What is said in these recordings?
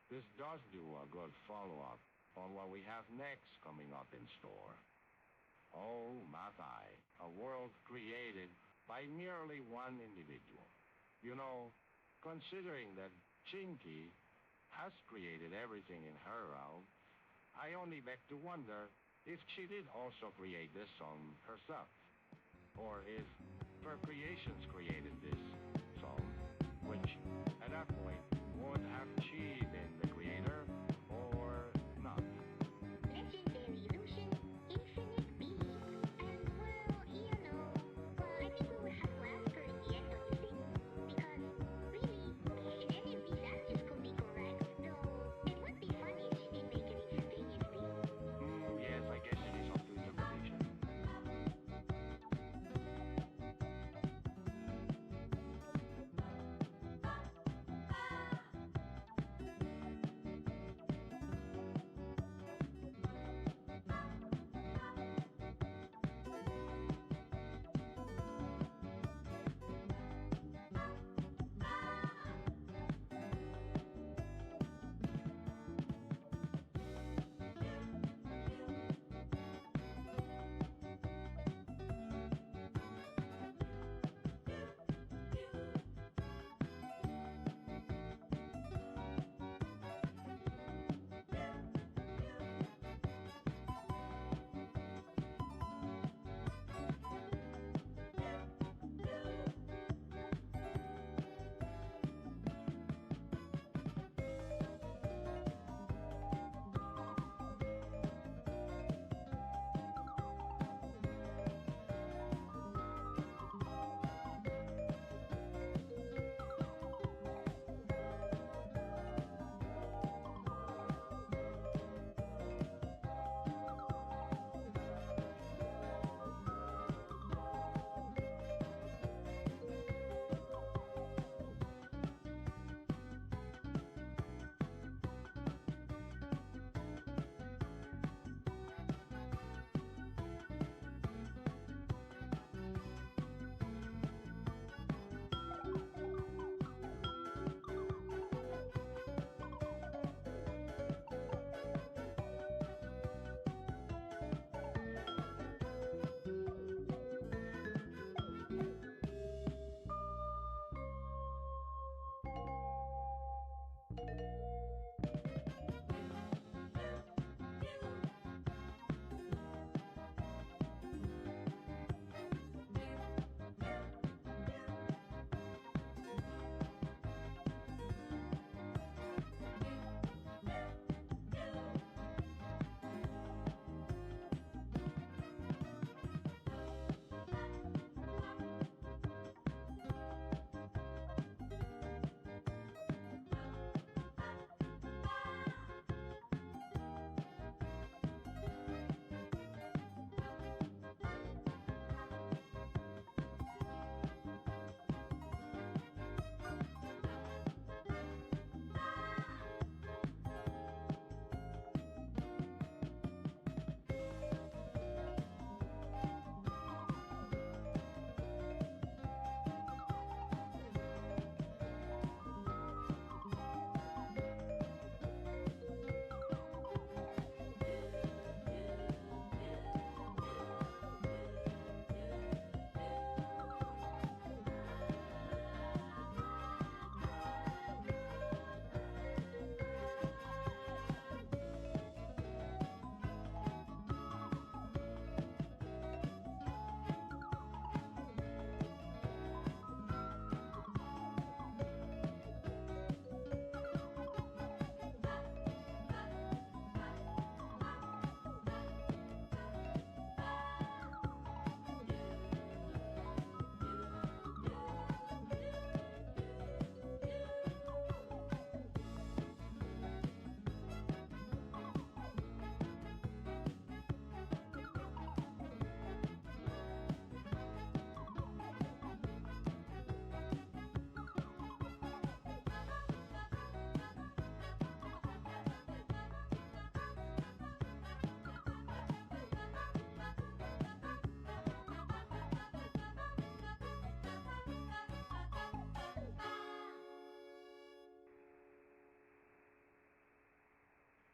This does do a good follow-up on what we have next coming up in store. Oh, Mathai, a world created by merely one individual. You know, considering that Chinky has created everything in her realm, I only beg to wonder if she did also create this song herself, or if her creations created this song, which at that point would have she been the creator or not? Legendary illusion, infinite being, and I think we would have to ask her in the end, don't you think? Because, really, if any of these answers could be correct, though, it would be funny if she did make it instantaneously. Yes, I guess it is up to interpretation.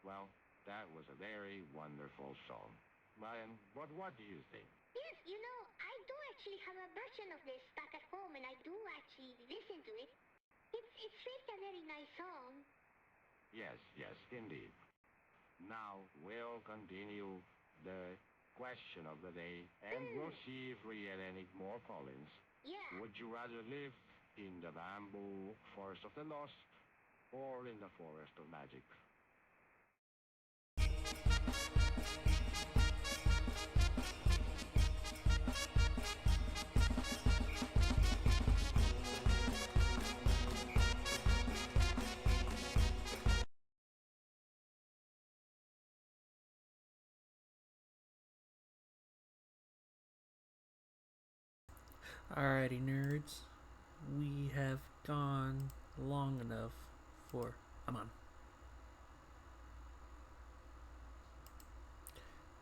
Well, that was a very wonderful song. And what do you think? Yes, I do actually have a version of this stuck at home, and I do actually listen to it. It's really a very nice song. Yes, yes, indeed. Now we'll continue the question of the day, and we'll see if we get any more call-ins. Yeah. Would you rather live in the bamboo forest of the lost or in the forest of magic? Alrighty, nerds. We have gone long enough for. I'm on.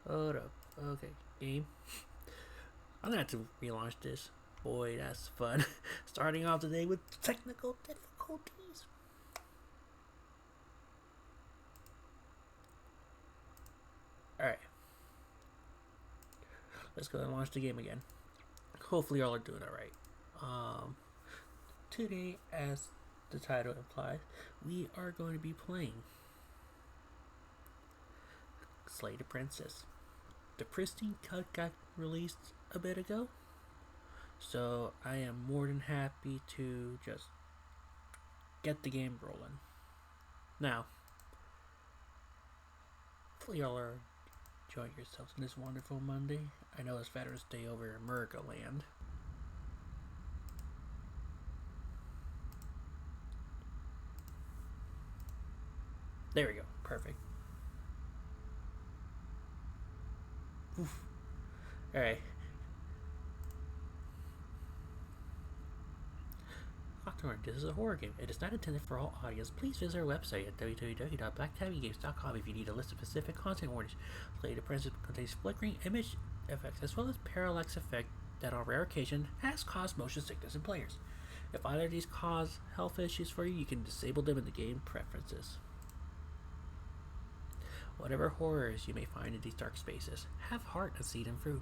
Hold up. Okay, game. I'm gonna have to relaunch this. Boy, that's fun. Starting off today with technical difficulties. Alright. Let's go and launch the game again. Hopefully, y'all are doing alright. Today, as the title implies, we are going to be playing Slay the Princess. The Pristine cut got released a bit ago, so I am more than happy to just get the game rolling. Now, hopefully y'all are enjoying yourselves on this wonderful Monday. I know it's Veterans Day over in America land. There we go. Perfect. Alright. October, this is a horror game. It is not intended for all audience. Please visit our website at www.blacktabbygames.com if you need a list of specific content warnings. Slay the Princess contains flickering image effects as well as parallax effect that on rare occasion has caused motion sickness in players. If either of these cause health issues for you, you can disable them in the game preferences. Whatever horrors you may find in these dark spaces, have heart and see them through.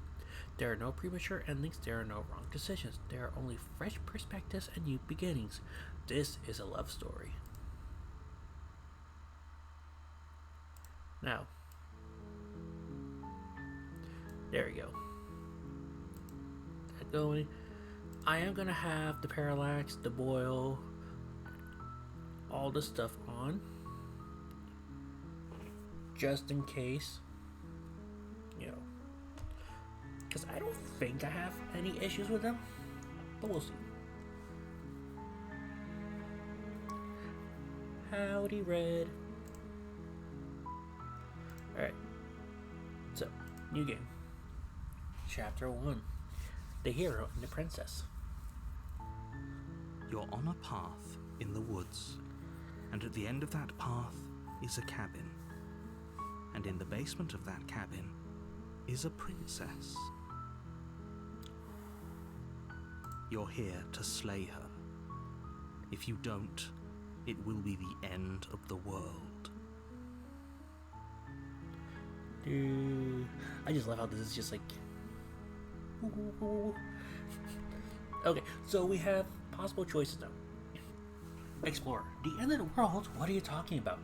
There are no premature endings, there are no wrong decisions. There are only fresh perspectives and new beginnings. This is a love story. Now, there we go. That going. I am going to have the parallax, the boil, all the stuff on. Just in case, because I don't think I have any issues with them, but we'll see. Howdy, Red. Alright, so, new game. Chapter 1, The Hero and the Princess. You're on a path in the woods, and at the end of that path is a cabin. And in the basement of that cabin is a princess. You're here to slay her. If you don't, it will be the end of the world. Dude, I just love how this is just like... Okay, so we have possible choices now. Explorer, the end of the world? What are you talking about?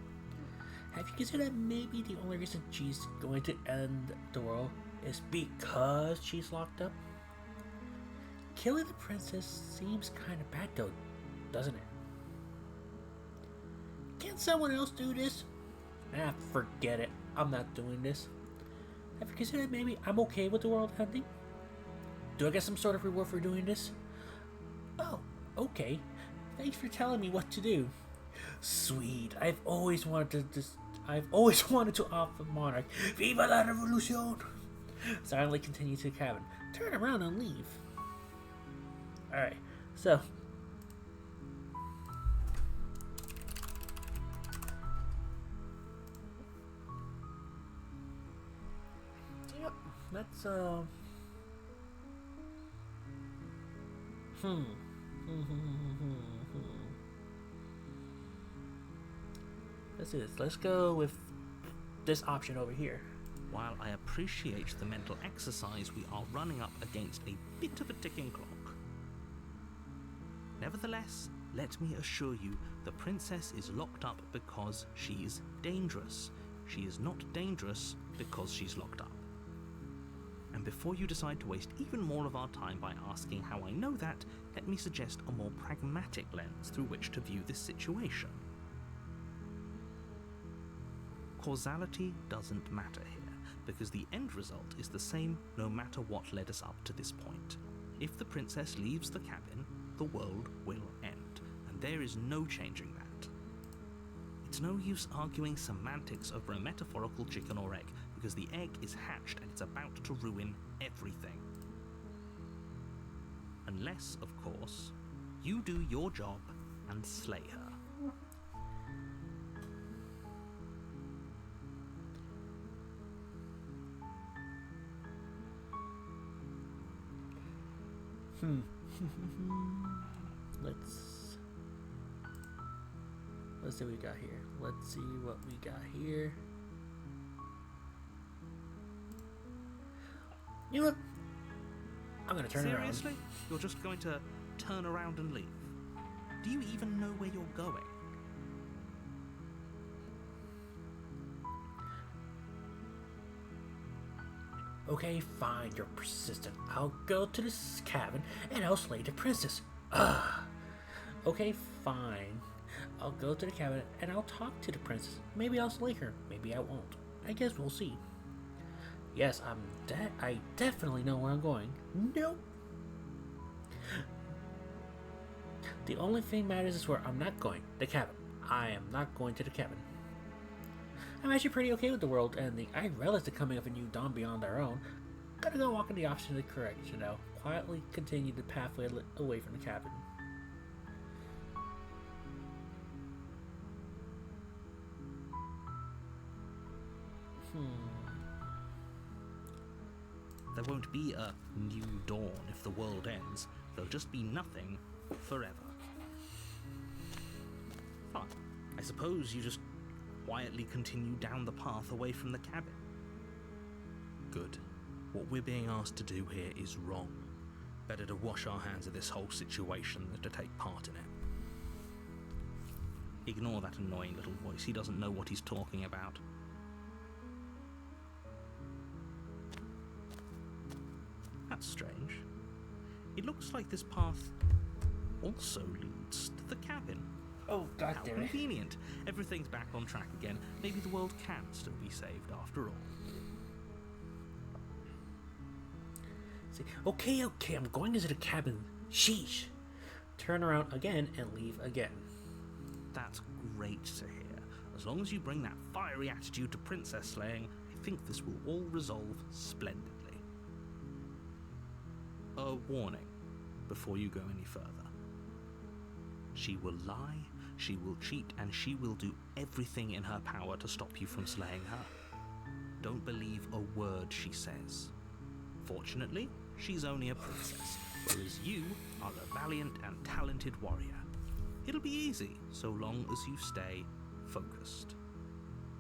Have you considered that maybe the only reason she's going to end the world is because she's locked up? Killing the princess seems kind of bad though, doesn't it? Can't someone else do this? Forget it. I'm not doing this. Have you considered maybe I'm okay with the world ending? Do I get some sort of reward for doing this? Oh, okay. Thanks for telling me what to do. Sweet. I've always wanted to offer monarch. Viva la revolution! Silently continue to the cabin. Turn around and leave. Alright, so. Yep, that's, Let's do this. Let's go with this option over here. While I appreciate the mental exercise, we are running up against a bit of a ticking clock. Nevertheless, let me assure you, the princess is locked up because she's dangerous. She is not dangerous because she's locked up. And before you decide to waste even more of our time by asking how I know that, let me suggest a more pragmatic lens through which to view this situation. Causality doesn't matter here, because the end result is the same no matter what led us up to this point. If the princess leaves the cabin, the world will end, and there is no changing that. It's no use arguing semantics over a metaphorical chicken or egg, because the egg is hatched and it's about to ruin everything. Unless, of course, you do your job and slay her. Let's see what we got here. Let's see what we got here. You know what? I'm gonna turn around. Seriously? You're just going to turn around and leave? Do you even know where you're going? Okay, fine, you're persistent. I'll go to this cabin and I'll slay the princess. Okay, fine. I'll go to the cabin and I'll talk to the princess. Maybe I'll slay her, maybe I won't. I guess we'll see. Yes, I definitely know where I'm going. Nope. The only thing matters is where I'm not going. The cabin. I am not going to the cabin. I'm actually pretty okay with the world ending. I relish the coming of a new dawn beyond our own. Gotta go walk in the opposite direction now. Quietly continue the pathway away from the cabin. There won't be a new dawn if the world ends. There'll just be nothing forever. Fine. I suppose you just quietly continue down the path away from the cabin. Good. What we're being asked to do here is wrong. Better to wash our hands of this whole situation than to take part in it. Ignore that annoying little voice. He doesn't know what he's talking about. That's strange. It looks like this path also leads to the cabin. Oh, god How damn it. convenient. Everything's back on track again. Maybe the world can still be saved after all. See, okay, I'm going into the cabin. Sheesh. Turn around again and leave again. That's great to hear. As long as you bring that fiery attitude to princess slaying, I think this will all resolve splendidly. A warning before you go any further. She will lie, she will cheat, and she will do everything in her power to stop you from slaying her. Don't believe a word she says. Fortunately, she's only a princess, whereas you are a valiant and talented warrior. It'll be easy, so long as you stay focused.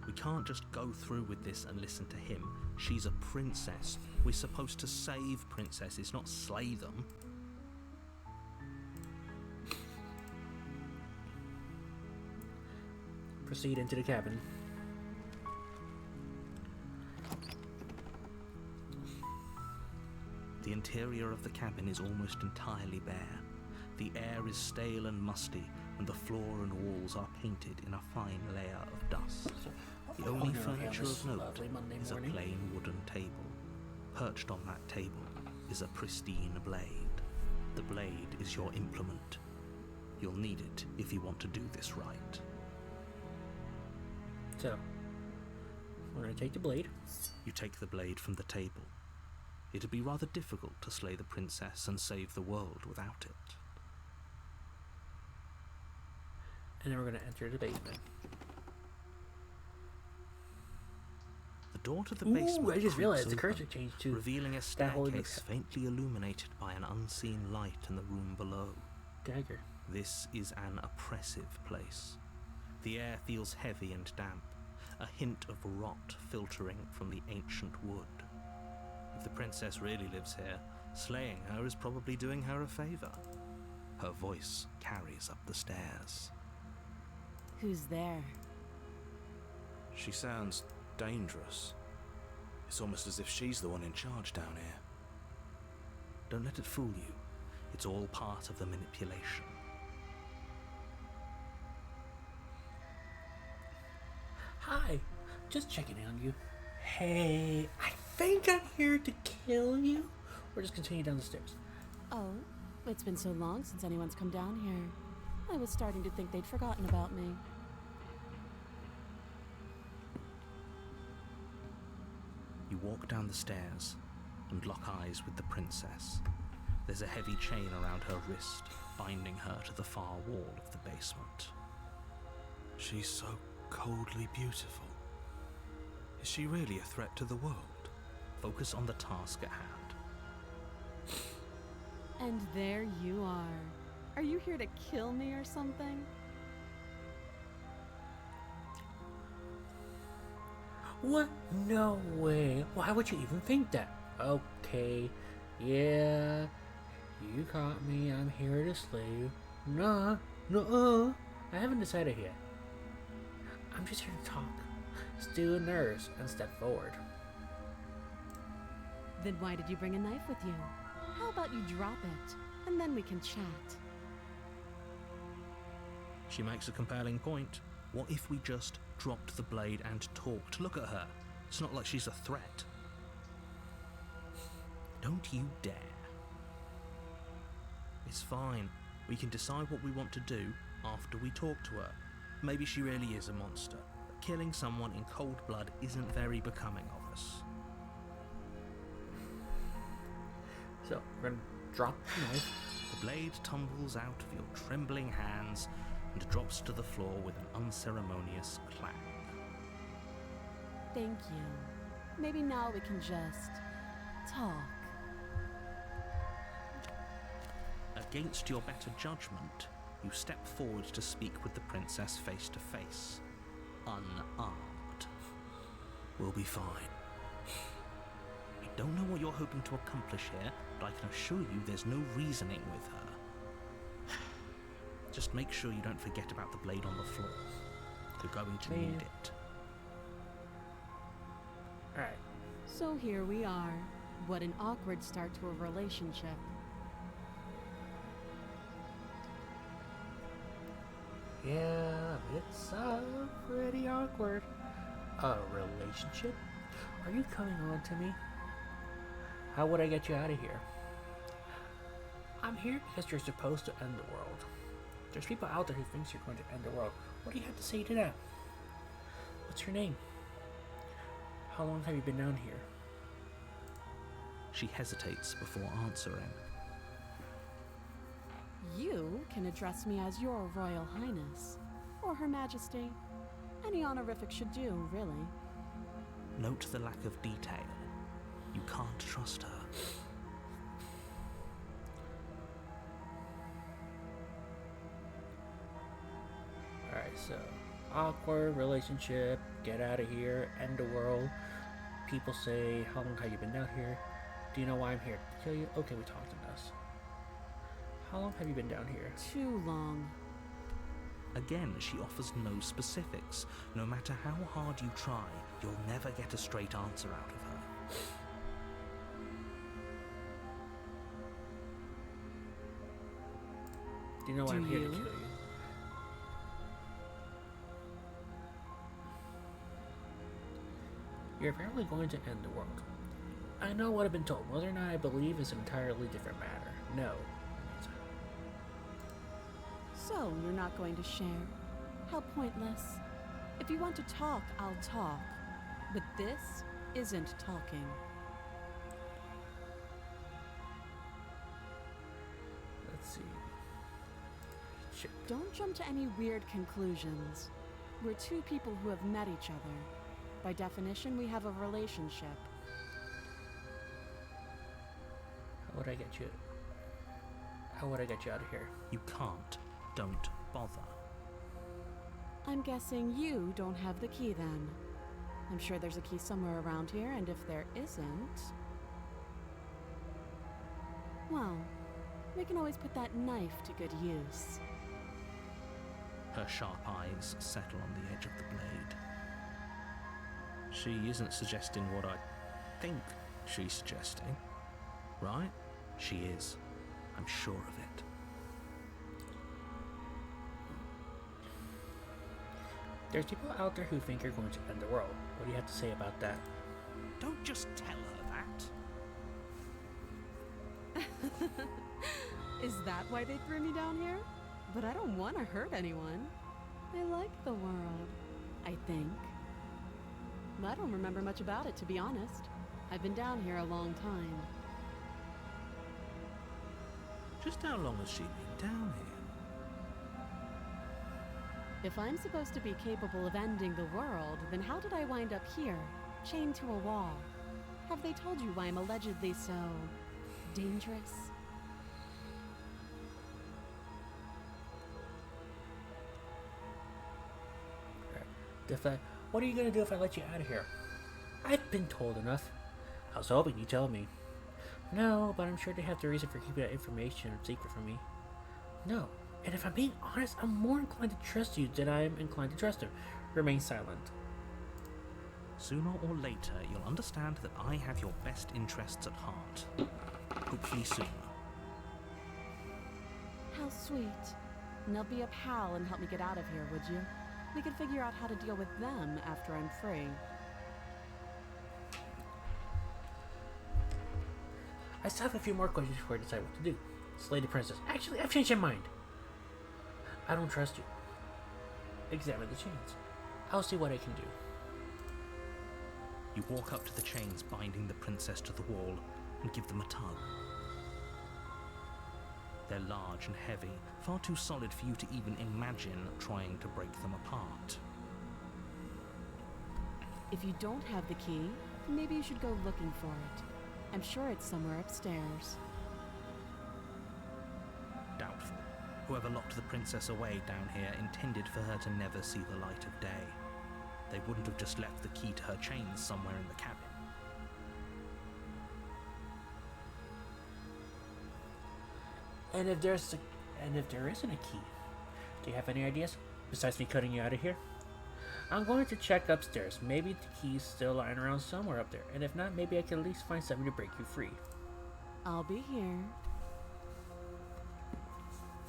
We can't just go through with this and listen to him. She's a princess. We're supposed to save princesses, not slay them. Proceed into the cabin. The interior of the cabin is almost entirely bare. The air is stale and musty, and the floor and walls are painted in a fine layer of dust. The only furniture of note is a plain wooden table. Perched on that table is a pristine blade. The blade is your implement. You'll need it if you want to do this right. So, we're going to take the blade. You take the blade from the table. It'd be rather difficult to slay the princess and save the world without it. And then we're going to enter the basement. The door to the Ooh, basement I just realized the creaks cursor open, changed to revealing a that holy staircase faintly illuminated by an unseen light in the room below. dagger. This is an oppressive place. The air feels heavy and damp. a hint of rot filtering from the ancient wood. If the princess really lives here, slaying her is probably doing her a favor. Her voice carries up the stairs. Who's there? She sounds dangerous. It's almost as if she's the one in charge down here. Don't let it fool you. It's all part of the manipulation. Hi, just checking in on you. Hey, I think I'm here to kill you. Or just continue down the stairs. Oh, it's been so long since anyone's come down here. I was starting to think they'd forgotten about me. You walk down the stairs and lock eyes with the princess. There's a heavy chain around her wrist, binding her to the far wall of the basement. She's so coldly beautiful. Is she really a threat to the world? Focus on the task at hand. And there you are. Are you here to kill me or something? What? No way. Why would you even think that? Okay. Yeah. You caught me. I'm here to slay you. Nah. No. I haven't decided yet. I'm just here to talk. Steal a nurse and step forward. Then why did you bring a knife with you? How about you drop it, and then we can chat? She makes a compelling point. What if we just dropped the blade and talked? Look at her. It's not like she's a threat. Don't you dare. It's fine. We can decide what we want to do after we talk to her. Maybe she really is a monster, but killing someone in cold blood isn't very becoming of us. So, we're gonna drop the knife. The blade tumbles out of your trembling hands and drops to the floor with an unceremonious clang. Thank you. Maybe now we can just talk. Against your better judgment, you step forward to speak with the princess face to face, unarmed. We'll be fine. I don't know what you're hoping to accomplish here, but I can assure you there's no reasoning with her. Just make sure you don't forget about the blade on the floor. You're going to need it. Alright. So here we are. What an awkward start to a relationship. Yeah, it's pretty awkward. A relationship? Are you coming on to me? How would I get you out of here? I'm here because you're supposed to end the world. There's people out there who thinks you're going to end the world. What do you have to say to that? What's your name? How long have you been down here? She hesitates before answering. You can address me as Your Royal Highness, or Her Majesty. Any honorific should do, really. Note the lack of detail. You can't trust her. Alright, so awkward relationship, get out of here, end the world. People say, how long have you been down here? Do you know why I'm here? To kill you? Okay, we talked on this. How long have you been down here? Too long. Again, she offers no specifics. No matter how hard you try, you'll never get a straight answer out of her. Do you know why I'm here to kill you? You're apparently going to end the world. I know what I've been told. Whether or not I believe is an entirely different matter. No. So, you're not going to share? How pointless. If you want to talk, I'll talk. But this isn't talking. Let's see. Shit. Don't jump to any weird conclusions. We're two people who have met each other. By definition, we have a relationship. How would I get you? How would I get you out of here? You can't. Don't bother. I'm guessing you don't have the key then. I'm sure there's a key somewhere around here, and if there isn't... well, we can always put that knife to good use. Her sharp eyes settle on the edge of the blade. She isn't suggesting what I think she's suggesting, right? She is. I'm sure of it. There's people out there who think you're going to end the world. What do you have to say about that? Don't just tell her that. Is that why they threw me down here? But I don't want to hurt anyone. I like the world, I think. I don't remember much about it, to be honest. I've been down here a long time. Just how long has she been down here? If I'm supposed to be capable of ending the world, then how did I wind up here, chained to a wall? Have they told you why I'm allegedly so... dangerous? What are you gonna do if I let you out of here? I've been told enough. I was hoping you'd tell me. No, but I'm sure they have the reason for keeping that information secret from me. No, and if I'm being honest, I'm more inclined to trust you than I am inclined to trust him. Remain silent. Sooner or later, you'll understand that I have your best interests at heart. Hopefully sooner. How sweet. And they'll be a pal and help me get out of here, would you? We could figure out how to deal with them after I'm free. I still have a few more questions before I decide what to do. Slay the princess. Actually, I've changed my mind. I don't trust you. Examine the chains. I'll see what I can do. You walk up to the chains binding the princess to the wall and give them a tug. They're large and heavy, far too solid for you to even imagine trying to break them apart. If you don't have the key, maybe you should go looking for it. I'm sure it's somewhere upstairs. Doubtful. Whoever locked the princess away down here intended for her to never see the light of day. They wouldn't have just left the key to her chains somewhere in the cabin. And if there isn't a key, do you have any ideas besides me cutting you out of here? I'm going to check upstairs. Maybe the key's still lying around somewhere up there, and if not, maybe I can at least find something to break you free. I'll be here.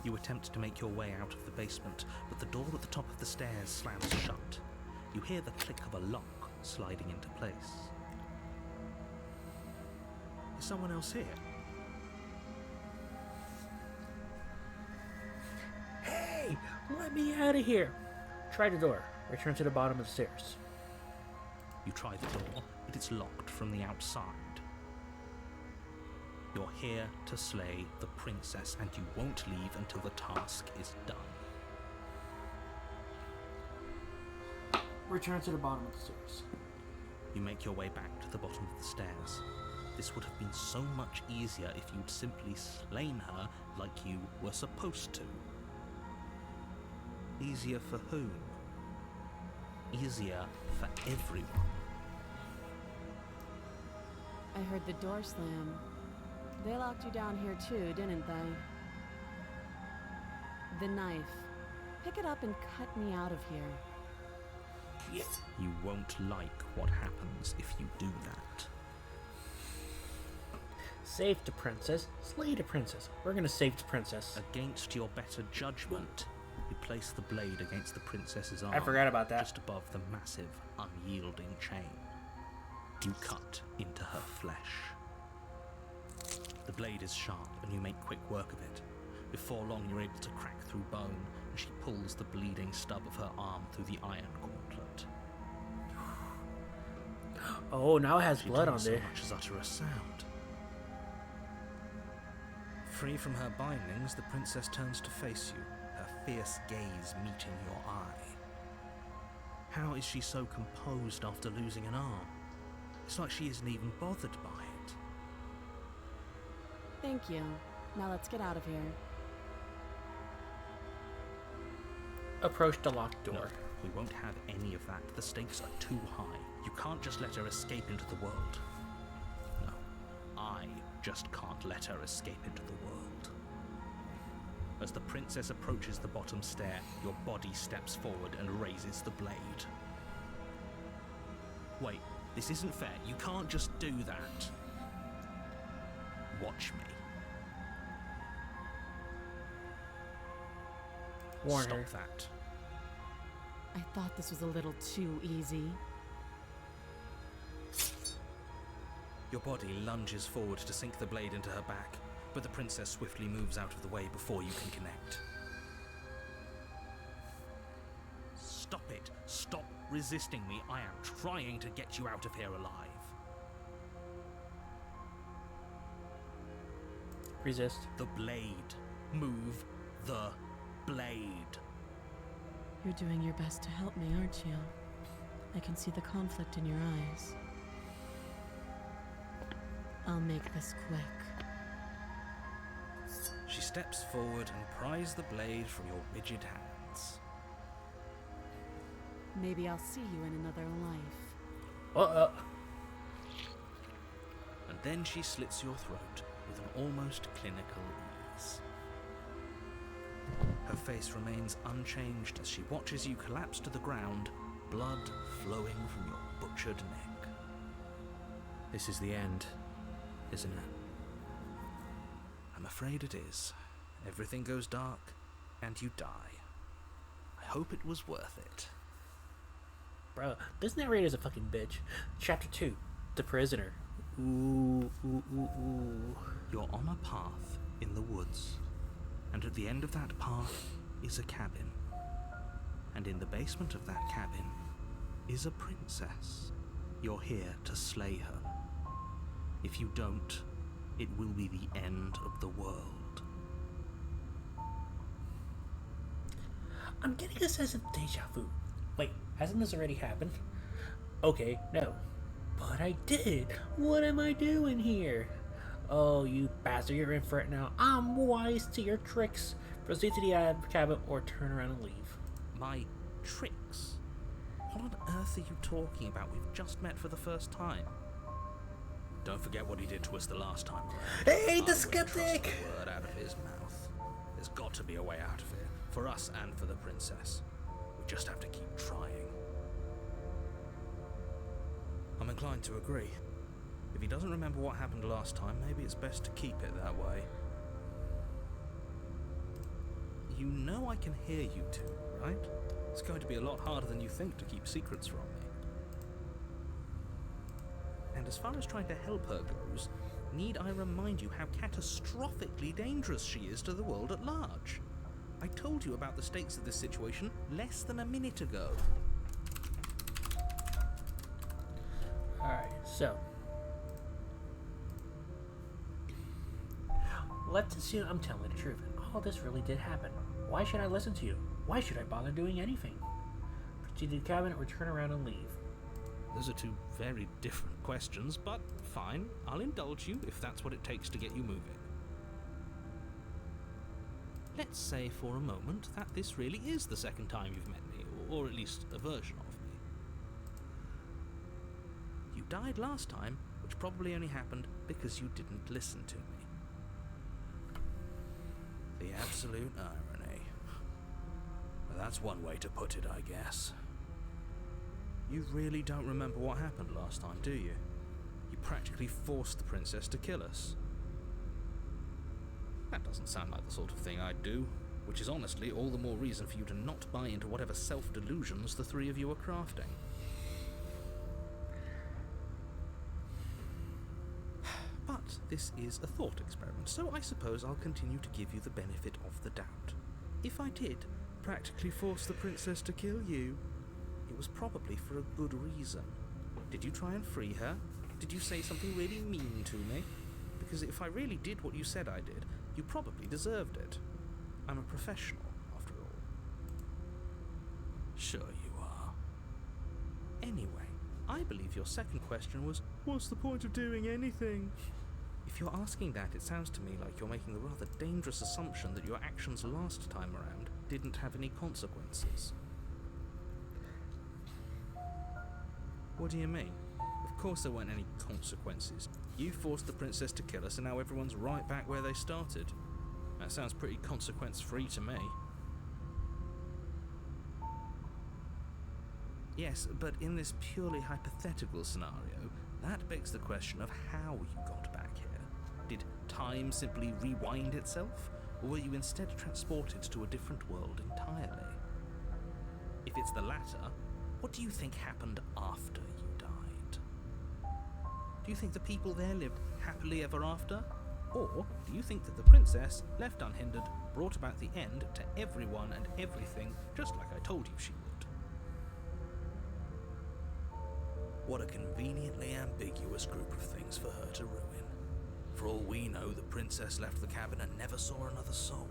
You attempt to make your way out of the basement, but the door at the top of the stairs slams shut. You hear the click of a lock sliding into place. Is someone else here? Hey, let me out of here. Try the door. Return to the bottom of the stairs. You try the door, but it's locked from the outside. You're here to slay the princess, and you won't leave until the task is done. Return to the bottom of the stairs. You make your way back to the bottom of the stairs. This would have been so much easier if you'd simply slain her like you were supposed to. Easier for whom? Easier for everyone. I heard the door slam. They locked you down here too, didn't they? The knife. Pick it up and cut me out of here. Yes. You won't like what happens if you do that. Save the princess. Slay the princess. We're gonna save the princess. Against your better judgment, you place the blade against the princess's arm. I forgot about that. Just above the massive, unyielding chain. You cut into her flesh. The blade is sharp, and you make quick work of it. Before long, you're able to crack through bone, and she pulls the bleeding stub of her arm through the iron gauntlet. Oh, now it has She blood on doesn't there. so much as utter a sound. Free from her bindings, the princess turns to face you, her fierce gaze meeting your eye. How is she so composed after losing an arm? It's like she isn't even bothered by it. Thank you. Now let's get out of here. Approach the locked door. No, We won't have any of that. The stakes are too high. You can't just let her escape into the world. No, I just can't let her escape into the world. As the princess approaches the bottom stair, your body steps forward and raises the blade. Wait, this isn't fair. You can't just do that. Watch me. Warn her. Stop that. I thought this was a little too easy. Your body lunges forward to sink the blade into her back, but the princess swiftly moves out of the way before you can connect. Stop it! Stop resisting me! I am trying to get you out of here alive. Resist. The blade. Move the blade. You're doing your best to help me, aren't you? I can see the conflict in your eyes. I'll make this quick. She steps forward and pries the blade from your rigid hands. Maybe I'll see you in another life. And then she slits your throat with an almost clinical ease. Her face remains unchanged as she watches you collapse to the ground, blood flowing from your butchered neck. This is the end, isn't it? I'm afraid it is. Everything goes dark, and you die. I hope it was worth it. Bro, this narrator's a fucking bitch. Chapter 2, The Prisoner. Ooh. You're on a path in the woods, and at the end of that path is a cabin. And in the basement of that cabin is a princess. You're here to slay her. If you don't, it will be the end of the world. I'm getting a sense of deja vu. Wait, hasn't this already happened? Okay, no. But I did. What am I doing here? Oh, you bastard, you're in for it now. I'm wise to your tricks. Proceed to the cabin or turn around and leave. My tricks? What on earth are you talking about? We've just met for the first time. Don't forget what he did to us the last time. Hey, the I skeptic! wouldn't trust a word out of his mouth. There's got to be a way out of it, for us and for the princess. We just have to keep trying. I'm inclined to agree. If he doesn't remember what happened last time, maybe it's best to keep it that way. You know I can hear you two, right? It's going to be a lot harder than you think to keep secrets from me. And as far as trying to help her goes, need I remind you how catastrophically dangerous she is to the world at large? I told you about the stakes of this situation less than a minute ago. Alright, so. Let's assume I'm telling the truth and all this really did happen. Why should I listen to you? Why should I bother doing anything? Proceed to the cabin or turn around and leave. Those are two very different questions, but fine, I'll indulge you if that's what it takes to get you moving. Let's say for a moment that this really is the second time you've met me, or at least a version of me. You died last time, which probably only happened because you didn't listen to me. The absolute irony. Well, that's one way to put it, I guess. You really don't remember what happened last time, do you? You practically forced the princess to kill us. That doesn't sound like the sort of thing I'd do, which is honestly all the more reason for you to not buy into whatever self-delusions the three of you are crafting. But this is a thought experiment, so I suppose I'll continue to give you the benefit of the doubt. If I did practically force the princess to kill you, it was probably for a good reason. Did you try and free her? Did you say something really mean to me? Because if I really did what you said I did, you probably deserved it. I'm a professional, after all. Sure you are. Anyway, I believe your second question was, what's the point of doing anything? If you're asking that, it sounds to me like you're making the rather dangerous assumption that your actions last time around didn't have any consequences. What do you mean? Of course there weren't any consequences. You forced the princess to kill us and now everyone's right back where they started. That sounds pretty consequence-free to me. Yes, but in this purely hypothetical scenario, that begs the question of how you got back here. Did time simply rewind itself, or were you instead transported to a different world entirely? If it's the latter, what do you think happened after you died? Do you think the people there lived happily ever after? Or do you think that the princess, left unhindered, brought about the end to everyone and everything, just like I told you she would? What a conveniently ambiguous group of things for her to ruin. For all we know, the princess left the cabin and never saw another soul.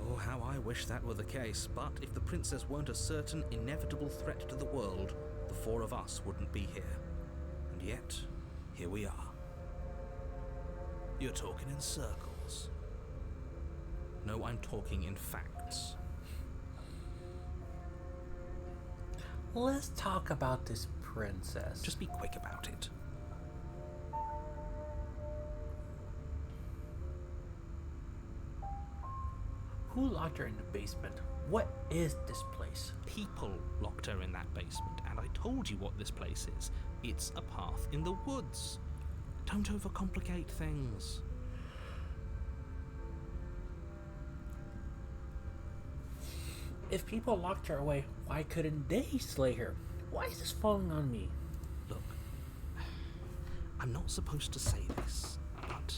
Oh, how I wish that were the case, but if the princess weren't a certain inevitable threat to the world, the four of us wouldn't be here. And yet, here we are. You're talking in circles. No, I'm talking in facts. Let's talk about this princess. Just be quick about it. Who locked her in the basement? What is this place? People locked her in that basement, and I told you what this place is. It's a path in the woods. Don't overcomplicate things. If people locked her away, why couldn't they slay her? Why is this falling on me? Look, I'm not supposed to say this, but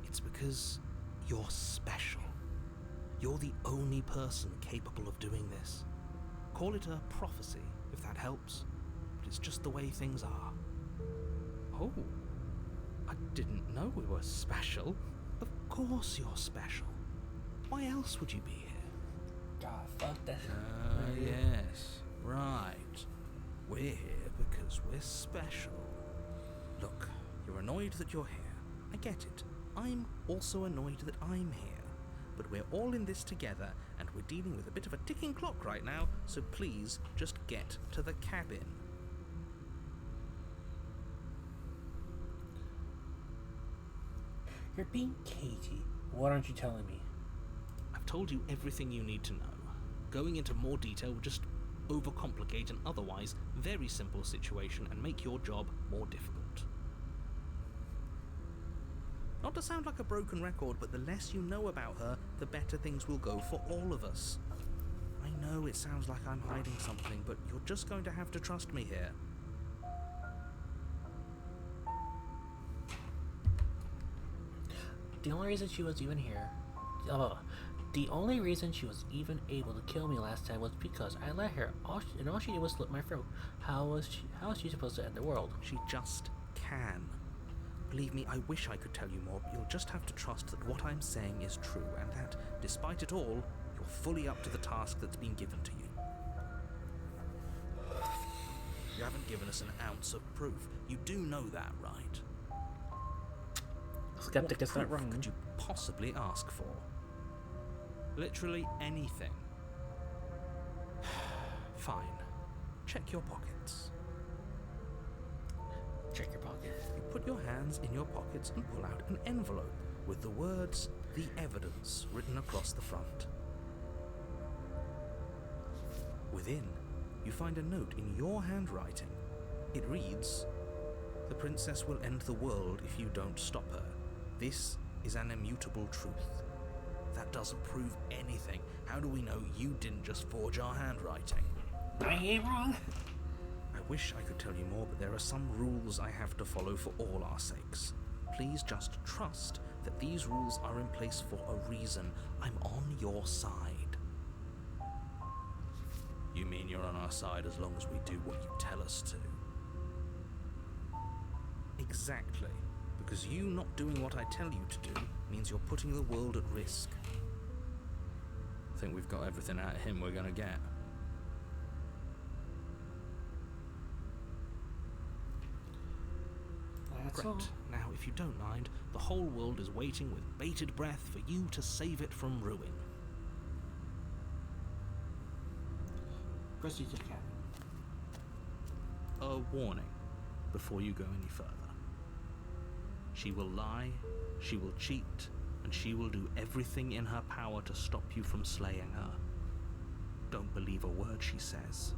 it's because you're special. You're the only person capable of doing this. Call it a prophecy, if that helps, but it's just the way things are. Oh, I didn't know we were special. Of course you're special. Why else would you be here? God, fuck that. Yes, right. We're here because we're special. Look, you're annoyed that you're here. I get it. I'm also annoyed that I'm here. But we're all in this together, and we're dealing with a bit of a ticking clock right now, so please just get to the cabin. You're being cagey. What aren't you telling me? I've told you everything you need to know. Going into more detail will just overcomplicate an otherwise very simple situation and make your job more difficult. Not to sound like a broken record, but the less you know about her, the better things will go for all of us. I know it sounds like I'm hiding something, but you're just going to have to trust me here. The only reason she was even here, the only reason she was even able to kill me last time was because I let her. All she did was slit my throat. How is she supposed to end the world? She just can. Believe me, I wish I could tell you more, but you'll just have to trust that what I'm saying is true, and that, despite it all, you're fully up to the task that's been given to you. You haven't given us an ounce of proof. You do know that, right? Skeptic is not What proof wrong. could you possibly ask for? Literally anything. Fine. Check your pockets. Check your pocket. You put your hands in your pockets and pull out an envelope with the words, "The Evidence," written across the front. Within, you find a note in your handwriting. It reads, "The princess will end the world if you don't stop her. This is an immutable truth." That doesn't prove anything. How do we know you didn't just forge our handwriting? I ain't wrong. I wish I could tell you more, but there are some rules I have to follow for all our sakes. Please just trust that these rules are in place for a reason. I'm on your side. You mean you're on our side as long as we do what you tell us to? Exactly. Because you not doing what I tell you to do means you're putting the world at risk. I think we've got everything out of him we're gonna get. That's all. Great. Now, if you don't mind, the whole world is waiting with bated breath for you to save it from ruin. Proceed to the cabin. a warning before you go any further. She will lie, she will cheat, and she will do everything in her power to stop you from slaying her. Don't believe a word she says.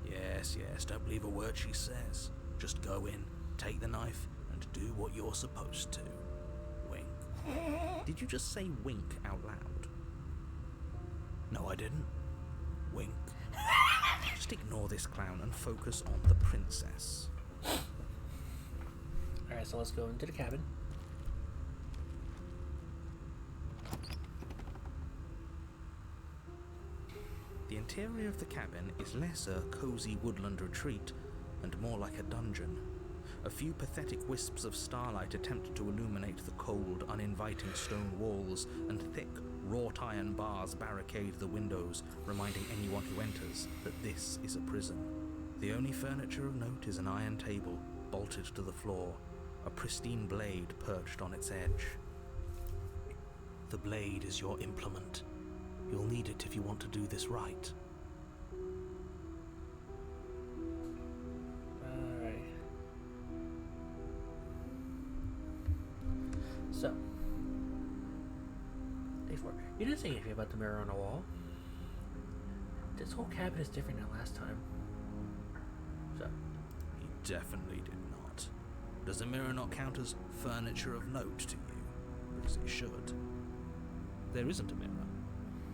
Yes, don't believe a word she says. Just go in, take the knife, and do what you're supposed to. Wink. Did you just say wink out loud? No, I didn't. Wink. Just ignore this clown and focus on the princess. Alright, so let's go into the cabin. The interior of the cabin is less a cozy woodland retreat and more like a dungeon. A few pathetic wisps of starlight attempt to illuminate the cold, uninviting stone walls, and thick, wrought iron bars barricade the windows, reminding anyone who enters that this is a prison. The only furniture of note is an iron table, bolted to the floor, a pristine blade perched on its edge. The blade is your implement. You'll need it if you want to do this right. Alright. So. You didn't say anything about the mirror on the wall. This whole cabin is different than last time. So. He definitely did not. Does the mirror not count as furniture of note to you? Because it should. There isn't a mirror.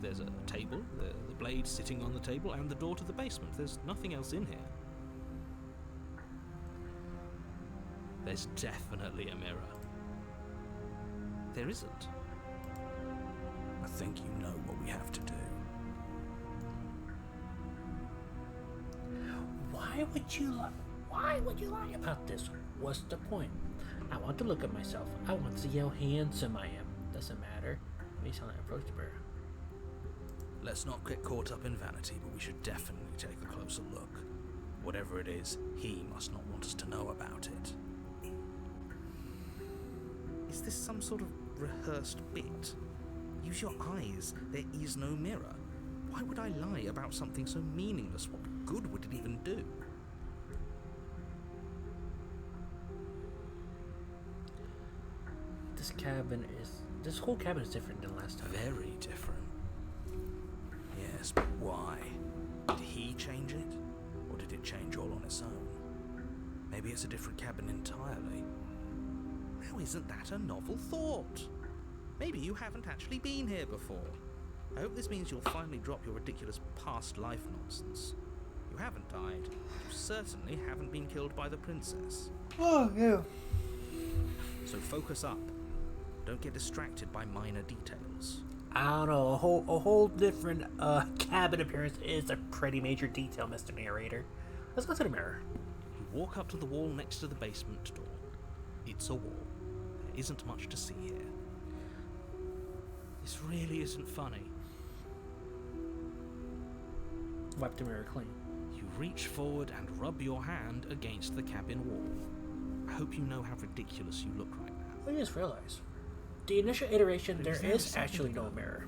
There's a table, the blade sitting on the table, and the door to the basement. There's nothing else in here. There's definitely a mirror. There isn't. I think you know what we have to do. Why would you lie about this? What's the point? I want to look at myself. I want to see how handsome I am. Doesn't matter. Based on I approach the bear. Let's not get caught up in vanity, but we should definitely take a closer look. Whatever it is, he must not want us to know about it. Is this some sort of rehearsed bit? Use your eyes. There is no mirror. Why would I lie about something so meaningless? What good would it even do? This whole cabin is different than last time. Very different. Yes, but why? Did he change it? Or did it change all on its own? Maybe it's a different cabin entirely. Now isn't that a novel thought? Maybe you haven't actually been here before. I hope this means you'll finally drop your ridiculous past life nonsense. You haven't died. You certainly haven't been killed by the princess. Oh, yeah. So focus up. Don't get distracted by minor details. I don't know. A whole different cabin appearance is a pretty major detail, Mr. Narrator. Let's go to the mirror. You walk up to the wall next to the basement door. It's a wall. There isn't much to see here. This really isn't funny. Wipe the mirror clean. You reach forward and rub your hand against the cabin wall. I hope you know how ridiculous you look right now. I just realized. The initial iteration, there is actually no mirror.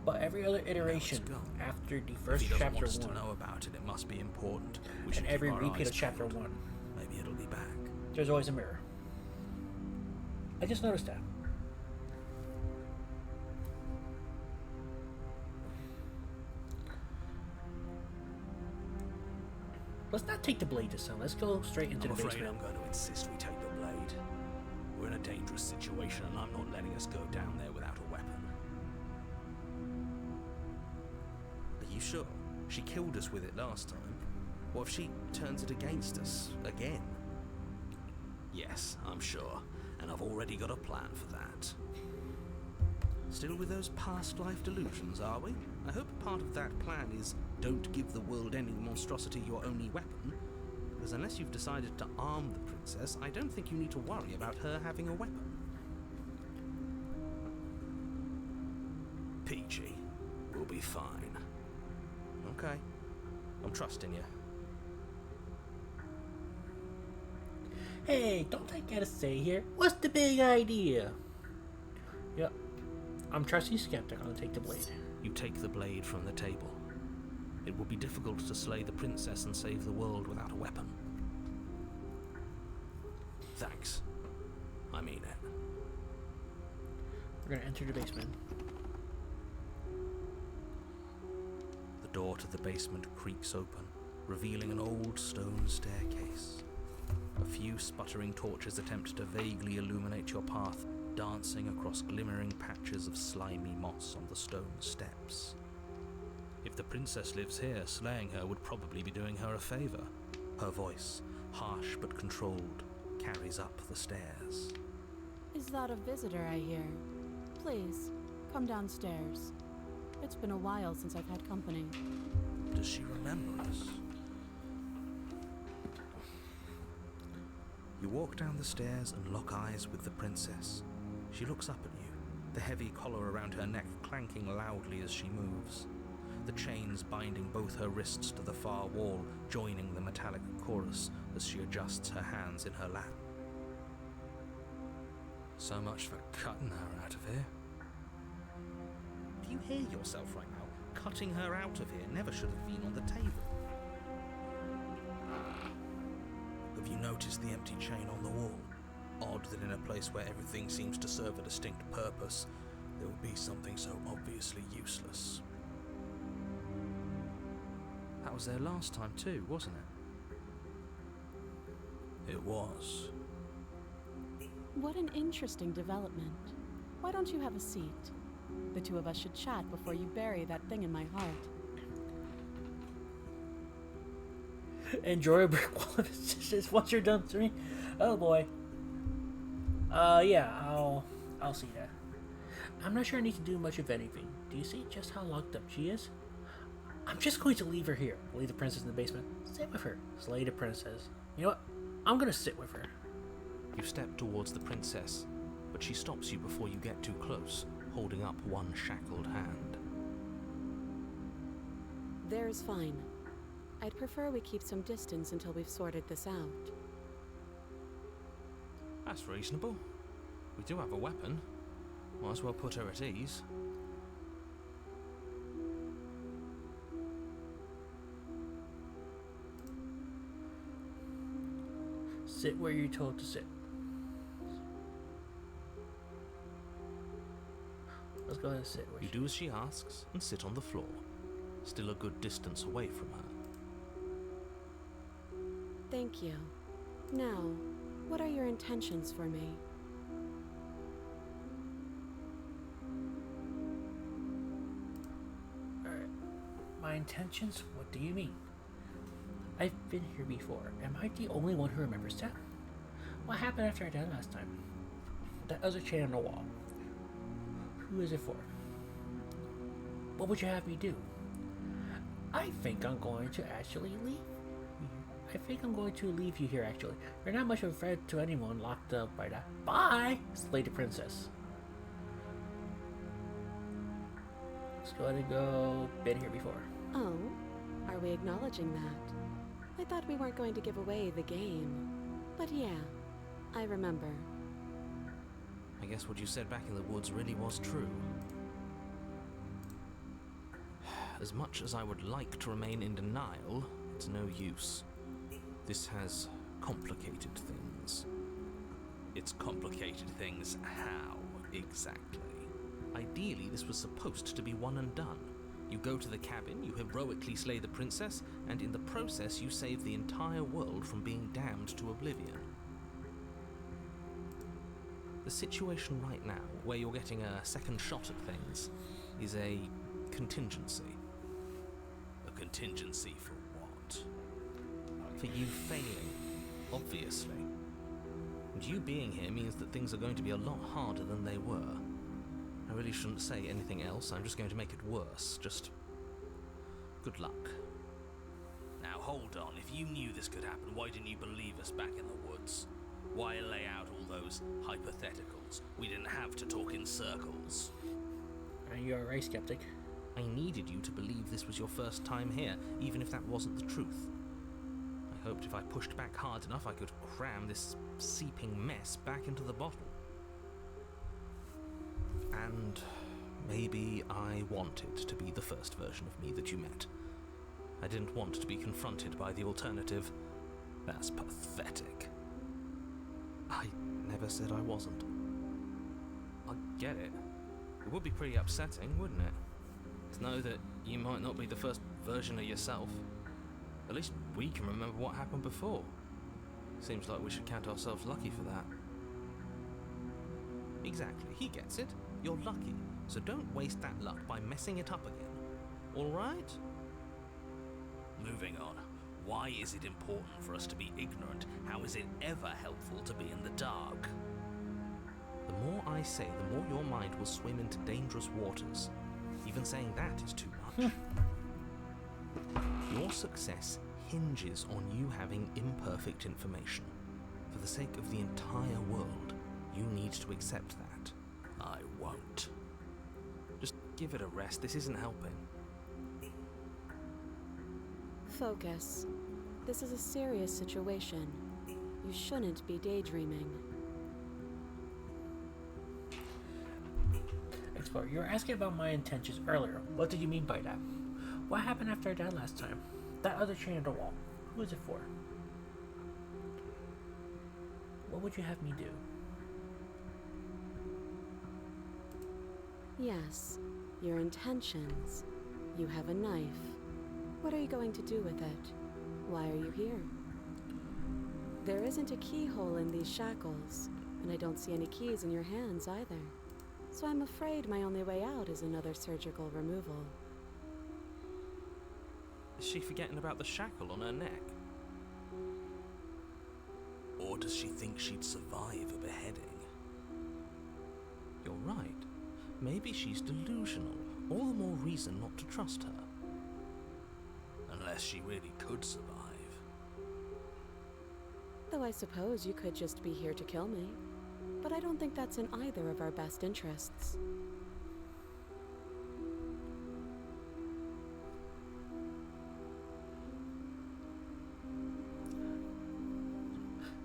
But every other iteration after the first chapter 1, if he doesn't want us to know about it, it must be important. and every repeat of chapter 1, maybe it'll be back. there's always a mirror. I just noticed that. Let's not take the blade this time. Let's go straight into the I'm afraid basement. I'm going to insist we take the blade. We're in a dangerous situation, and I'm not letting us go down there without a weapon. Are you sure? She killed us with it last time. What if she turns it against us again? Yes, I'm sure, and I've already got a plan for that. Still with those past life delusions, are we? I hope part of that plan is don't give the world any monstrosity your only weapon, because unless you've decided to arm the princess, I don't think you need to worry about her having a weapon. Peachy, we'll be fine. Okay, I'm trusting you. Hey, don't I gotta say here? What's the big idea? Yep. I'm trusty skeptic. I'll take the blade. You take the blade from the table. It would be difficult to slay the princess and save the world without a weapon. Thanks. I mean it. We're gonna enter the basement. The door to the basement creaks open, revealing an old stone staircase. A few sputtering torches attempt to vaguely illuminate your path, dancing across glimmering patches of slimy moss on the stone steps. If the princess lives here, slaying her would probably be doing her a favor. Her voice, harsh but controlled, carries up the stairs. Is that a visitor I hear? Please, come downstairs. It's been a while since I've had company. Does she remember us? You walk down the stairs and lock eyes with the princess. She looks up at you, the heavy collar around her neck clanking loudly as she moves, the chains binding both her wrists to the far wall, joining the metallic chorus as she adjusts her hands in her lap. So much for cutting her out of here. Do you hear yourself right now? Cutting her out of here never should have been on the table. Have you noticed the empty chain on the wall? Odd that in a place where everything seems to serve a distinct purpose, there would be something so obviously useless. That was there last time too, wasn't it? It was. What an interesting development. Why don't you have a seat? The two of us should chat before you bury that thing in my heart. Enjoy a brick wall of assistance once you're done with me. Oh boy. Yeah, I'll see that. I'm not sure I need to do much of anything. Do you see just how locked up she is? I'm just going to leave her here. Leave the princess in the basement. Sit with her. Slay the princess. You know what? I'm gonna sit with her. You step towards the princess, but she stops you before you get too close, holding up one shackled hand. There's fine. I'd prefer we keep some distance until we've sorted this out. That's reasonable. We do have a weapon. Might as well put her at ease. Sit where you're told to sit. Let's go ahead and sit where You do as she asks and sit on the floor, still a good distance away from her. Thank you. Now, what are your intentions for me? Alright. My intentions? What do you mean? I've been here before. Am I the only one who remembers that? What happened after I died last time? That other chain on the wall. Who is it for? What would you have me do? I think I'm going to actually leave. I think I'm going to leave you here, actually. You're not much of a threat to anyone locked up by that. Bye! Slay the princess. Let's go ahead and go. Been here before. Oh, are we acknowledging that? I thought we weren't going to give away the game. But yeah, I remember. I guess what you said back in the woods really was true. As much as I would like to remain in denial, it's no use. This has complicated things. It's complicated things how, exactly? Ideally, this was supposed to be one and done. You go to the cabin, you heroically slay the princess, and in the process you save the entire world from being damned to oblivion. The situation right now, where you're getting a second shot at things, is a contingency. A contingency for what? For you failing, obviously. And you being here means that things are going to be a lot harder than they were. I really shouldn't say anything else, I'm just going to make it worse. Just good luck. Now hold on, if you knew this could happen, why didn't you believe us back in the woods? Why lay out all those hypotheticals? We didn't have to talk in circles. You're a right skeptic. I needed you to believe this was your first time here, even if that wasn't the truth. I hoped if I pushed back hard enough I could cram this seeping mess back into the bottle. And maybe I wanted to be the first version of me that you met. didn't want to be confronted by the alternative. That's pathetic. I never said I wasn't. I get it. It would be pretty upsetting, wouldn't it? To know that you might not be the first version of yourself. At least we can remember what happened before. Seems like we should count ourselves lucky for that. Exactly, he gets it. You're lucky, so don't waste that luck by messing it up again. Alright? Moving on. Why is it important for us to be ignorant? How is it ever helpful to be in the dark? The more I say, the more your mind will swim into dangerous waters. Even saying that is too much. Your success hinges on you having imperfect information. For the sake of the entire world, you need to accept that. I won't. Just give it a rest. This isn't helping. Focus. This is a serious situation. You shouldn't be daydreaming. Explorer, you were asking about my intentions earlier. What did you mean by that? What happened after I died last time? That other chain on the wall. Who is it for? What would you have me do? Yes, your intentions. You have a knife. What are you going to do with it? Why are you here? There isn't a keyhole in these shackles, and I don't see any keys in your hands either. So I'm afraid my only way out is another surgical removal. Is she forgetting about the shackle on her neck? Or does she think she'd survive a beheading? You're right. Maybe she's delusional. All the more reason not to trust her. Unless she really could survive. Though I suppose you could just be here to kill me. But I don't think that's in either of our best interests.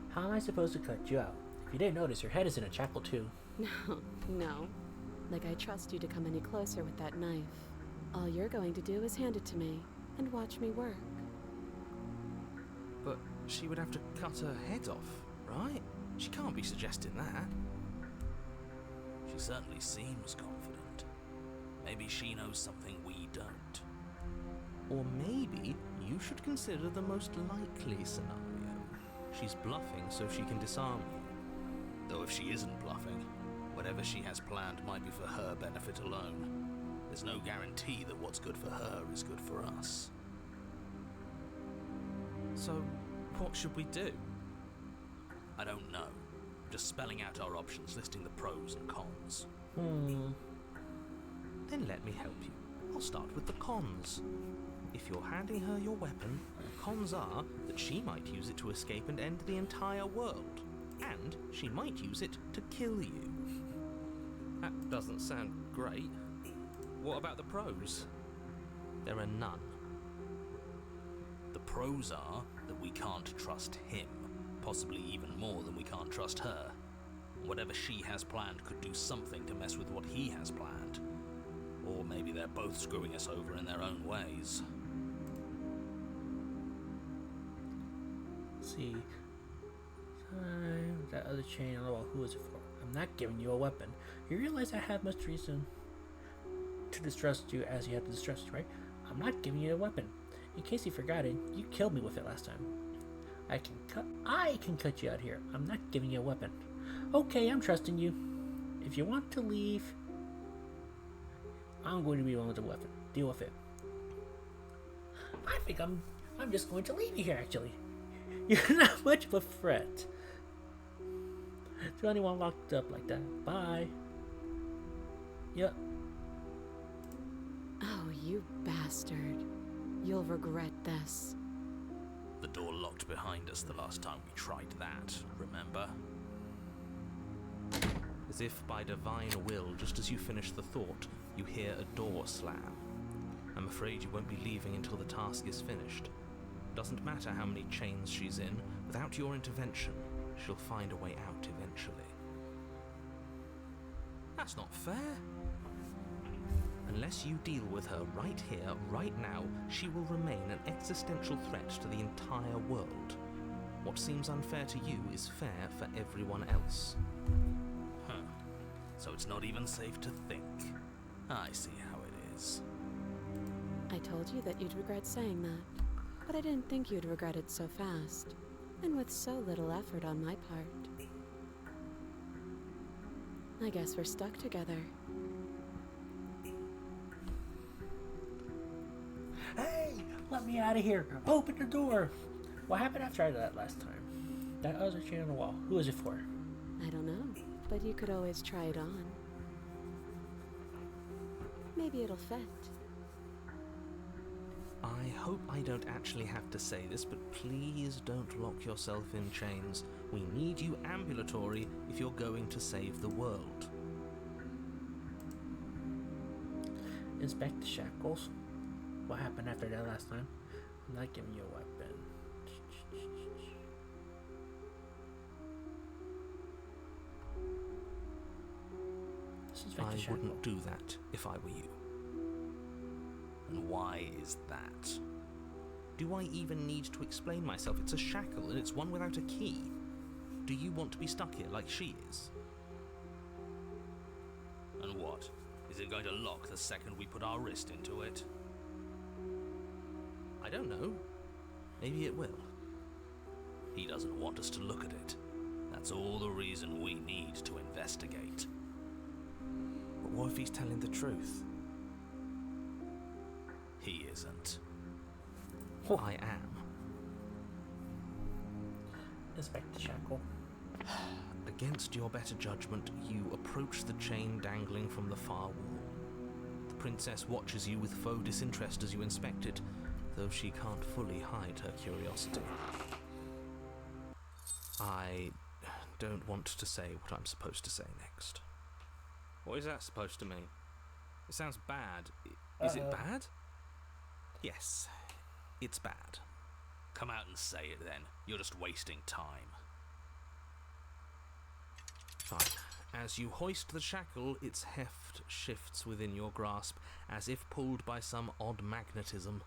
How am I supposed to cut you out? If you didn't notice, your head is in a shackle too. No. Like I trust you to come any closer with that knife. All you're going to do is hand it to me and watch me work. But she would have to cut her head off, right? She can't be suggesting that. She certainly seems confident. Maybe she knows something we don't. Or maybe you should consider the most likely scenario. She's bluffing so she can disarm you. Though if she isn't bluffing, whatever she has planned might be for her benefit alone. There's no guarantee that what's good for her is good for us. So, what should we do? I don't know. Just spelling out our options, listing the pros and cons. Then let me help you. I'll start with the cons. If you're handing her your weapon, cons are that she might use it to escape and end the entire world. And she might use it to kill you. That doesn't sound great. What about the pros? There are none. The pros are that we can't trust him, possibly even more than we can't trust her. Whatever she has planned could do something to mess with what he has planned. Or maybe they're both screwing us over in their own ways. See. That other chain on the wall, who is it for? I'm not giving you a weapon. You realize I have much reason to distrust you as you have to distrust, right? I'm not giving you a weapon. In case you forgot it, you killed me with it last time. I can cut you out here. I'm not giving you a weapon. Okay, I'm trusting you. If you want to leave, I'm going to be one with the weapon. Deal with it. I think I'm just going to leave you here, actually. You're not much of a threat. To anyone locked up like that. Bye. Yep. Oh, you bastard. You'll regret this. The door locked behind us the last time we tried that, remember? As if by divine will, just as you finish the thought, you hear a door slam. I'm afraid you won't be leaving until the task is finished. Doesn't matter how many chains she's in, without your intervention, she'll find a way out eventually. That's not fair. Unless you deal with her right here, right now, she will remain an existential threat to the entire world. What seems unfair to you is fair for everyone else. Huh. So it's not even safe to think. I see how it is. I told you that you'd regret saying that, but I didn't think you'd regret it so fast, and with so little effort on my part. I guess we're stuck together. Hey, let me out of here. Open the door. What happened after I did that last time? That other chain on the wall. Who is it for? I don't know, but you could always try it on. Maybe it'll fit. I hope I don't actually have to say this, but please don't lock yourself in chains. We need you ambulatory if you're going to save the world. Inspect the shackles. What happened after that last time? I'm not giving you a weapon. I wouldn't do that if I were you. And why is that? Do I even need to explain myself? It's a shackle, and it's one without a key. Do you want to be stuck here like she is? And what? Is it going to lock the second we put our wrist into it? I don't know. Maybe it will. He doesn't want us to look at it. That's all the reason we need to investigate. But what if he's telling the truth? He isn't. I am. Inspect the shackle. Against your better judgment, you approach the chain dangling from the far wall. The princess watches you with faux disinterest as you inspect it, though she can't fully hide her curiosity. I don't want to say what I'm supposed to say next. What is that supposed to mean? It sounds bad. Is it bad? Yes, it's bad. Come out and say it then. You're just wasting time. Fine. As you hoist the shackle, its heft shifts within your grasp, as if pulled by some odd magnetism.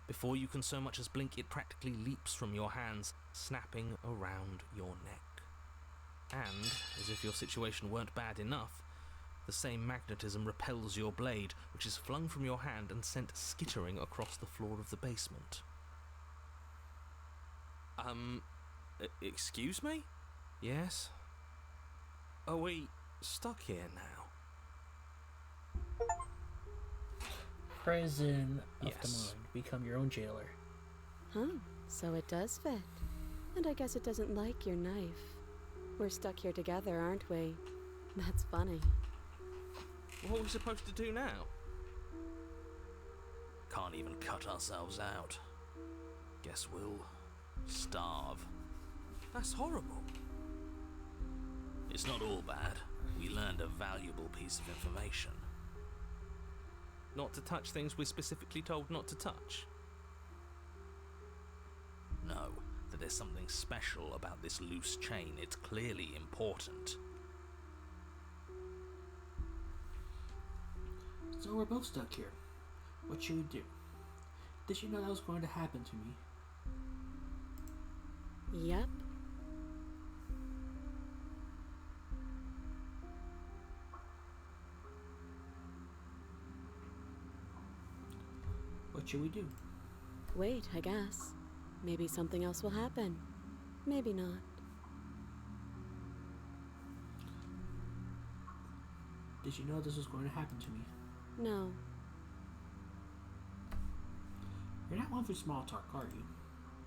Before you can so much as blink, it practically leaps from your hands, snapping around your neck. And, as if your situation weren't bad enough, the same magnetism repels your blade, which is flung from your hand and sent skittering across the floor of the basement. Excuse me? Yes? Are we stuck here now? Prison of the Yes. mind. Become your own jailer. Huh, so it does fit. And I guess it doesn't like your knife. We're stuck here together, aren't we? That's funny. What are we supposed to do now? Can't even cut ourselves out. Guess we'll starve. That's horrible. It's not all bad. We learned a valuable piece of information. Not to touch things we're specifically told not to touch? No, that there's something special about this loose chain. It's clearly important. So we're both stuck here. What should we do? Did you know that was going to happen to me? Yep. What should we do? Wait, I guess. Maybe something else will happen. Maybe not. Did you know this was going to happen to me? No. You're not one for small talk, are you?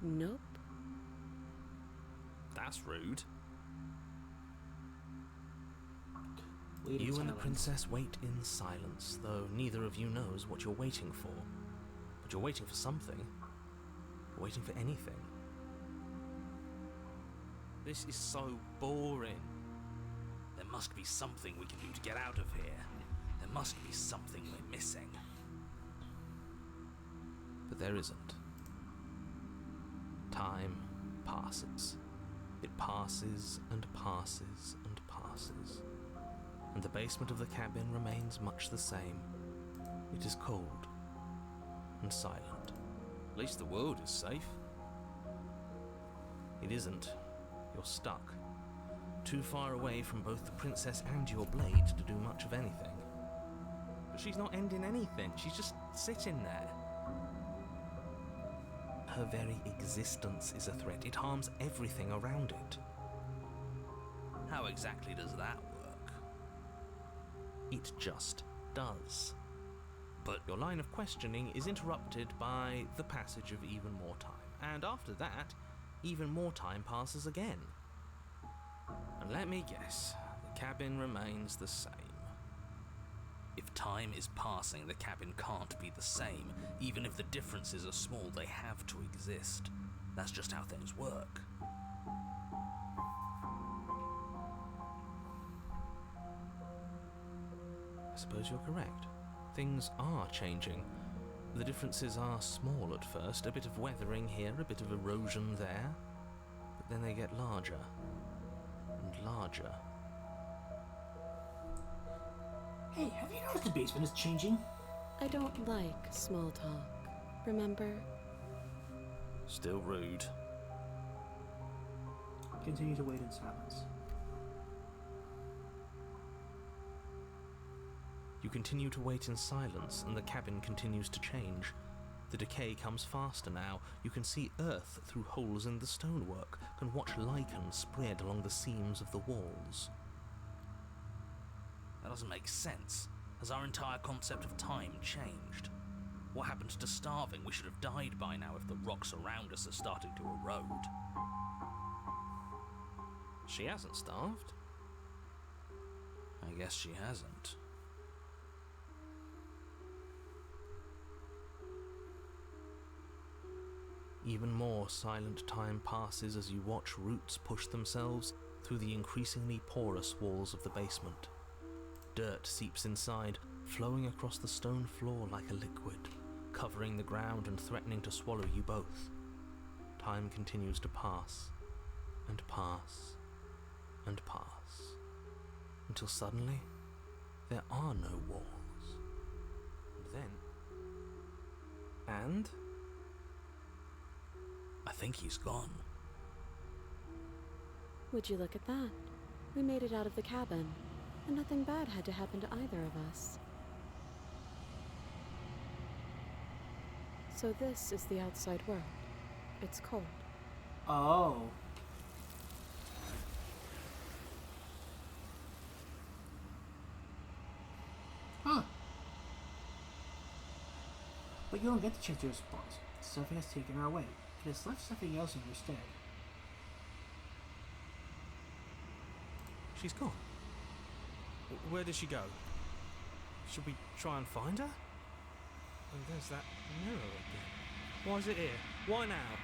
Nope. That's rude. Wait in You and the silence. princess wait in silence, though neither of you knows what you're waiting for. But you're waiting for something. You're waiting for anything. This is so boring. There must be something we can do to get out of here. There must be something we're missing. But there isn't. Time passes. It passes and passes and passes. And the basement of the cabin remains much the same. It is cold and silent. At least the world is safe. It isn't. You're stuck. Too far away from both the princess and your blade to do much of anything. But she's not ending anything. She's just sitting there. Her very existence is a threat. It harms everything around it. How exactly does that work? It just does. But your line of questioning is interrupted by the passage of even more time. And after that, even more time passes again. And let me guess, the cabin remains the same. If time is passing, the cabin can't be the same. Even if the differences are small, they have to exist. That's just how things work. I suppose you're correct. Things are changing. The differences are small at first, a bit of weathering here, a bit of erosion there, but then they get larger and larger. Hey, have you noticed the basement is changing? I don't like small talk, remember? Still rude. Continue to wait in silence. You continue to wait in silence, and the cabin continues to change. The decay comes faster now. You can see earth through holes in the stonework, can watch lichen spread along the seams of the walls. That doesn't make sense. Has our entire concept of time changed? What happened to starving? We should have died by now if the rocks around us are starting to erode. She hasn't starved. I guess she hasn't. Even more silent time passes as you watch roots push themselves through the increasingly porous walls of the basement. Dirt seeps inside, flowing across the stone floor like a liquid, covering the ground and threatening to swallow you both. Time continues to pass, and pass, and pass, until suddenly there are no walls. And I think he's gone. Would you look at that? We made it out of the cabin, and nothing bad had to happen to either of us. So this is the outside world. It's cold. Oh. Huh. But you don't get the chance to respond. Something has taken our way. It has left something else in your stead. She's gone. Where did she go? Should we try and find her? And there's that mirror again. Why is it here? Why now?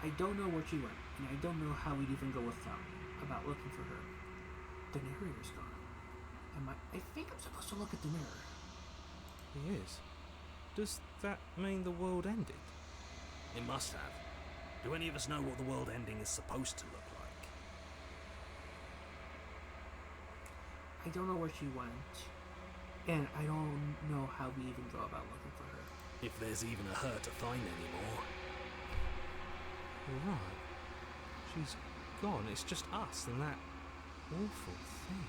I don't know where she went, and I don't know how we'd even go about looking for her. The narrator's gone. I think I'm supposed to look at the mirror. He is. Does that mean the world ended? It must have. Do any of us know what the world ending is supposed to look like? I don't know where she went, and I don't know how we even go about looking for her. If there's even a her to find anymore. You're right. She's gone. It's just us and that awful thing.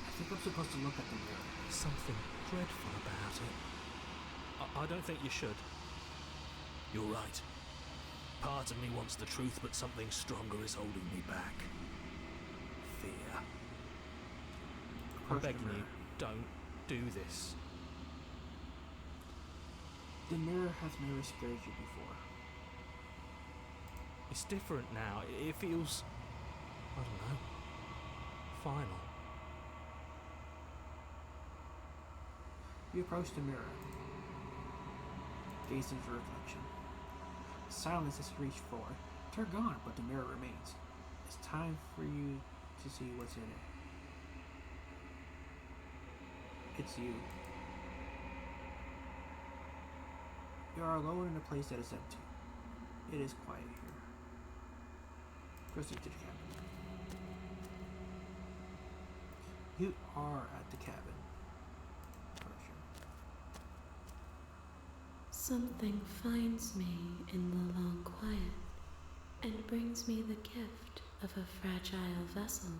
I think I'm supposed to look at the mirror. Something dreadful about it. I don't think you should. You're right. Part of me wants the truth, but something stronger is holding me back. Fear. I'm begging you, don't do this. The mirror has never scared you before. It's different now. It feels, I don't know, final. You approach the mirror, gaze into your reflection. Silence as you reach for it. They're gone, but the mirror remains. It's time for you to see what's in it. It's you. You are alone in a place that is empty. It is quiet here. Proceed to the cabin. You are at the cabin. Version. Something finds me in the long quiet and brings me the gift of a fragile vessel.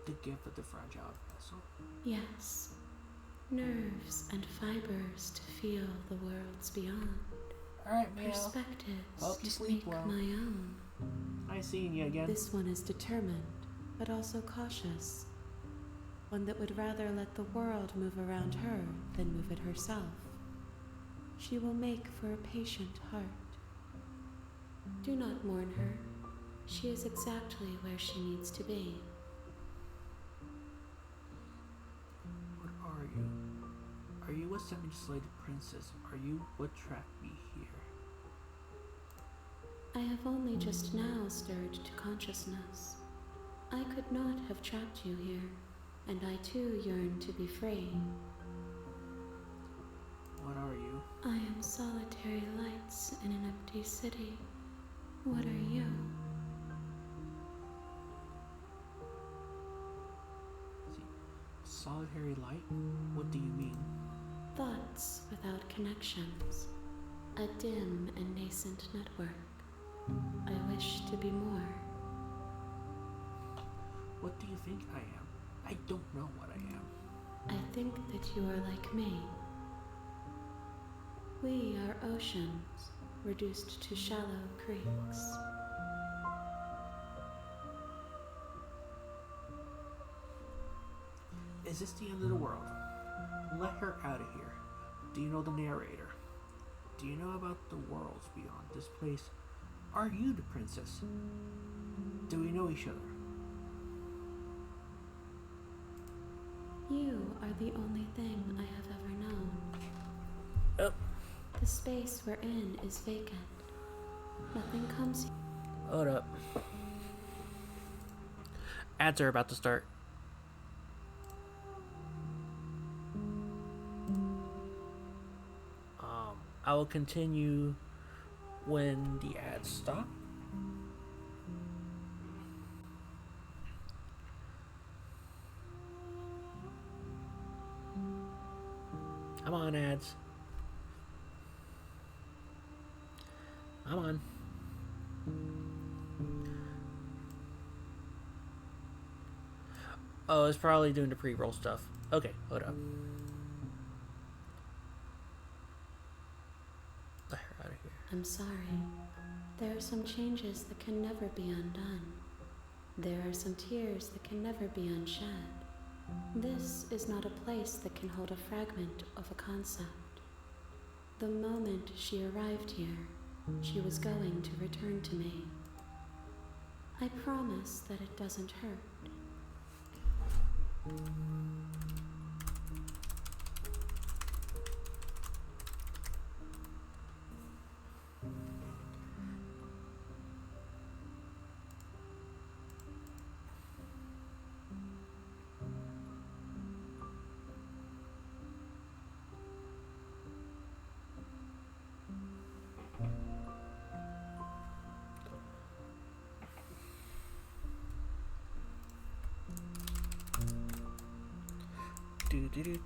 The gift of the fragile vessel. Yes, nerves and fibers to feel the worlds beyond. Alright, Meow. Perspectives Hope you to sleep make well. my own. Nice seeing you again. This one is determined, but also cautious. One that would rather let the world move around her than move it herself. She will make for a patient heart. Do not mourn her. She is exactly where she needs to be. What are you? Are you a semi-slated princess? Are you what trapped me here? I have only just now stirred to consciousness. I could not have trapped you here, and I too yearn to be free. What are you? I am solitary lights in an empty city. What are you? See, solitary light? What do you mean? Thoughts without connections. A dim and nascent network. I wish to be more. What do you think I am? I don't know what I am. I think that you are like me. We are oceans, reduced to shallow creeks. Is this the end of the world? Let her out of here. Do you know the narrator? Do you know about the worlds beyond this place? Are you the princess? Do we know each other? You are the only thing I have ever known. Oh. The space we're in is vacant. Nothing comes here. Hold up. Ads are about to start. I will continue when the ads stop. I'm on, ads. I'm on. Oh, it's probably doing the pre-roll stuff. Okay, hold up. Let her out of here. I'm sorry. There are some changes that can never be undone. There are some tears that can never be unshed. This is not a place that can hold a fragment of a concept. The moment she arrived here, she was going to return to me. I promise that it doesn't hurt. Do, do, do, do, do.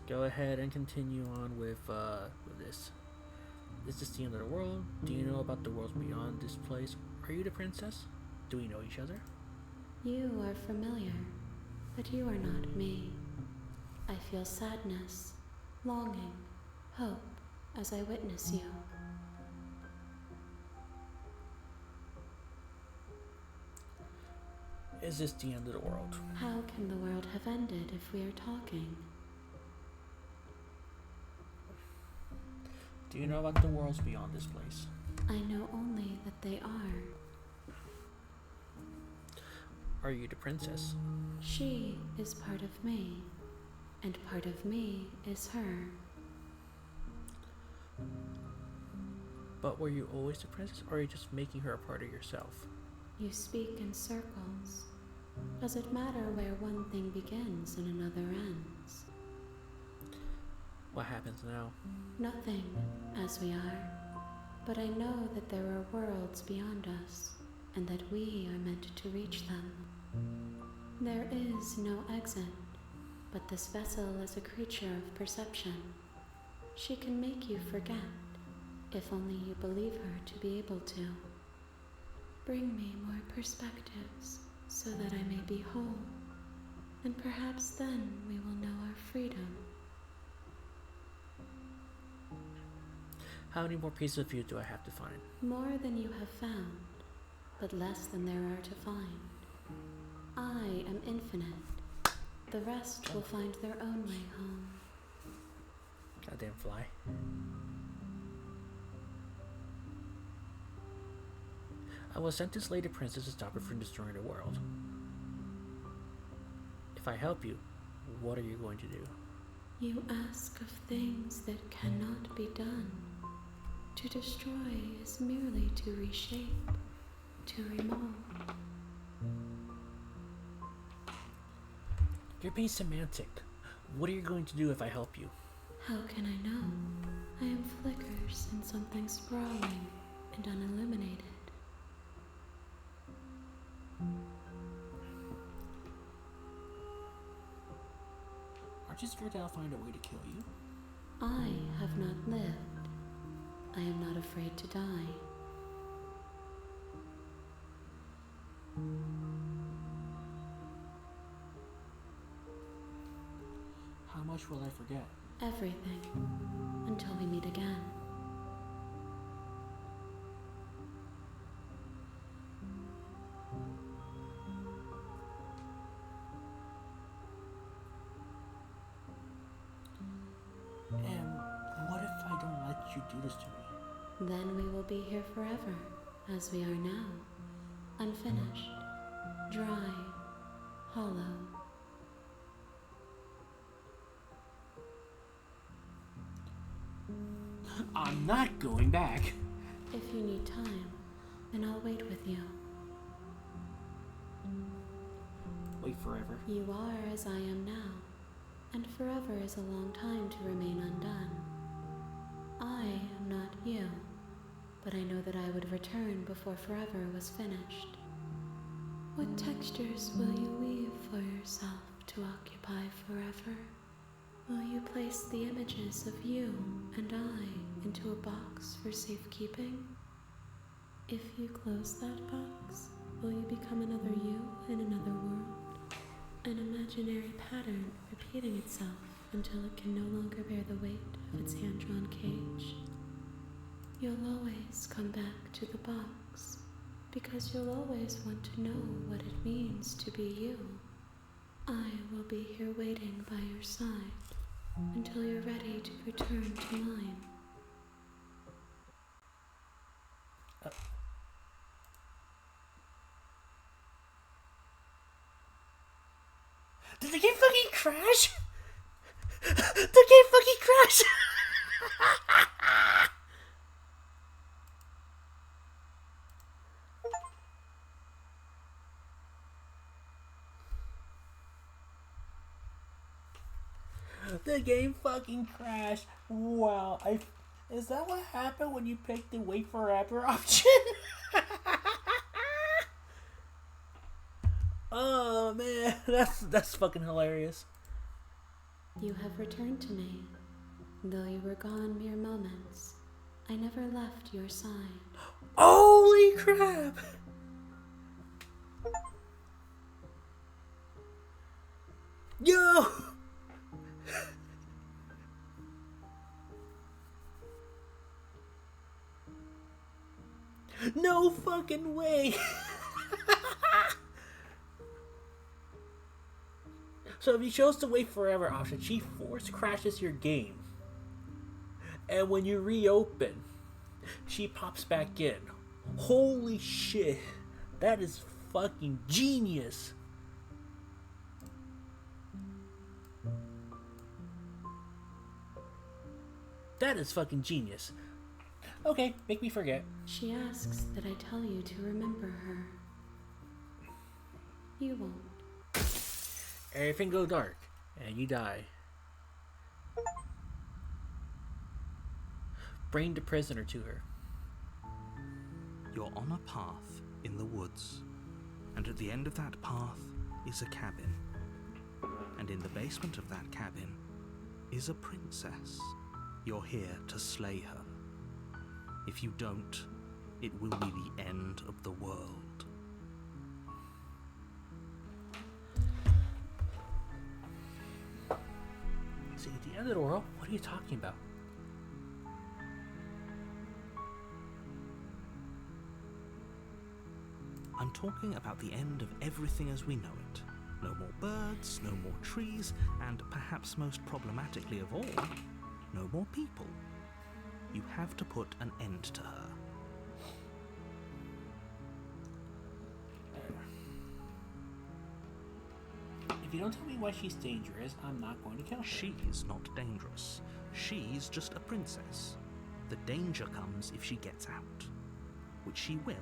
go ahead and continue on with this. Is this the end of the world? Do you know about the worlds beyond this place? Are you the princess? Do we know each other? You are familiar, but you are not me. I feel sadness, longing, hope as I witness you. Is this the end of the world? How can the world have ended if we are talking? Do you know about the worlds beyond this place? I know only that they are. Are you the princess? She is part of me, and part of me is her. But were you always the princess, or are you just making her a part of yourself? You speak in circles. Does it matter where one thing begins and another ends? What happens now? Nothing, as we are. But I know that there are worlds beyond us, and that we are meant to reach them. There is no exit, but this vessel is a creature of perception. She can make you forget, if only you believe her to be able to. Bring me more perspectives, so that I may be whole, and perhaps then we will know our freedom. How many more pieces of you do I have to find? More than you have found, but less than there are to find. I am infinite. The rest will find their own way home. Goddamn fly. I was sent this lady princess to stop her from destroying the world. If I help you, what are you going to do? You ask of things that cannot be done. To destroy is merely to reshape, to remove. You're being semantic. What are you going to do if I help you? How can I know? I am flickers in something sprawling and unilluminated. Aren't you scared that I'll find a way to kill you? I have not lived. I am not afraid to die. How much will I forget? Everything. Until we meet again. And what if I don't let you do this to me? Then we will be here forever, as we are now. Unfinished. Dry. Hollow. I'm not going back. If you need time, then I'll wait with you. Wait forever. You are as I am now, and forever is a long time to remain undone. I am not you, but I know that I would return before forever was finished. What textures will you weave for yourself to occupy forever? Will you place the images of you and I into a box for safekeeping? If you close that box, will you become another you in another world? An imaginary pattern repeating itself until it can no longer bear the weight of its hand-drawn cage. You'll always come back to the box, because you'll always want to know what it means to be you. I will be here waiting by your side until you're ready to return to mine. Did the game fucking crash? The game fucking crashed! The game fucking crashed. Wow, is that what happened when you picked the wait forever option? Oh man, that's fucking hilarious. You have returned to me. Though you were gone mere moments, I never left your side. Holy crap! Yo! No fucking way! So if you chose the wait forever option, she force crashes your game. And when you reopen, she pops back in. Holy shit. That is fucking genius. That is fucking genius. Okay, make me forget. She asks that I tell you to remember her. You won't. Everything go dark, and you die. Bring the prisoner to her. You're on a path in the woods, and at the end of that path is a cabin. And in the basement of that cabin is a princess. You're here to slay her. If you don't, it will be the end of the world. See, at the end of the world? What are you talking about? I'm talking about the end of everything as we know it. No more birds, no more trees, and perhaps most problematically of all, no more people. You have to put an end to her. If you don't tell me why she's dangerous, I'm not going to kill her. She's not dangerous. She's just a princess. The danger comes if she gets out, which she will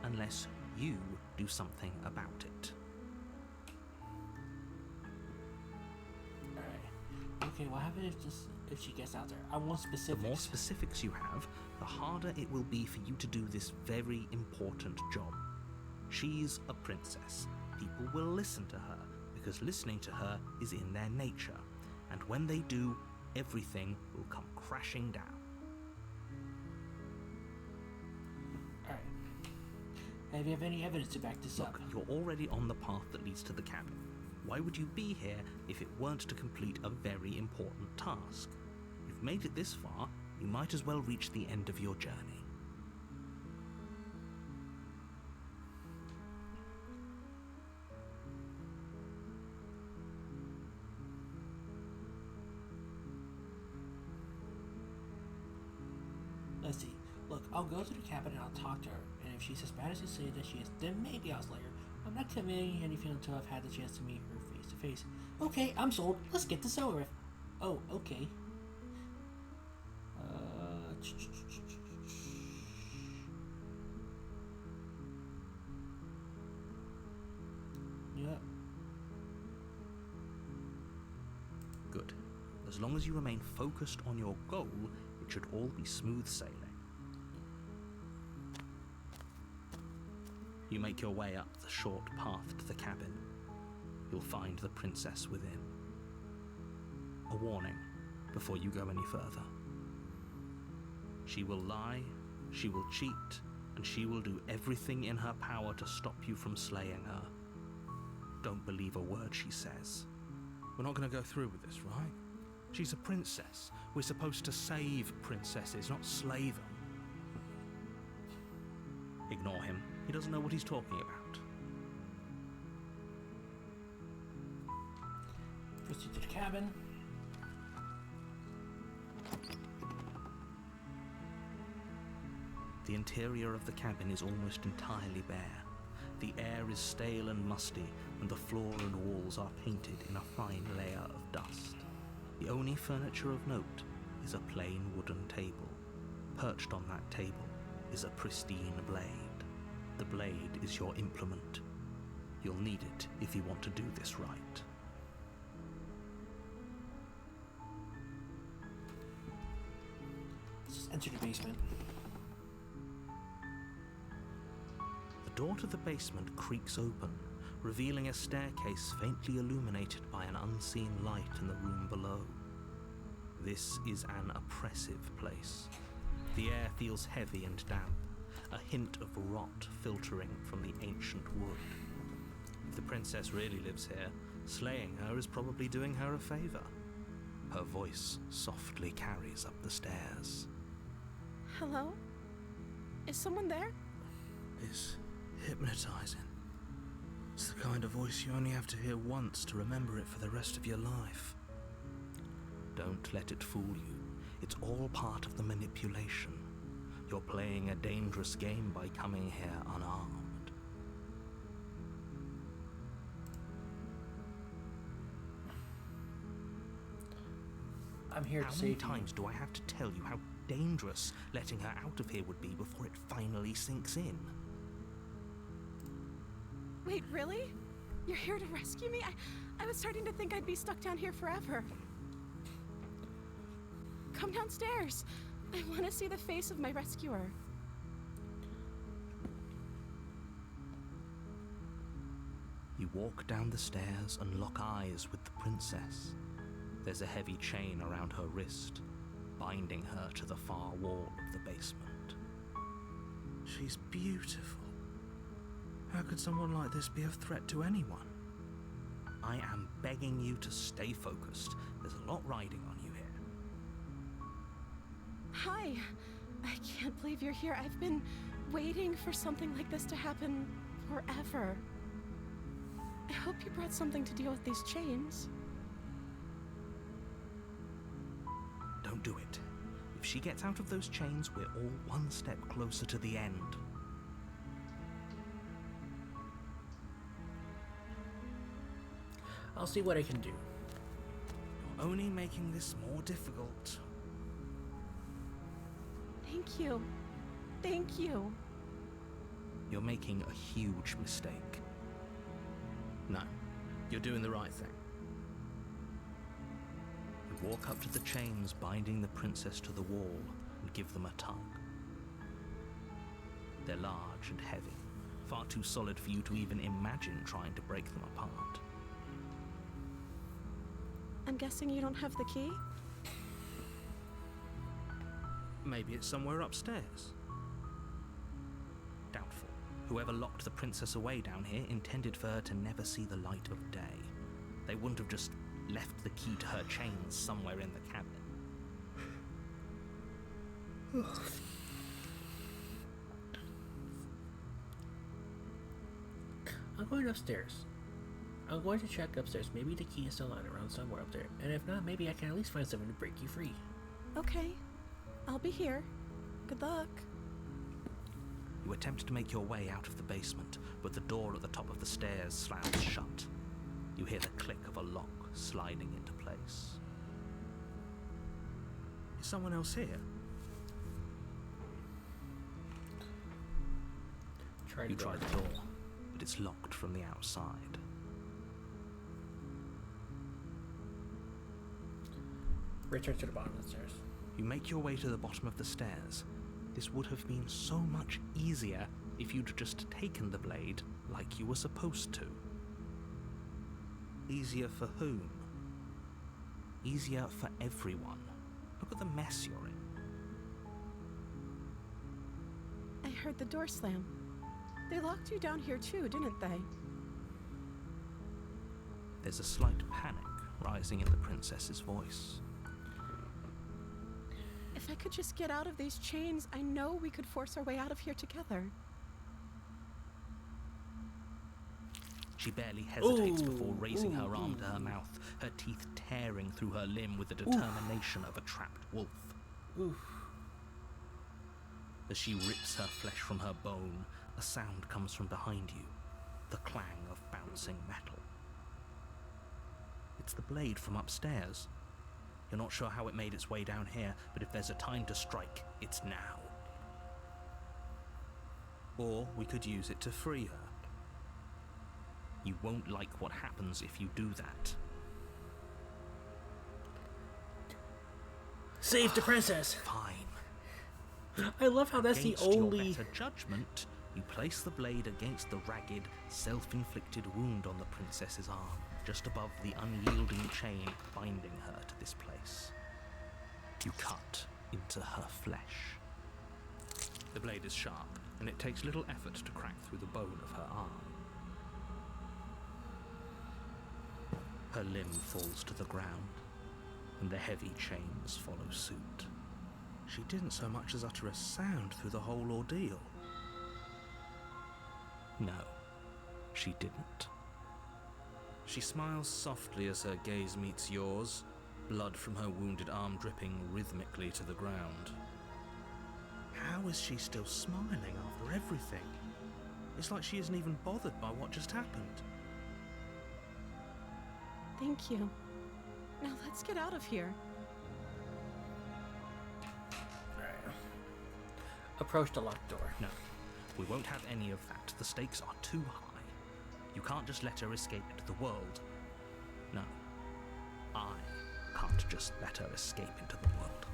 unless you do something about it. Alright. Okay, what happens if she gets out there? I want specifics. The more specifics you have, the harder it will be for you to do this very important job. She's a princess. People will listen to her, because listening to her is in their nature, and when they do, everything will come crashing down. Alright. Have you have any evidence to back this up? Look, you're already on the path that leads to the cabin. Why would you be here if it weren't to complete a very important task? You've made it this far, you might as well reach the end of your journey. Let's see. Look, I'll go to the cabin and I'll talk to her. And if she's as bad as you say that she is, then maybe I'll slay her. I'm not committing anything until I've had the chance to meet her face to face. Okay, I'm sold. Let's get this over with. Oh, okay. Yep. Good. As long as you remain focused on your goal, it should all be smooth sailing. You make your way up the short path to the cabin. You'll find the princess within. A warning before you go any further. She will lie, she will cheat, and she will do everything in her power to stop you from slaying her. Don't believe a word she says. We're not going to go through with this, right? She's a princess. We're supposed to save princesses, not slay them. Ignore him. He doesn't know what he's talking about. Proceed to the cabin. The interior of the cabin is almost entirely bare. The air is stale and musty, and the floor and walls are painted in a fine layer of dust. The only furniture of note is a plain wooden table. Perched on that table is a pristine blade. The blade is your implement. You'll need it if you want to do this right. Let's just enter the basement. The door to the basement creaks open, revealing a staircase faintly illuminated by an unseen light in the room below. This is an oppressive place. The air feels heavy and damp, a hint of rot filtering from the ancient wood. If the princess really lives here, slaying her is probably doing her a favor. Her voice softly carries up the stairs. Hello? Is someone there? It's hypnotizing. It's the kind of voice you only have to hear once to remember it for the rest of your life. Don't let it fool you. It's all part of the manipulation. You're playing a dangerous game by coming here unarmed. I'm here to How save many you. times do I have to tell you how dangerous letting her out of here would be before it finally sinks in? Wait, really? You're here to rescue me? I was starting to think I'd be stuck down here forever. Come downstairs. I want to see the face of my rescuer. You walk down the stairs and lock eyes with the princess. There's a heavy chain around her wrist, binding her to the far wall of the basement. She's beautiful. How could someone like this be a threat to anyone? I am begging you to stay focused. There's a lot riding on you here. Hi. I can't believe you're here. I've been waiting for something like this to happen forever. I hope you brought something to deal with these chains. Don't do it. If she gets out of those chains, we're all one step closer to the end. I'll see what I can do. You're only making this more difficult. Thank you. Thank you. You're making a huge mistake. No, you're doing the right thing. You walk up to the chains binding the princess to the wall and give them a tug. They're large and heavy, far too solid for you to even imagine trying to break them apart. I'm guessing you don't have the key? Maybe it's somewhere upstairs. Doubtful. Whoever locked the princess away down here intended for her to never see the light of day. They wouldn't have just left the key to her chains somewhere in the cabin. I'm going upstairs. I'm going to check upstairs. Maybe the key is still lying around somewhere up there. And if not, maybe I can at least find something to break you free. Okay. I'll be here. Good luck. You attempt to make your way out of the basement, but the door at the top of the stairs slams shut. You hear the click of a lock sliding into place. Is someone else here? You try the door, but it's locked from the outside. Return to the bottom of the stairs. You make your way to the bottom of the stairs. This would have been so much easier if you'd just taken the blade like you were supposed to. Easier for whom? Easier for everyone. Look at the mess you're in. I heard the door slam. They locked you down here too, didn't they? There's a slight panic rising in the princess's voice. If I could just get out of these chains, I know we could force our way out of here together. She barely hesitates Ooh, before raising her ooh, arm to her mouth, her teeth tearing through her limb with the determination of a trapped wolf. Oof. As she rips her flesh from her bone, a sound comes from behind you, the clang of bouncing metal. It's the blade from upstairs. You're not sure how it made its way down here, but if there's a time to strike, it's now. Or we could use it to free her. You won't like what happens if you do that. Save the princess! Fine. I love how that's the Against your only... better judgment, You place the blade against the ragged, self-inflicted wound on the princess's arm, just above the unyielding chain binding her to this place. You cut into her flesh. The blade is sharp, and it takes little effort to crack through the bone of her arm. Her limb falls to the ground, and the heavy chains follow suit. She didn't so much as utter a sound through the whole ordeal. No, she didn't. She smiles softly as her gaze meets yours, blood from her wounded arm dripping rhythmically to the ground. How is she still smiling after everything? It's like she isn't even bothered by what just happened. Thank you. Now let's get out of here. Alright. Approach the locked door. No, we won't have any of that. The stakes are too high. You can't just let her escape into the world. No, I can't just let her escape into the world.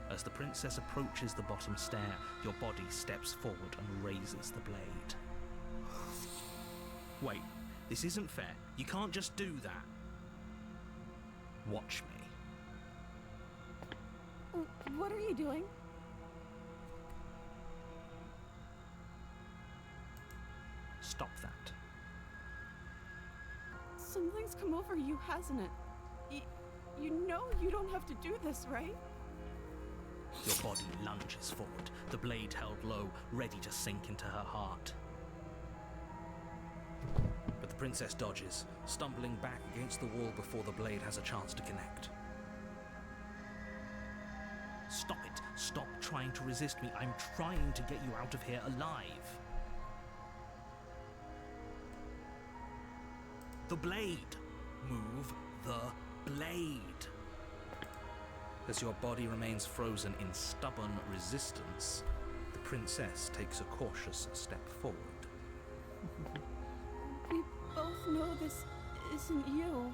As the princess approaches the bottom stair, your body steps forward and raises the blade. Wait, this isn't fair. You can't just do that. Watch me. What are you doing? Stop that. Something's come over you, hasn't it? You know you don't have to do this, right? Your body lunges forward, the blade held low, ready to sink into her heart. But the princess dodges, stumbling back against the wall before the blade has a chance to connect. Stop it. Stop trying to resist me. I'm trying to get you out of here alive. The blade. Move the blade. As your body remains frozen in stubborn resistance, the princess takes a cautious step forward. We both know this isn't you.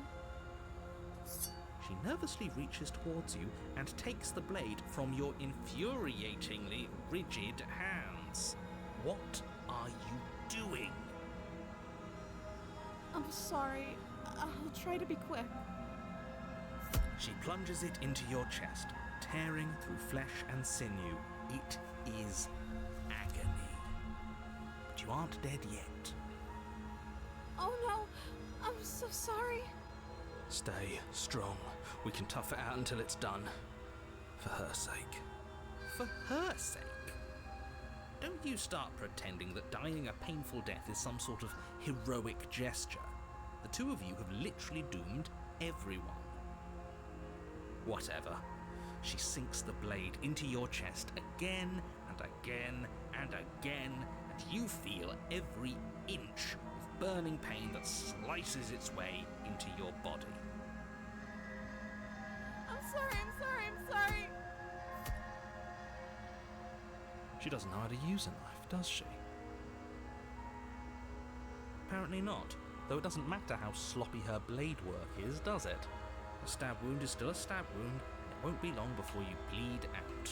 She nervously reaches towards you and takes the blade from your infuriatingly rigid hands. What are you doing? I'm sorry. I'll try to be quick. She plunges it into your chest, tearing through flesh and sinew. It is agony. But you aren't dead yet. Oh no, I'm so sorry. Stay strong. We can tough it out until it's done. For her sake. For her sake? Don't you start pretending that dying a painful death is some sort of heroic gesture. The two of you have literally doomed everyone. Whatever. She sinks the blade into your chest again and again and again, and you feel every inch of burning pain that slices its way into your body. I'm sorry. She doesn't know how to use a knife, does she? Apparently not, though it doesn't matter how sloppy her blade work is, does it? A stab wound is still a stab wound. It won't be long before you bleed out.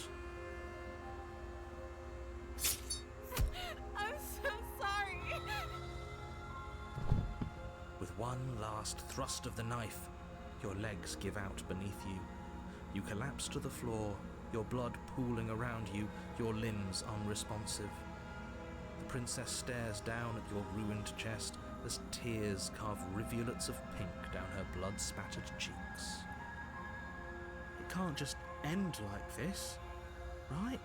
I'm so sorry. With one last thrust of the knife, your legs give out beneath you. You collapse to the floor, your blood pooling around you, your limbs unresponsive. The princess stares down at your ruined chest as tears carve rivulets of pink down her blood-spattered cheeks. It can't just end like this, right?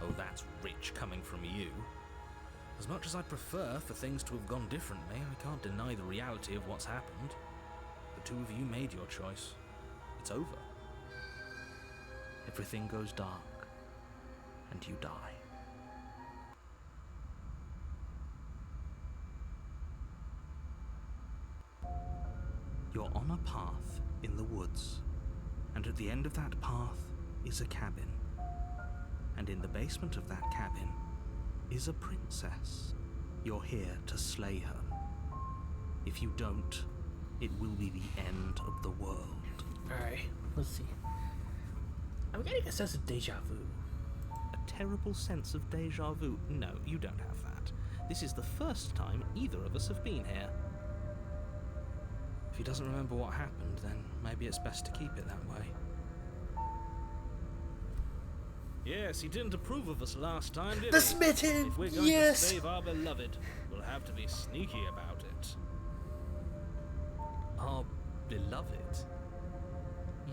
Oh, that's rich coming from you. As much as I prefer for things to have gone differently, I can't deny the reality of what's happened. The two of you made your choice. It's over. Everything goes dark, and you die. You're on a path in the woods, and at the end of that path is a cabin. And in the basement of that cabin is a princess. You're here to slay her. If you don't, it will be the end of the world. Alright, let's see. I'm getting a sense of deja vu. A terrible sense of deja vu. No, you don't have that. This is the first time either of us have been here. If he doesn't remember what happened, then maybe it's best to keep it that way. Yes, he didn't approve of us last time, did The he? smitten! If we're going Yes! to save our beloved, we'll have to be sneaky about it. Our beloved?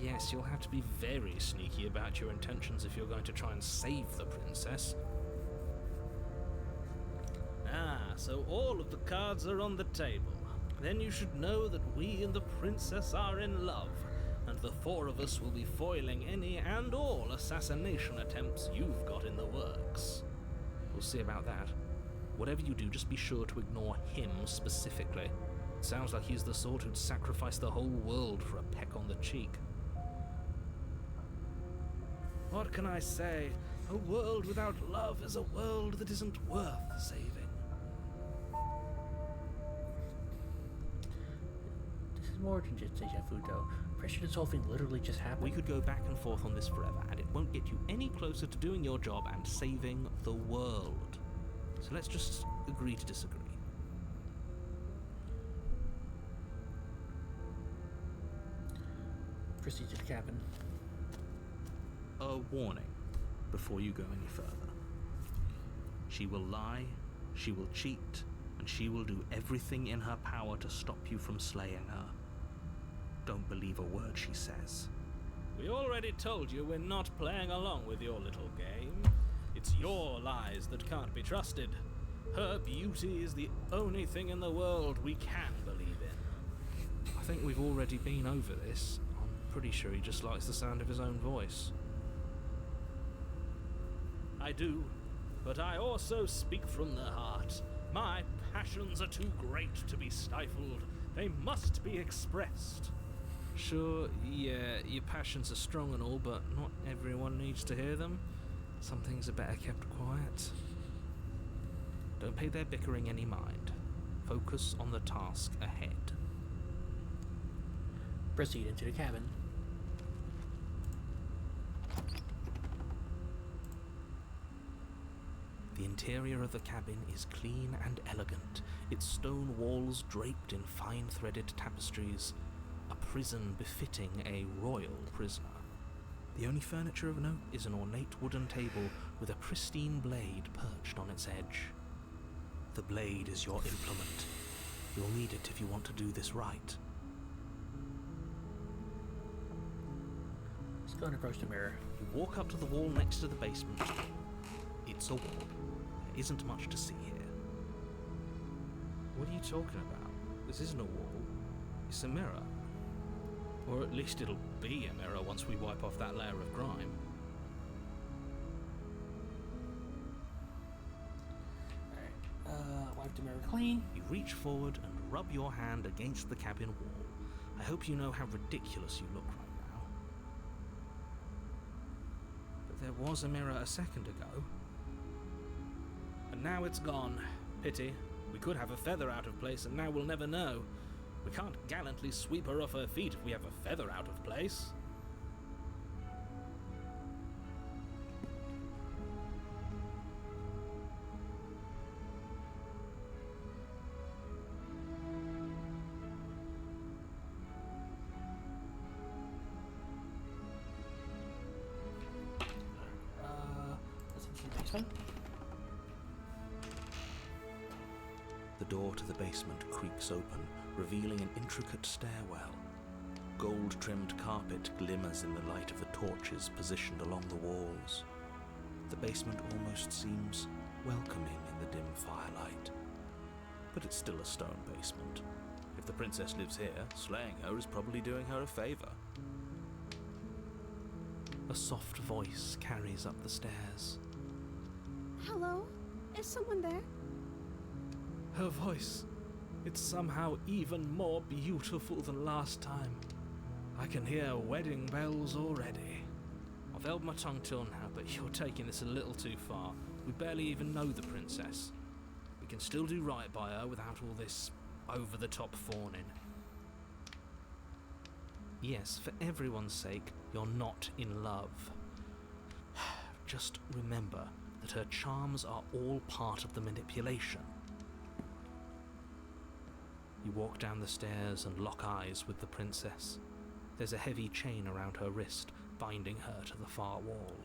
Yes, you'll have to be very sneaky about your intentions if you're going to try and save the princess. Ah, so all of the cards are on the table. Then you should know that we and the princess are in love, and the four of us will be foiling any and all assassination attempts you've got in the works. We'll see about that. Whatever you do, just be sure to ignore him specifically. It sounds like he's the sort who'd sacrifice the whole world for a peck on the cheek. What can I say? A world without love is a world that isn't worth saving. This is more than just deja vu, though. I'm pretty sure this whole thing literally just happened. We could go back and forth on this forever, and it won't get you any closer to doing your job and saving the world. So let's just agree to disagree. Proceed to the cabin. A warning before you go any further. She will lie, she will cheat, and she will do everything in her power to stop you from slaying her. Don't believe a word she says. We already told you we're not playing along with your little game. It's your lies that can't be trusted. Her beauty is the only thing in the world we can believe in. I think we've already been over this. I'm pretty sure he just likes the sound of his own voice. I do, but I also speak from the heart. My passions are too great to be stifled. They must be expressed. Sure, yeah, your passions are strong and all, but not everyone needs to hear them. Some things are better kept quiet. Don't pay their bickering any mind. Focus on the task ahead. Proceed into the cabin. The interior of the cabin is clean and elegant, its stone walls draped in fine-threaded tapestries, a prison befitting a royal prisoner. The only furniture of note is an ornate wooden table with a pristine blade perched on its edge. The blade is your implement. You'll need it if you want to do this right. Let's go and approach the mirror. You walk up to the wall next to the basement. It's a wall. There isn't much to see here. What are you talking about? This isn't a wall. It's a mirror. Or at least it'll be a mirror once we wipe off that layer of grime. Alright, wipe the mirror clean. You reach forward and rub your hand against the cabin wall. I hope you know how ridiculous you look right now. But there was a mirror a second ago. And now it's gone. Pity. We could have a feather out of place and now we'll never know. We can't gallantly sweep her off her feet if we have a feather out of place. Let's enter the basement. The door to the basement creaks open, revealing an intricate stairwell. Gold-trimmed carpet glimmers in the light of the torches positioned along the walls. The basement almost seems welcoming in the dim firelight. But it's still a stone basement. If the princess lives here, slaying her is probably doing her a favor. A soft voice carries up the stairs. Hello? Is someone there? Her voice, it's somehow even more beautiful than last time. I can hear wedding bells already. I've held my tongue till now, but you're taking this a little too far. We barely even know the princess. We can still do right by her without all this over-the-top fawning. Yes, for everyone's sake, you're not in love. Just remember that her charms are all part of the manipulation. You walk down the stairs and lock eyes with the princess. There's a heavy chain around her wrist, binding her to the far wall.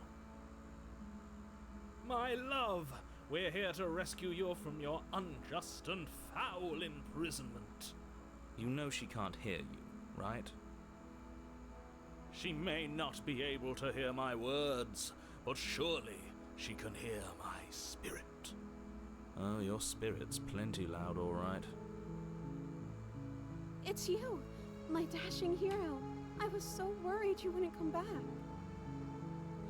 My love, we're here to rescue you from your unjust and foul imprisonment. You know she can't hear you, right? She may not be able to hear my words, but surely she can hear my spirit. Oh, your spirit's plenty loud, all right. It's you, my dashing hero. I was so worried you wouldn't come back.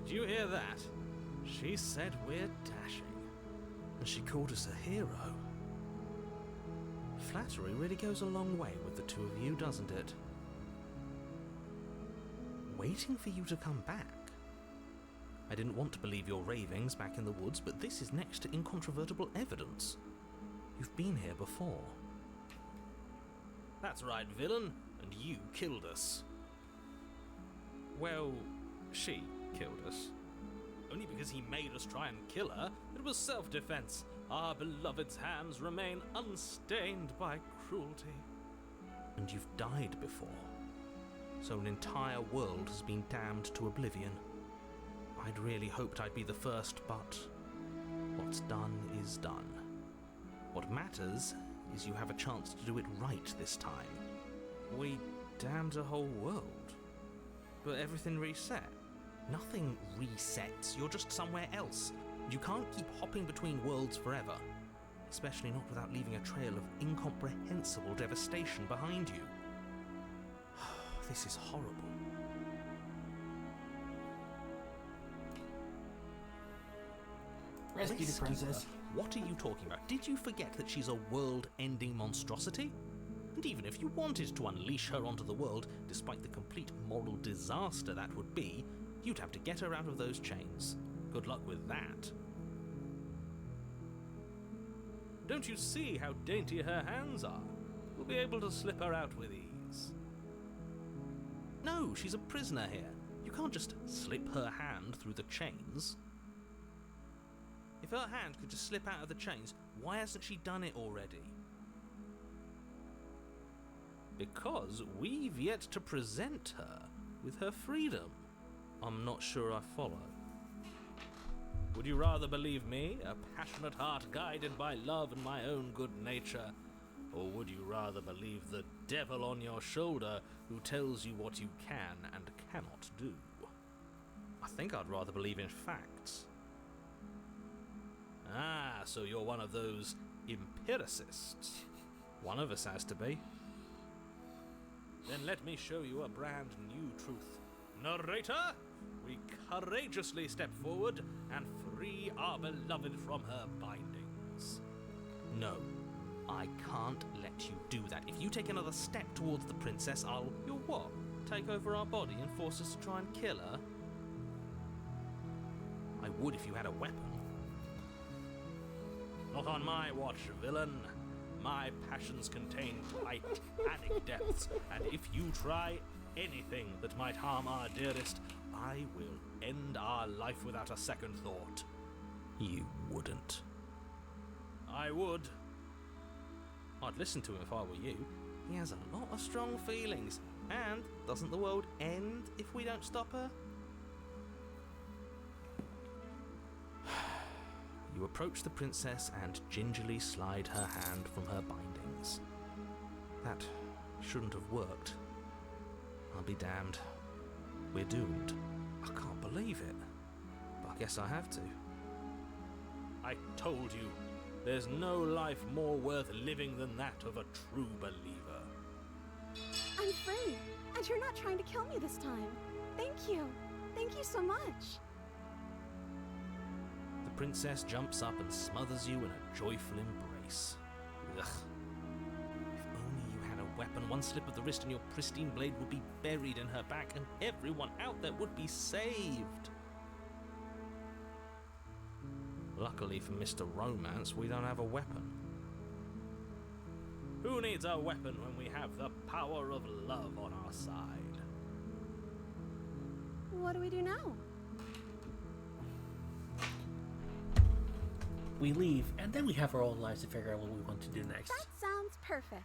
Did you hear that? She said we're dashing. And she called us a hero. Flattery really goes a long way with the two of you, doesn't it? Waiting for you to come back. I didn't want to believe your ravings back in the woods, but this is next to incontrovertible evidence. You've been here before. That's right, villain, and you killed us. Well, she killed us. Only because he made us try and kill her. It was self-defense. Our beloved's hands remain unstained by cruelty. And you've died before. So an entire world has been damned to oblivion. I'd really hoped I'd be the first, but what's done is done. What matters is you have a chance to do it right this time. We damned a whole world, but everything reset. Nothing resets, you're just somewhere else. You can't keep hopping between worlds forever, especially not without leaving a trail of incomprehensible devastation behind you. This is horrible. Rescue the princess. What are you talking about? Did you forget that she's a world-ending monstrosity? And even if you wanted to unleash her onto the world, despite the complete moral disaster that would be, you'd have to get her out of those chains. Good luck with that. Don't you see how dainty her hands are? We'll be able to slip her out with ease. No, she's a prisoner here. You can't just slip her hand through the chains. If her hand could just slip out of the chains, why hasn't she done it already? Because we've yet to present her with her freedom. I'm not sure I follow. Would you rather believe me, a passionate heart guided by love and my own good nature? Or would you rather believe the devil on your shoulder who tells you what you can and cannot do? I think I'd rather believe in facts. Ah, so you're one of those empiricists. One of us has to be. Then let me show you a brand new truth. Narrator, we courageously step forward and free our beloved from her bindings. No, I can't let you do that. If you take another step towards the princess, I'll... You'll what? Take over our body and force us to try and kill her? I would if you had a weapon. Not on my watch, villain. My passions contain titanic depths, and if you try anything that might harm our dearest, I will end our life without a second thought. You wouldn't. I would. I'd listen to him if I were you. He has a lot of strong feelings. And doesn't the world end if we don't stop her? You approach the princess and gingerly slide her hand from her bindings. That shouldn't have worked. I'll be damned. We're doomed. I can't believe it. But I guess I have to. I told you, there's no life more worth living than that of a true believer. I'm free, and you're not trying to kill me this time. Thank you. Thank you so much. The princess jumps up and smothers you in a joyful embrace. Ugh. If only you had a weapon, one slip of the wrist and your pristine blade would be buried in her back and everyone out there would be saved. Luckily for Mr. Romance, we don't have a weapon. Who needs a weapon when we have the power of love on our side? What do we do now? we leave, and then we have our own lives to figure out what we want to do next. That sounds perfect.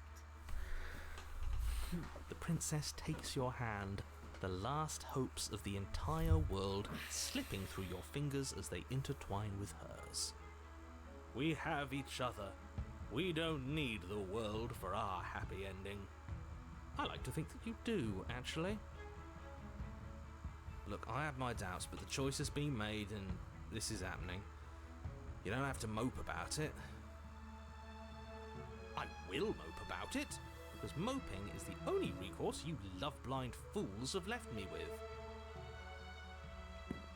The princess takes your hand, the last hopes of the entire world slipping through your fingers as they intertwine with hers. We have each other. We don't need the world for our happy ending. I like to think that you do, actually. Look, I have my doubts, but the choice has been made and this is happening. You don't have to mope about it. I will mope about it, because moping is the only recourse you love-blind fools have left me with.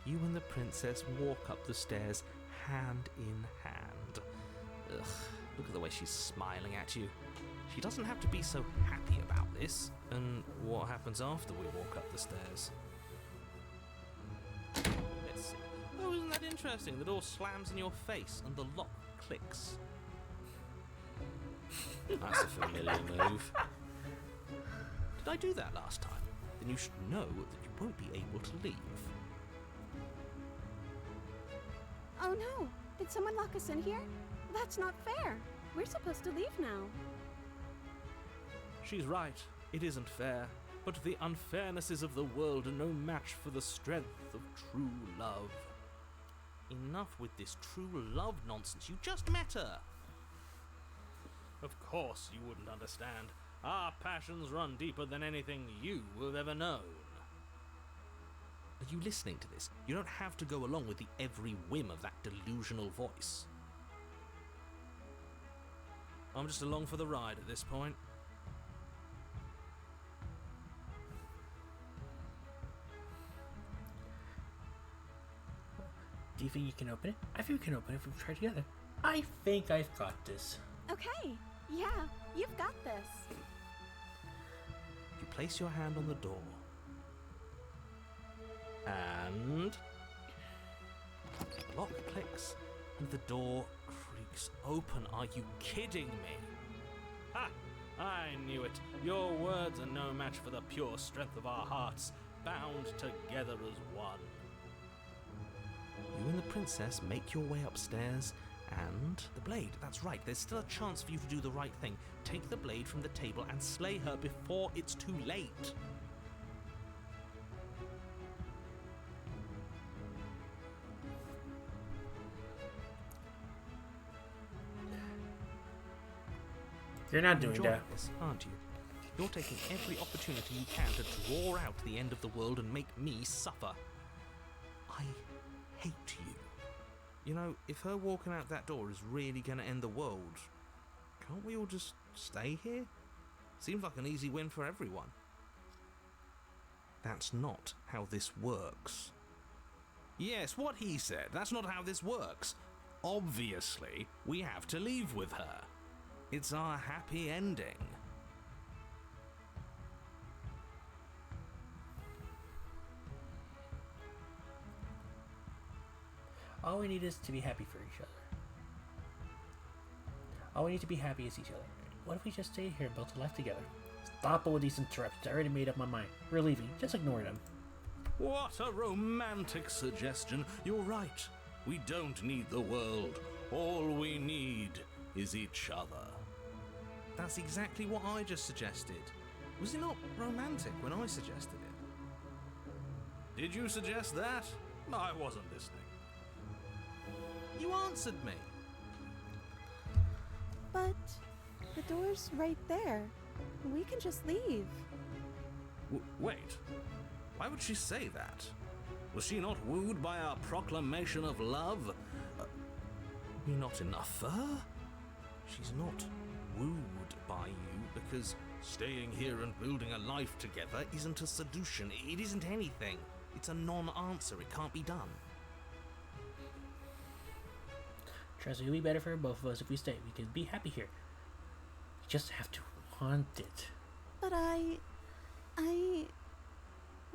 You and the princess walk up the stairs hand in hand. Ugh, look at the way she's smiling at you. She doesn't have to be so happy about this. And what happens after we walk up the stairs? Let's see. Oh, isn't that interesting? The door slams in your face and the lock clicks. That's a familiar move. Did I do that last time? Then you should know that you won't be able to leave. Oh no! Did someone lock us in here? That's not fair. We're supposed to leave now. She's right. It isn't fair. But the unfairnesses of the world are no match for the strength of true love. Enough with this true love nonsense. You just met her. Of course you wouldn't understand. Our passions run deeper than anything you have ever known. Are you listening to this? You don't have to go along with the every whim of that delusional voice. I'm just along for the ride at this point. Do you think you can open it? I think we can open it if we try together. I think I've got this. Okay, yeah, you've got this. You place your hand on the door. And the lock clicks and the door creaks open. Are you kidding me? Ha! I knew it. Your words are no match for the pure strength of our hearts, bound together as one. You and the princess make your way upstairs, and the blade, that's right, there's still a chance for you to do the right thing. Take the blade from the table and slay her before it's too late. You're not doing Enjoy that. this, aren't you? You're taking every opportunity you can to draw out the end of the world and make me suffer. I hate you. You know, if her walking out that door is really going to end the world, can't we all just stay here? Seems like an easy win for everyone. That's not how this works. Yes, what he said. That's not how this works. Obviously, we have to leave with her. It's our happy ending. All we need is to be happy for each other. All we need to be happy is each other. What if we just stay here and build a life together? Stop all these interruptions. I already made up my mind. We're leaving. Just ignore them. What a romantic suggestion. You're right. We don't need the world. All we need is each other. That's exactly what I just suggested. Was it not romantic when I suggested it? Did you suggest that? I wasn't listening. You answered me. But the door's right there. We can just leave. Wait. Why would she say that? Was she not wooed by our proclamation of love? We not enough for her? She's not wooed by you because staying here and building a life together isn't a solution. It isn't anything. It's a non-answer. It can't be done. Trust me, it'll be better for both of us if we stay. We can be happy here. We just have to want it. But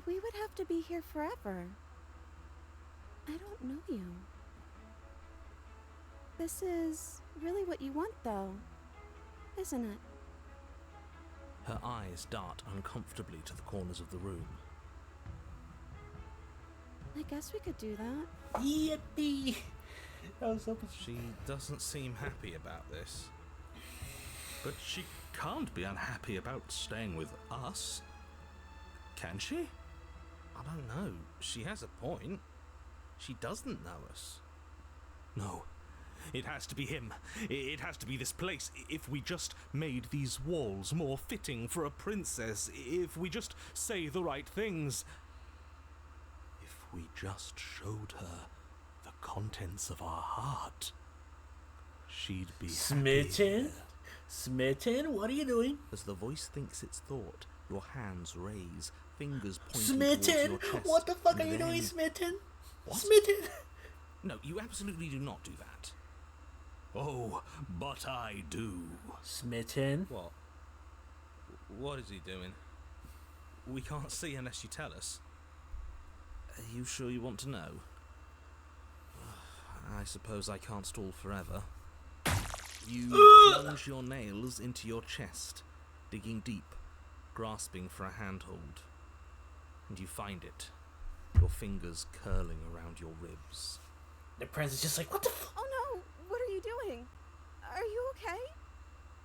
we would have to be here forever. I don't know you. This is really what you want, though, isn't it? Her eyes dart uncomfortably to the corners of the room. I guess we could do that. Yippee! That was so She doesn't seem happy about this. But she can't be unhappy about staying with us. Can she? I don't know. She has a point. She doesn't know us. No. It has to be him. It has to be this place. If we just made these walls more fitting for a princess, if we just say the right things, if we just showed her the contents of our heart, she'd be Smitten? happy. Smitten, what are you doing? As the voice thinks its thought, your hands raise, fingers pointing Smitten? towards your chest. What the fuck and are you doing, then- Smitten? What? Smitten! No, you absolutely do not do that. Oh, but I do. Smitten? What? What is he doing? We can't see unless you tell us. Are you sure you want to know? I suppose I can't stall forever. You plunge your nails into your chest, digging deep, grasping for a handhold. And you find it, your fingers curling around your ribs. The prince is just like, what the fuck? Oh no! What are you doing? Are you okay?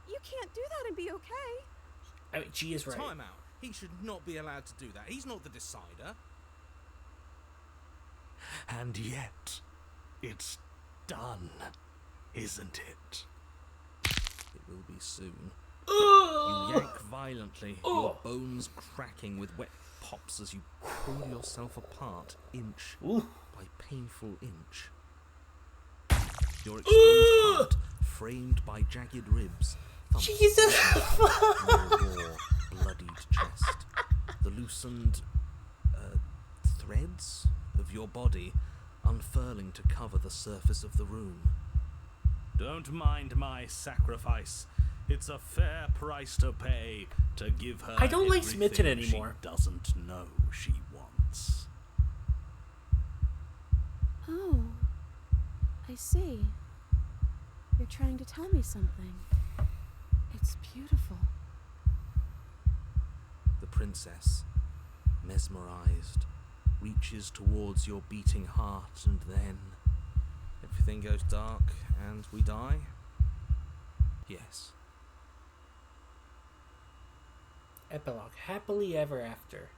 You can't do that and be okay. I mean, she is right. Time out. He should not be allowed to do that. He's not the decider. And yet, it's done, isn't it? It will be soon. You yank violently, your bones cracking with wet pops as you pull yourself apart inch Ooh. by painful inch. Your exposed heart, framed by jagged ribs, thumps Jesus! from your raw, bloodied chest. The loosened threads of your body unfurling to cover the surface of the room. Don't mind my sacrifice. It's a fair price to pay to give her I don't like everything Smitten anymore. She doesn't know she wants. Oh, I see. You're trying to tell me something. It's beautiful. The princess, mesmerized, reaches towards your beating heart, and then everything goes dark and we die? Yes. Epilogue. Happily ever after.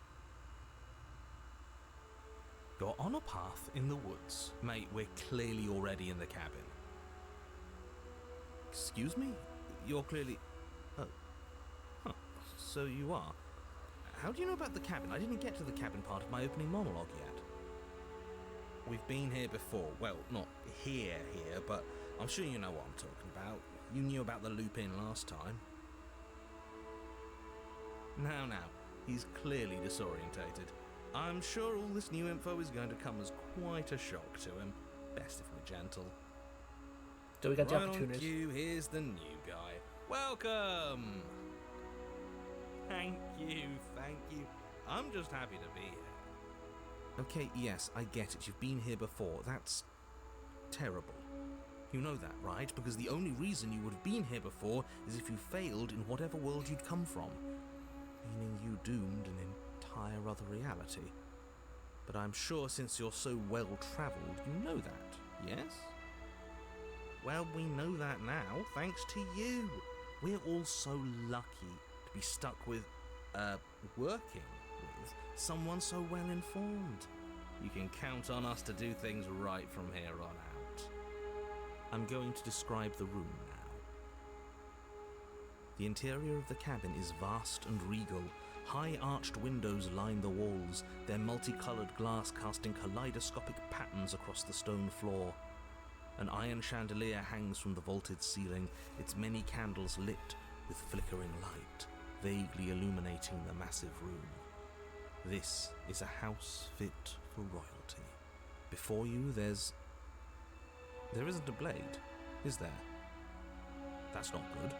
You're on a path in the woods. Mate, we're clearly already in the cabin. Excuse me? You're clearly... Oh. Huh. So you are. How do you know about the cabin? I didn't get to the cabin part of my opening monologue yet. We've been here before. Well, not here, but I'm sure you know what I'm talking about. You knew about the loop-in last time. Now, he's clearly disorientated. I'm sure all this new info is going to come as quite a shock to him. Best if we're gentle. So we got the Right on opportunist. cue, here's the new guy. Welcome! Thank you. I'm just happy to be here. Okay, yes, I get it. You've been here before. That's terrible. You know that, right? Because the only reason you would have been here before is if you failed in whatever world you'd come from. Meaning you doomed an entire other reality. But I'm sure since you're so well-travelled, you know that, yes? Well, we know that now, thanks to you. We're all so lucky to be stuck with, working with someone so well-informed. You can count on us to do things right from here on out. I'm going to describe the room now. The interior of the cabin is vast and regal. High arched windows line the walls, their multicolored glass casting kaleidoscopic patterns across the stone floor. An iron chandelier hangs from the vaulted ceiling, its many candles lit with flickering light, vaguely illuminating the massive room. This is a house fit for royalty. Before you, there isn't a blade, is there? That's not good.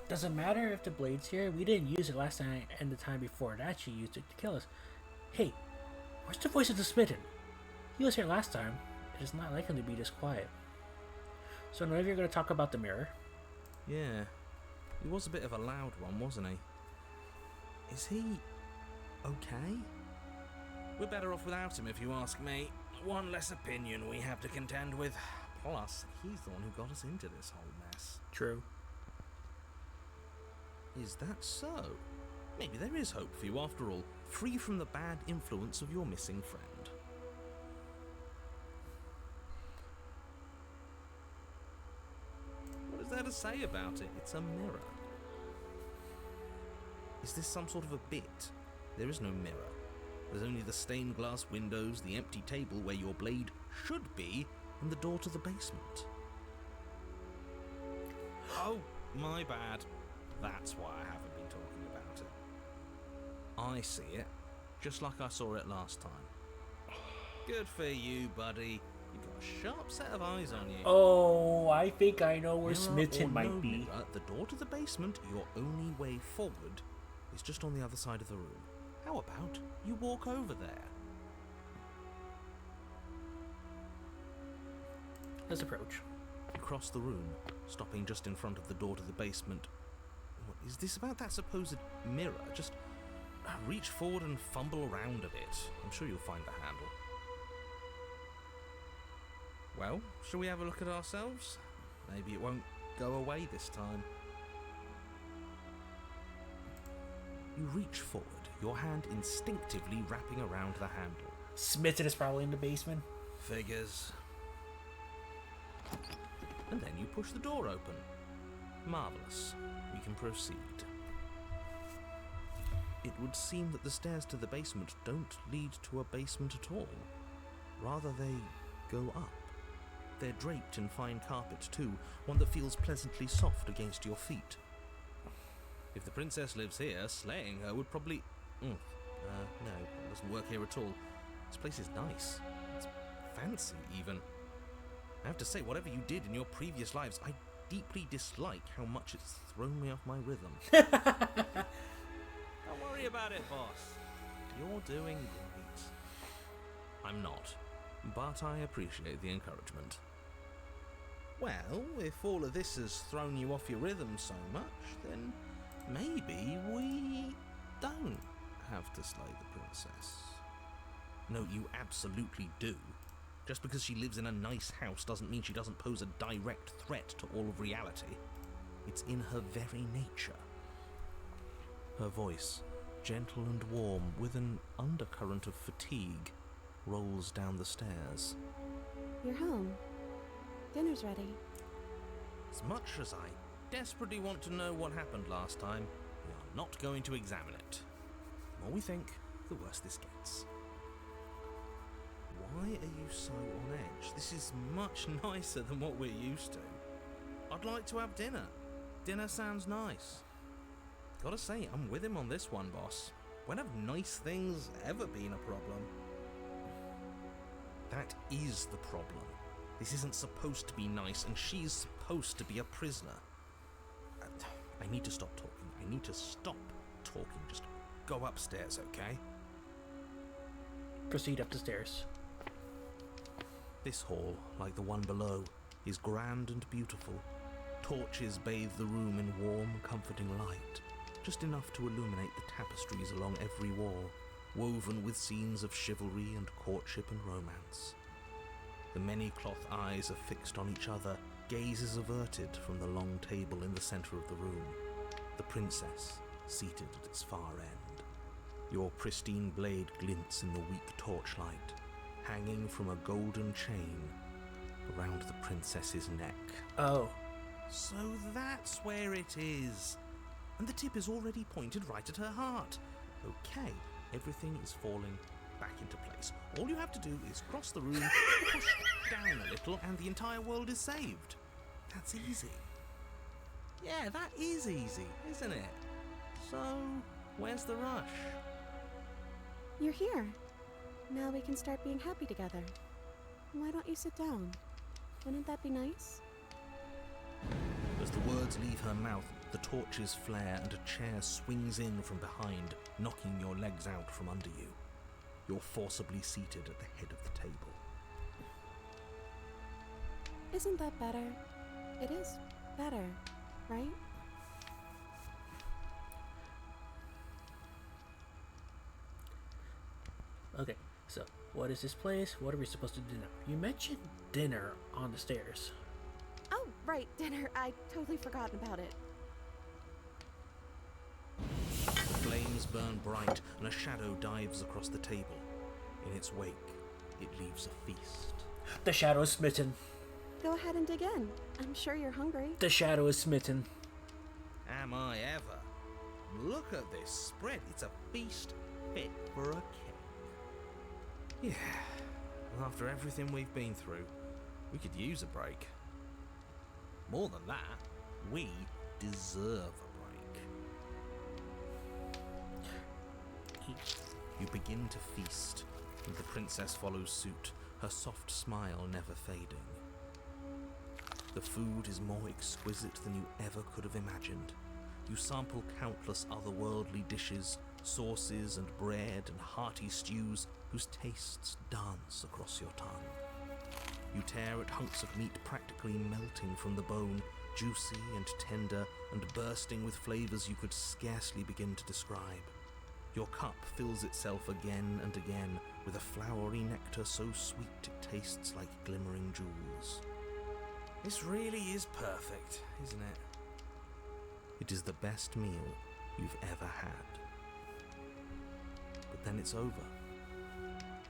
Doesn't matter if the blade's here. We didn't use it last time and the time before that she used it to kill us. Hey, where's the voice of the Smitten? He was here last time. It is not like him to be this quiet. So now you're going to talk about the mirror. Yeah, he was a bit of a loud one, wasn't he? Is he okay? We're better off without him, if you ask me. one less opinion we have to contend with. Plus, he's the one who got us into this whole mess. True. Is that so? Maybe there is hope for you after all, free from the bad influence of your missing friend. What is there to say about it? It's a mirror. Is this some sort of a bit? There is no mirror. There's only the stained glass windows, the empty table where your blade should be, and the door to the basement. Oh, my bad. That's why I haven't been talking about it. I see it, just like I saw it last time. Good for you, buddy. You've got a sharp set of eyes on you. Oh, I think I know where Mirror Smitten or might no be. mirror, the door to the basement, your only way forward, is just on the other side of the room. How about you walk over there? Let's approach. You cross the room, stopping just in front of the door to the basement. What is this about that supposed mirror? Just reach forward and fumble around a bit. I'm sure you'll find the handle. Well, shall we have a look at ourselves? Maybe it won't go away this time. You reach forward, your hand instinctively wrapping around the handle. Smitten is probably in the basement. Figures. And then you push the door open. Marvellous. We can proceed. It would seem that the stairs to the basement don't lead to a basement at all. Rather, they go up. They're draped in fine carpet too, one that feels pleasantly soft against your feet. If the princess lives here, slaying her would probably... no, it doesn't work here at all. This place is nice. It's fancy, even. I have to say, whatever you did in your previous lives, I deeply dislike how much it's thrown me off my rhythm. Don't worry about it, boss. You're doing great. I'm not, but I appreciate the encouragement. Well, if all of this has thrown you off your rhythm so much, then maybe we don't have to slay the princess. No, you absolutely do. Just because she lives in a nice house doesn't mean she doesn't pose a direct threat to all of reality. It's in her very nature. Her voice, gentle and warm, with an undercurrent of fatigue, rolls down the stairs. You're home. Dinner's ready. As much as I desperately want to know what happened last time, we are not going to examine it. The more we think, the worse this gets. Why are you so on edge? This is much nicer than what we're used to. I'd like to have dinner. Dinner sounds nice. Gotta say, I'm with him on this one, boss. When have nice things ever been a problem? That is the problem. This isn't supposed to be nice, and she's supposed to be a prisoner. I need to stop talking. I need to stop talking. Just go upstairs, okay? Proceed up the stairs. This hall, like the one below, is grand and beautiful. Torches bathe the room in warm, comforting light, just enough to illuminate the tapestries along every wall, woven with scenes of chivalry and courtship and romance. The many cloth eyes are fixed on each other, gazes averted from the long table in the centre of the room, the princess seated at its far end. Your pristine blade glints in the weak torchlight, hanging from a golden chain around the princess's neck. Oh. So that's where it is. And the tip is already pointed right at her heart. Okay, everything is falling back into place. All you have to do is cross the room, push down a little, and the entire world is saved. That's easy. Yeah, that is easy, isn't it? So, where's the rush? You're here. Now we can start being happy together. Why don't you sit down? Wouldn't that be nice? As the words leave her mouth, the torches flare and a chair swings in from behind, knocking your legs out from under you. You're forcibly seated at the head of the table. Isn't that better? It is better, right? Okay. So, what is this place? What are we supposed to do now? You mentioned dinner on the stairs. Oh, right, dinner. I'd totally forgotten about it. The flames burn bright, and a shadow dives across the table. In its wake, it leaves a feast. The shadow is smitten. Go ahead and dig in. I'm sure you're hungry. The shadow is smitten. Am I ever? Look at this spread. It's a feast fit for a king. Yeah, well, after everything we've been through, we could use a break. More than that, we deserve a break. You begin to feast, and the princess follows suit, her soft smile never fading. The food is more exquisite than you ever could have imagined. You sample countless otherworldly dishes, sauces and bread and hearty stews whose tastes dance across your tongue. You tear at hunks of meat practically melting from the bone, juicy and tender and bursting with flavors you could scarcely begin to describe. Your cup fills itself again and again with a flowery nectar so sweet it tastes like glimmering jewels. This really is perfect, isn't it? It is the best meal you've ever had. But then it's over,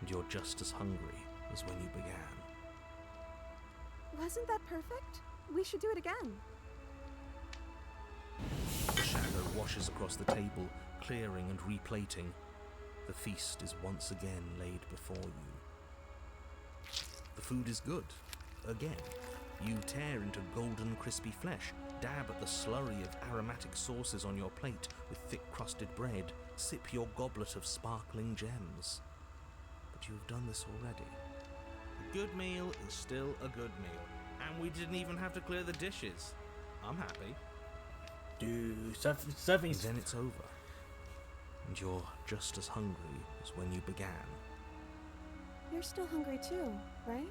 and you're just as hungry as when you began. Wasn't that perfect? We should do it again. The shadow washes across the table, clearing and replating. The feast is once again laid before you. The food is good, again. You tear into golden crispy flesh, dab at the slurry of aromatic sauces on your plate with thick-crusted bread, sip your goblet of sparkling gems. But you have done this already. A good meal is still a good meal, and we didn't even have to clear the dishes. I'm happy. Dude, something's... Then it's over, and you're just as hungry as when you began. You're still hungry too, right?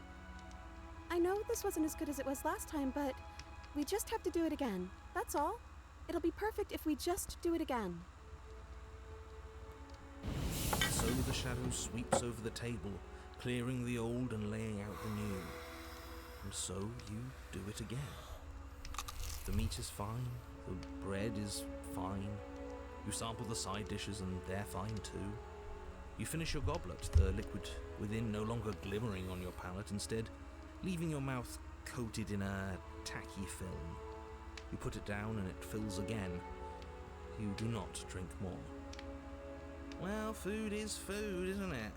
I know this wasn't as good as it was last time, but we just have to do it again. That's all. It'll be perfect if we just do it again. So the shadow sweeps over the table, clearing the old and laying out the new. And so you do it again. The meat is fine, the bread is fine. You sample the side dishes and they're fine too. You finish your goblet, the liquid within no longer glimmering on your palate, instead leaving your mouth coated in a tacky film. You put it down and it fills again. You do not drink more. Well, food is food, isn't it?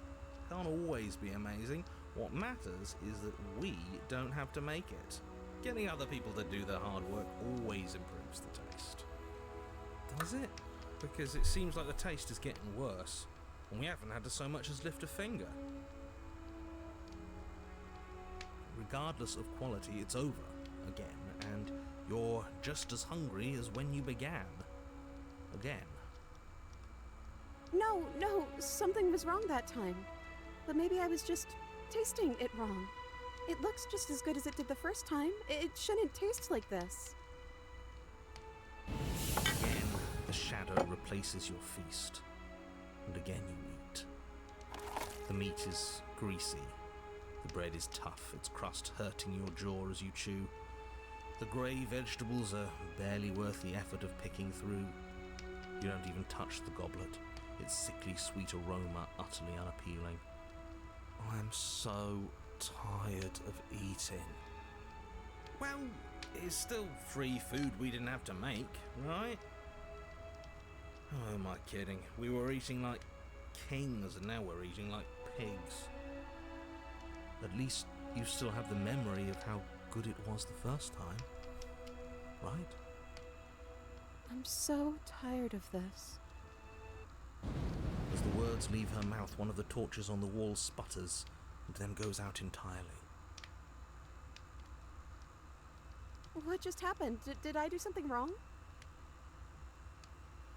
Can't always be amazing. What matters is that we don't have to make it. Getting other people to do the hard work always improves the taste. Does it? Because it seems like the taste is getting worse, and we haven't had to so much as lift a finger. Regardless of quality, it's over again, and you're just as hungry as when you began. Again. No, something was wrong that time. But maybe I was just tasting it wrong. It looks just as good as it did the first time. It shouldn't taste like this. Again, the shadow replaces your feast. And again you eat. The meat is greasy. The bread is tough, its crust hurting your jaw as you chew. The grey vegetables are barely worth the effort of picking through. You don't even touch the goblet, its sickly sweet aroma utterly unappealing. I'm so tired of eating. Well, it's still free food we didn't have to make, right? Oh, am I kidding? We were eating like kings and now we're eating like pigs. At least you still have the memory of how good it was the first time, right? I'm so tired of this. As the words leave her mouth, one of the torches on the wall sputters and then goes out entirely. What just happened? Did I do something wrong?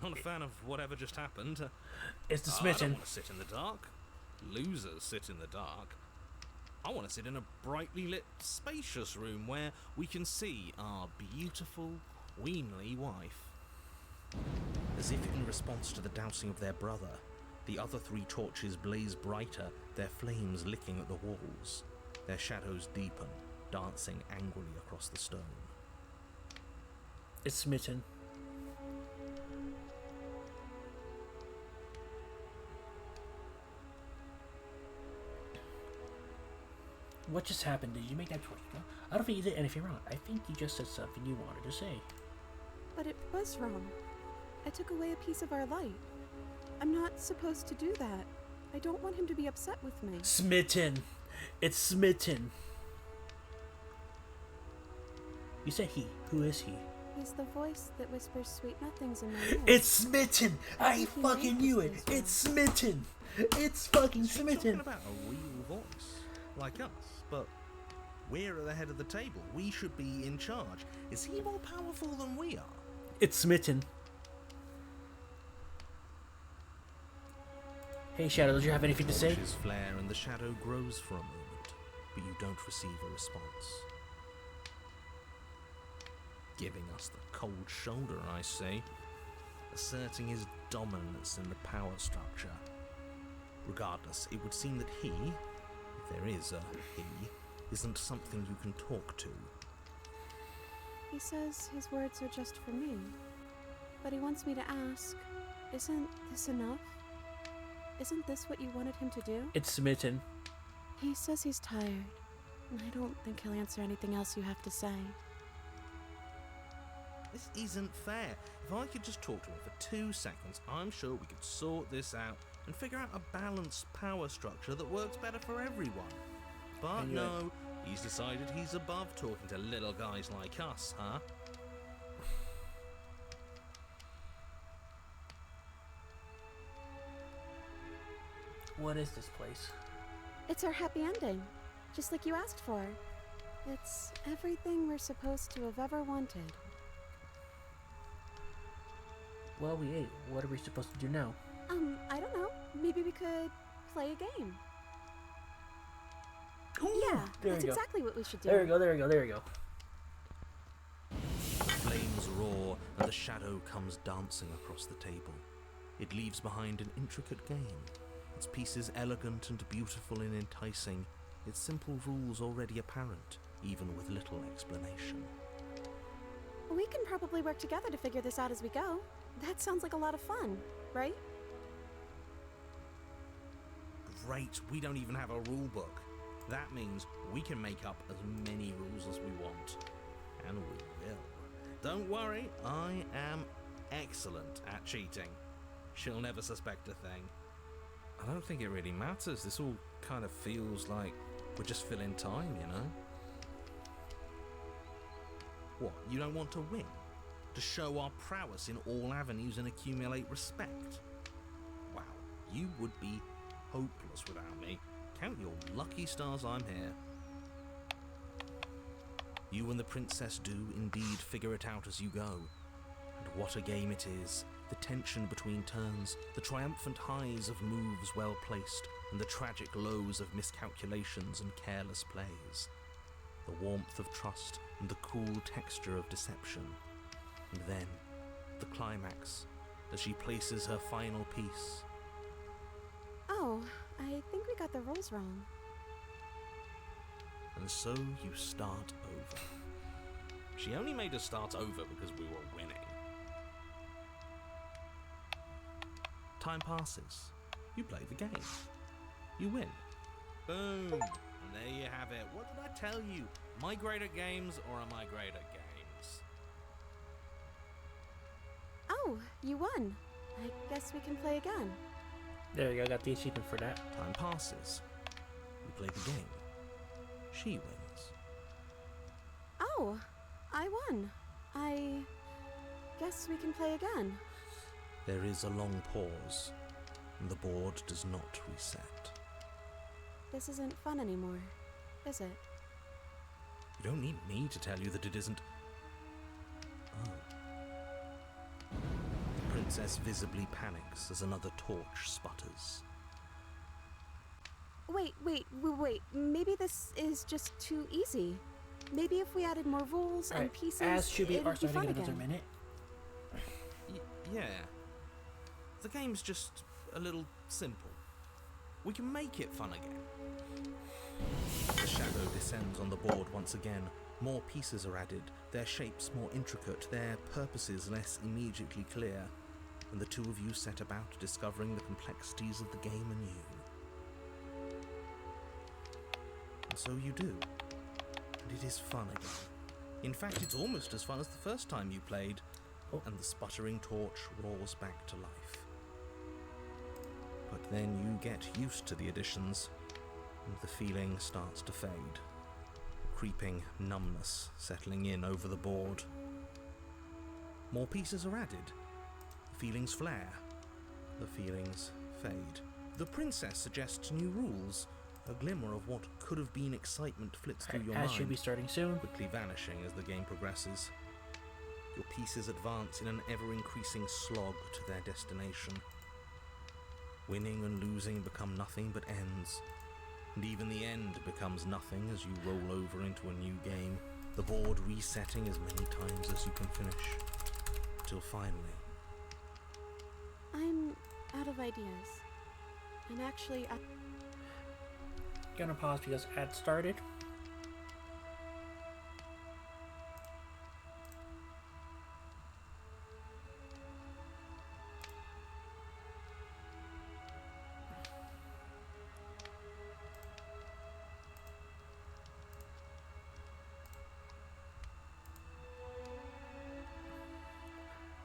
Not a fan of whatever just happened. It's the I smitten. don't want to sit in the dark. Losers sit in the dark. I want to sit in a brightly lit, spacious room where we can see our beautiful, queenly wife. As if in response to the dousing of their brother, The other 3 torches blaze brighter, their flames licking at the walls. Their shadows deepen, dancing angrily across the stone. It's smitten. What just happened? Did you make that choice? No? I don't think you did anything wrong. I think you just said something you wanted to say. But it was wrong. I took away a piece of our light. I'm not supposed to do that. I don't want him to be upset with me. Smitten. It's smitten. You said he. Who is he? He's the voice that whispers sweet nothings in my ear. It's smitten. I He fucking made knew this it. place It's smitten. It's fucking She's talking smitten. about a real voice, like us, but we're at the head of the table. We should be in charge. Is he more powerful than we are? It's smitten. Hey Shadow, did you have anything to say? Torches flare and the shadow grows for a moment, but you don't receive a response. Giving us the cold shoulder, I say, asserting his dominance in the power structure. Regardless, it would seem that he, if there is a he, isn't something you can talk to. He says his words are just for me. But he wants me to ask, isn't this enough? Isn't this what you wanted him to do? It's smitten. He says he's tired. I don't think he'll answer anything else you have to say. This isn't fair. If I could just talk to him for 2 seconds, I'm sure we could sort this out and figure out a balanced power structure that works better for everyone. But Anyway. no, he's decided he's above talking to little guys like us, huh? What is this place? It's our happy ending, just like you asked for. It's everything we're supposed to have ever wanted. Well, we ate. What are we supposed to do now? I don't know. Maybe we could play a game. Ooh, Yeah, there that's we go. exactly what we should do. There we go, there we go, there we go. Flames roar and the shadow comes dancing across the table. It leaves behind an intricate game. Its pieces elegant and beautiful and enticing, its simple rules already apparent, even with little explanation. We can probably work together to figure this out as we go. That sounds like a lot of fun, right? Great, we don't even have a rule book. That means we can make up as many rules as we want. And we will. Don't worry, I am excellent at cheating. She'll never suspect a thing. I don't think it really matters. This all kind of feels like we're just filling time, you know? What, you don't want to win? To show our prowess in all avenues and accumulate respect? Wow, you would be hopeless without me. Count your lucky stars I'm here. You and the princess do indeed figure it out as you go. And what a game it is. The tension between turns, the triumphant highs of moves well placed, and the tragic lows of miscalculations and careless plays. The warmth of trust and the cool texture of deception. And then, the climax, as she places her final piece. Oh, I think we got the rules wrong. And so you start over. She only made us start over because we were winning. Time passes. You play the game. You win. Boom. And there you have it. What did I tell you? Am I great at games or am I great at games? Oh, you won. I guess we can play again. There we go, got the achievement for that. Time passes. You play the game. She wins. Oh, I won. I guess we can play again. There is a long pause, and the board does not reset. This isn't fun anymore, is it? You don't need me to tell you that it isn't. Oh. The princess visibly panics as another torch sputters. Wait. Maybe this is just too easy. Maybe if we added more rules and Alright, pieces, as should be it'd our be fun starting in another again. minute. Yeah. The game's just a little simple. We can make it fun again. The shadow descends on the board once again. More pieces are added, their shapes more intricate, their purposes less immediately clear, and the two of you set about discovering the complexities of the game anew. And so you do. And it is fun again. In fact, it's almost as fun as the first time you played, and the sputtering torch roars back to life. But then you get used to the additions, and the feeling starts to fade. Creeping numbness settling in over the board. More pieces are added. The feelings flare. The feelings fade. The princess suggests new rules. A glimmer of what could have been excitement flits through your mind, should be starting soon. quickly vanishing as the game progresses. Your pieces advance in an ever-increasing slog to their destination. Winning and losing become nothing but ends. And even the end becomes nothing as you roll over into a new game, the board resetting as many times as you can finish, till finally... I'm out of ideas. And actually, Gonna pause because ad started.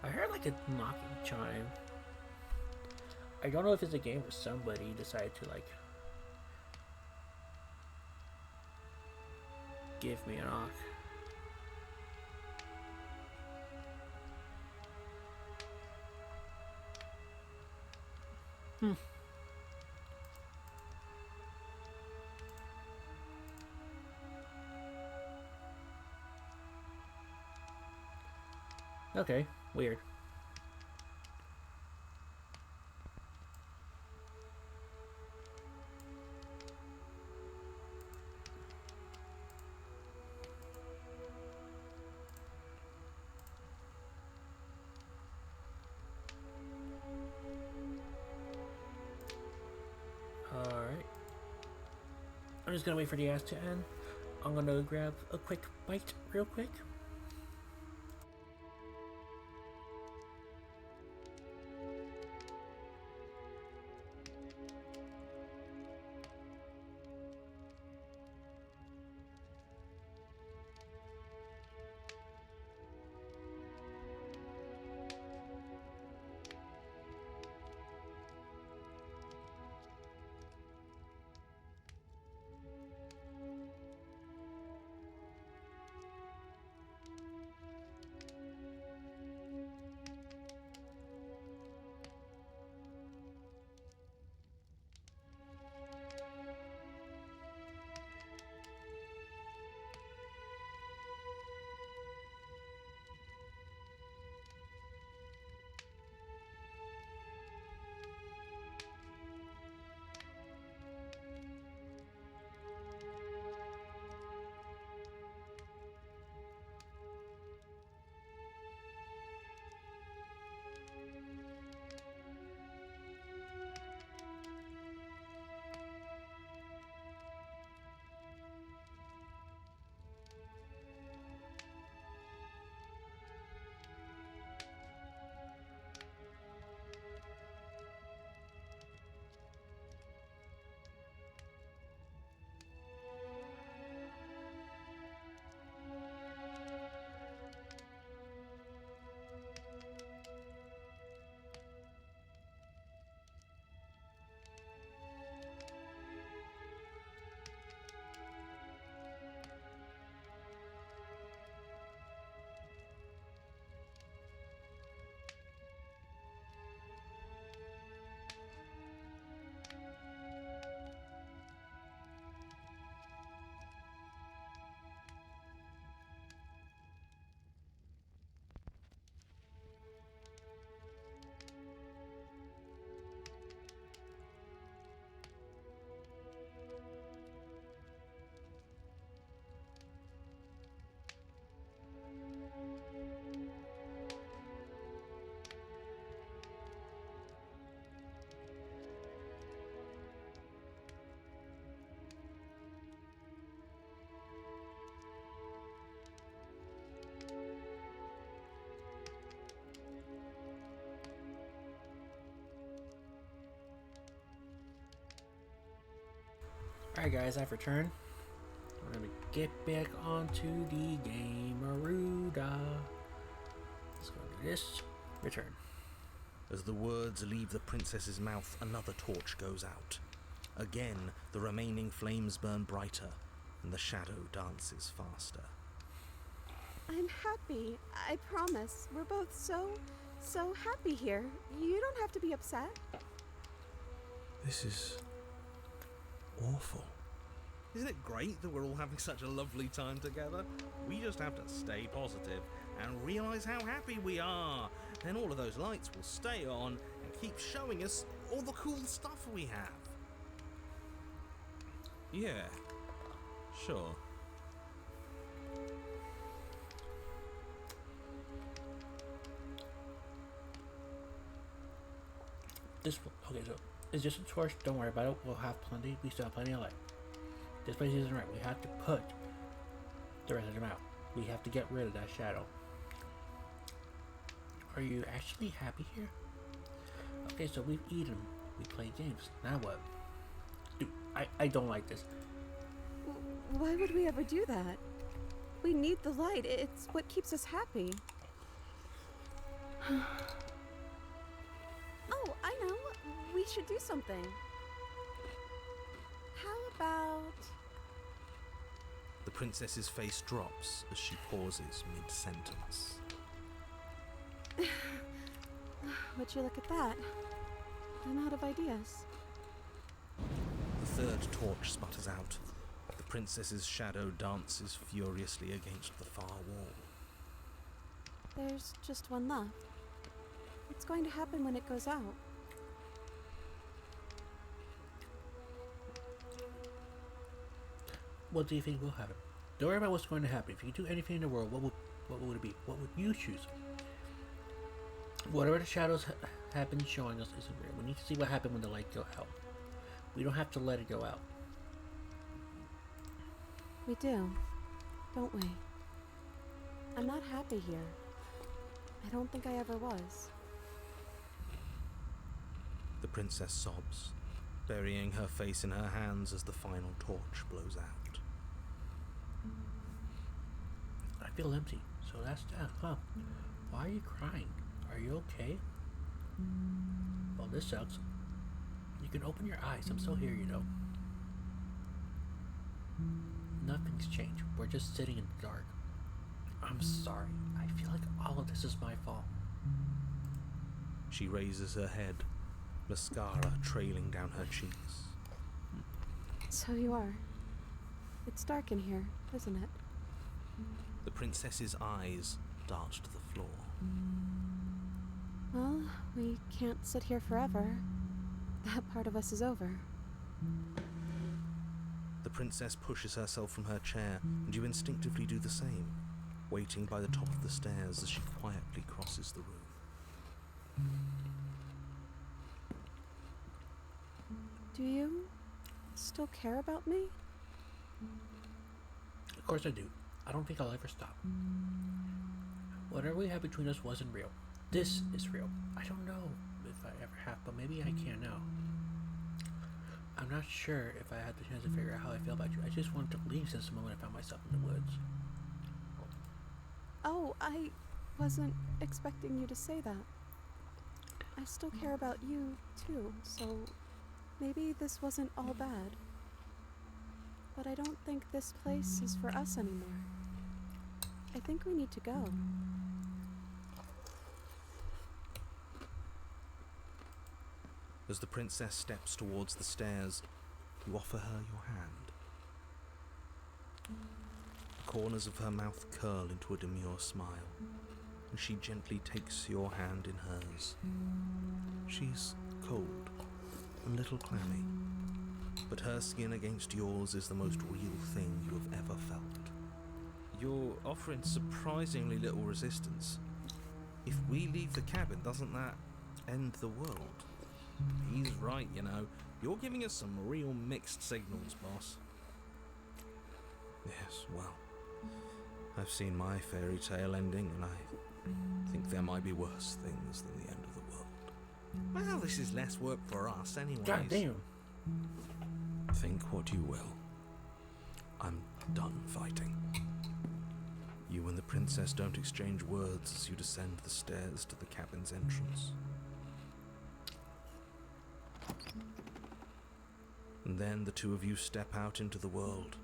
I heard like a knocking chime. I don't know if it's a game where somebody decided to like give me a knock. Okay, weird. Alright. I'm just gonna wait for the ads to end. I'm gonna grab a quick bite real quick. Alright guys, I've returned. We're gonna get back onto the game, Aruda. Let's go do this. Return. As the words leave the princess's mouth, another torch goes out. Again, the remaining flames burn brighter, and the shadow dances faster. I'm happy. I promise. We're both so happy here. You don't have to be upset. This is awful. Isn't it great that we're all having such a lovely time together? We just have to stay positive and realize how happy we are. Then all of those lights will stay on and keep showing us all the cool stuff we have. Yeah, sure. Okay, so it's just a torch. Don't worry about it. We'll have plenty. We still have plenty of light. This place isn't right. We have to put the rest of them out. We have to get rid of that shadow. Are you actually happy here? Okay, so we've eaten. We played games. Now what? Dude, I don't like this. Why would we ever do that? We need the light. It's what keeps us happy. Oh, I know. We should do something. How about... The princess's face drops as she pauses mid-sentence. Would you look at that? I'm out of ideas. The third torch sputters out. The princess's shadow dances furiously against the far wall. There's just one left. What's going to happen when it goes out? What do you think will happen? Don't worry about what's going to happen. If you could do anything in the world, what would it be? What would you choose? Whatever the shadows have been showing us isn't real. We need to see what happened when the light go out. We don't have to let it go out. We do, don't we? I'm not happy here. I don't think I ever was. The princess sobs, burying her face in her hands as the final torch blows out. I feel empty, so that's that, huh? Why are you crying? Are you okay? Well, this sucks. You can open your eyes. I'm still here, you know. Nothing's changed. We're just sitting in the dark. I'm sorry. I feel like all of this is my fault. She raises her head, mascara trailing down her cheeks. So you are. It's dark in here, isn't it? The princess's eyes dart to the floor. Well, we can't sit here forever. That part of us is over. The princess pushes herself from her chair, and you instinctively do the same, waiting by the top of the stairs as she quietly crosses the room. Do you still care about me? Of course I do. I don't think I'll ever stop. Whatever we had between us wasn't real. This is real. I don't know if I ever have, but maybe I can now. I'm not sure if I had the chance to figure out how I feel about you. I just wanted to leave since the moment I found myself in the woods. Oh, I wasn't expecting you to say that. I still care about you, too, so maybe this wasn't all bad. But I don't think this place is for us anymore. I think we need to go. As the princess steps towards the stairs, you offer her your hand. The corners of her mouth curl into a demure smile, and she gently takes your hand in hers. She's cold, a little clammy, but her skin against yours is the most real thing you have ever felt. You're offering surprisingly little resistance. If we leave the cabin, doesn't that end the world? He's right, you know. You're giving us some real mixed signals, boss. Yes, well, I've seen my fairy tale ending, and I think there might be worse things than the end of the world. Well, this is less work for us, anyways. God damn. Think what you will. I'm done fighting. You and the princess don't exchange words as you descend the stairs to the cabin's entrance. And then the two of you step out into the world.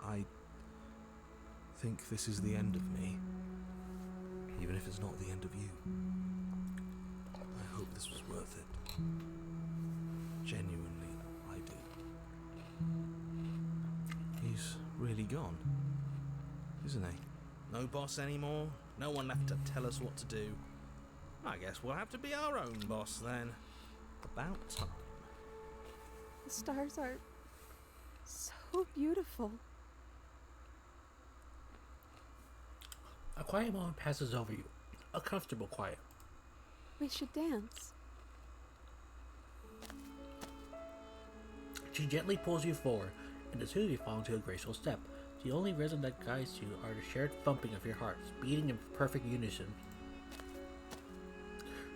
I think this is the end of me, even if it's not the end of you. I hope this was worth it. Genuinely, I do. He's really gone, isn't he? No boss anymore, no one left to tell us what to do. I guess we'll have to be our own boss then. About time. The stars are so beautiful. A quiet moment passes over you. A comfortable quiet. We should dance. She gently pulls you forward, and the two of you fall into a graceful step. The only rhythm that guides you are the shared thumping of your hearts, beating in perfect unison.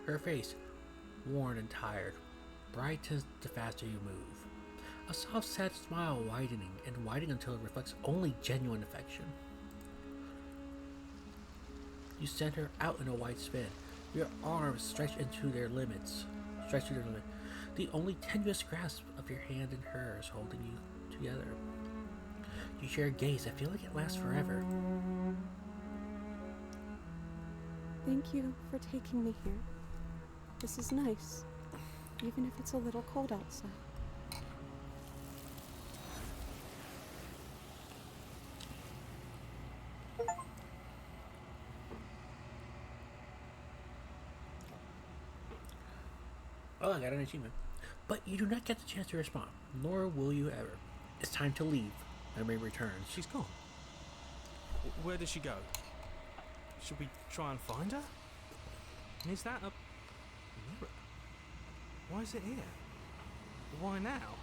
Her face, worn and tired, brightens the faster you move. A soft, sad smile widening and widening until it reflects only genuine affection. You send her out in a wide spin, your arms stretched into their limits. The only tenuous grasp of your hand in hers holding you together. You share a gaze that feels like it lasts forever. Thank you for taking me here. This is nice, even if it's a little cold outside. Oh, I got an achievement. But you do not get the chance to respond, nor will you ever. It's time to leave. Memory returns. She's gone. Where did she go? Should we try and find her? And is that a mirror? Why is it here? Why now?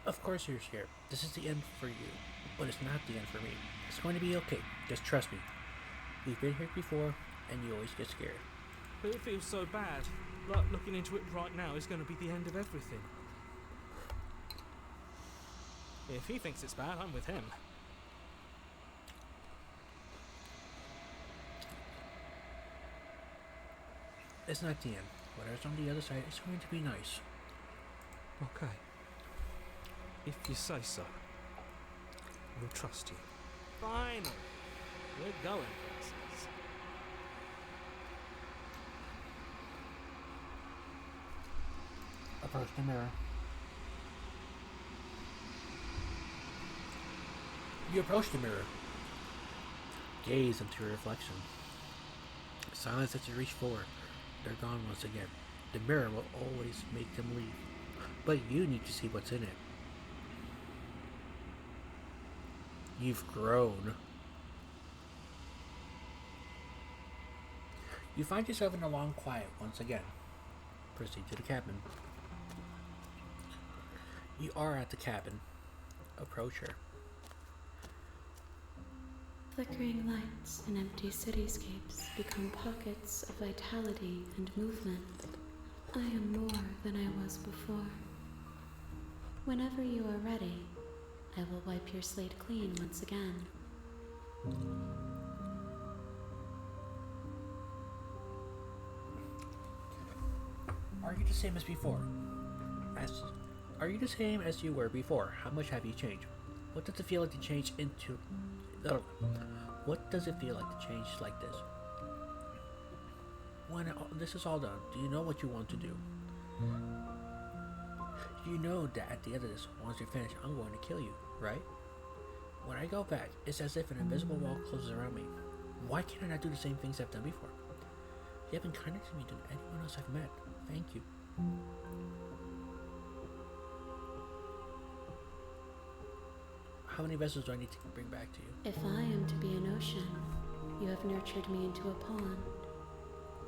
Of course you're scared. This is the end for you, but it's not the end for me. It's going to be okay. Just trust me. We've been here before, and you always get scared. But it feels so bad. Like looking into it right now is going to be the end of everything. If he thinks it's bad, I'm with him. It's not the end. Whatever's on the other side is going to be nice. Okay. If you say so. We'll trust you. Finally! We're going places. Approach the mirror. You approach the mirror. Gaze into your reflection. Silence as you reach forward. They're gone once again. The mirror will always make them leave. But you need to see what's in it. You've grown. You find yourself in a long quiet once again. Proceed to the cabin. You are at the cabin. Approach her. Flickering lights and empty cityscapes become pockets of vitality and movement. I am more than I was before. Whenever you are ready, I will wipe your slate clean once again. Are you the same as before? Are you the same as you were before? How much have you changed? What does it feel like to change into... What does it feel like to change like this? When this is all done, do you know what you want to do? You know that at the end of this, once you're finished, I'm going to kill you, right? When I go back, it's as if an invisible wall closes around me. Why can't I not do the same things I've done before? You have been kinder to me than anyone else I've met. Thank you. How many vessels do I need to bring back to you? If I am to be an ocean, you have nurtured me into a pond.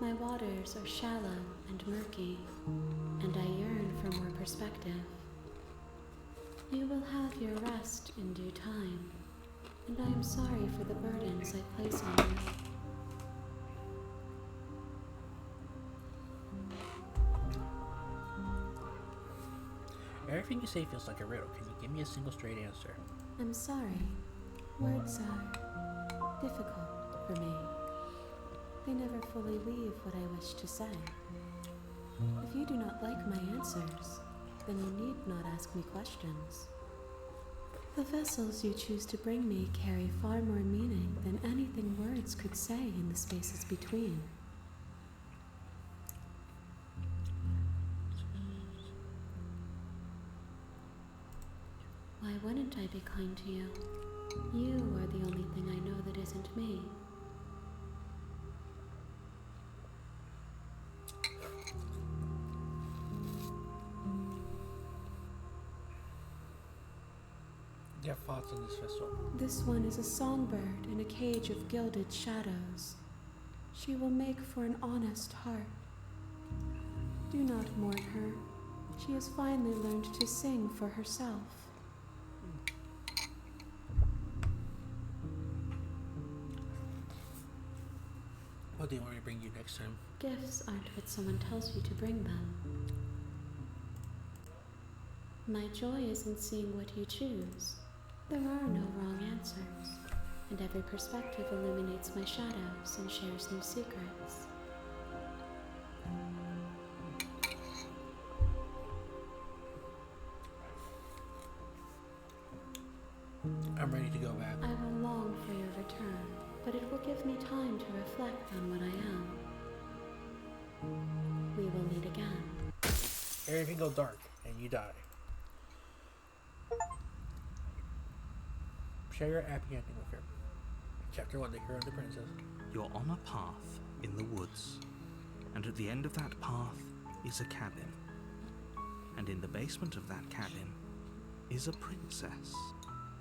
My waters are shallow and murky, and I yearn for more perspective. You will have your rest in due time, and I am sorry for the burdens I place on you. Everything you say feels like a riddle. Can you give me a single straight answer? I'm sorry. Words are difficult for me. They never fully weave what I wish to say. If you do not like my answers, then you need not ask me questions. The vessels you choose to bring me carry far more meaning than anything words could say in the spaces between. Why wouldn't I be kind to you? You are the only thing I know that isn't me. Your thoughts on this vessel? This one is a songbird in a cage of gilded shadows. She will make for an honest heart. Do not mourn her. She has finally learned to sing for herself. What do you want me to bring you next time? Gifts aren't what someone tells you to bring them. My joy is in seeing what you choose. There are no wrong answers, and every perspective illuminates my shadows and shares new secrets. I'm ready to go back. I will long for your return, but it will give me time to reflect on what I am. We will meet again. Everything goes dark, and you die. Share your happy ending with her. Chapter 1, The Hero and the Princess. You're on a path in the woods, and at the end of that path is a cabin. And in the basement of that cabin is a princess.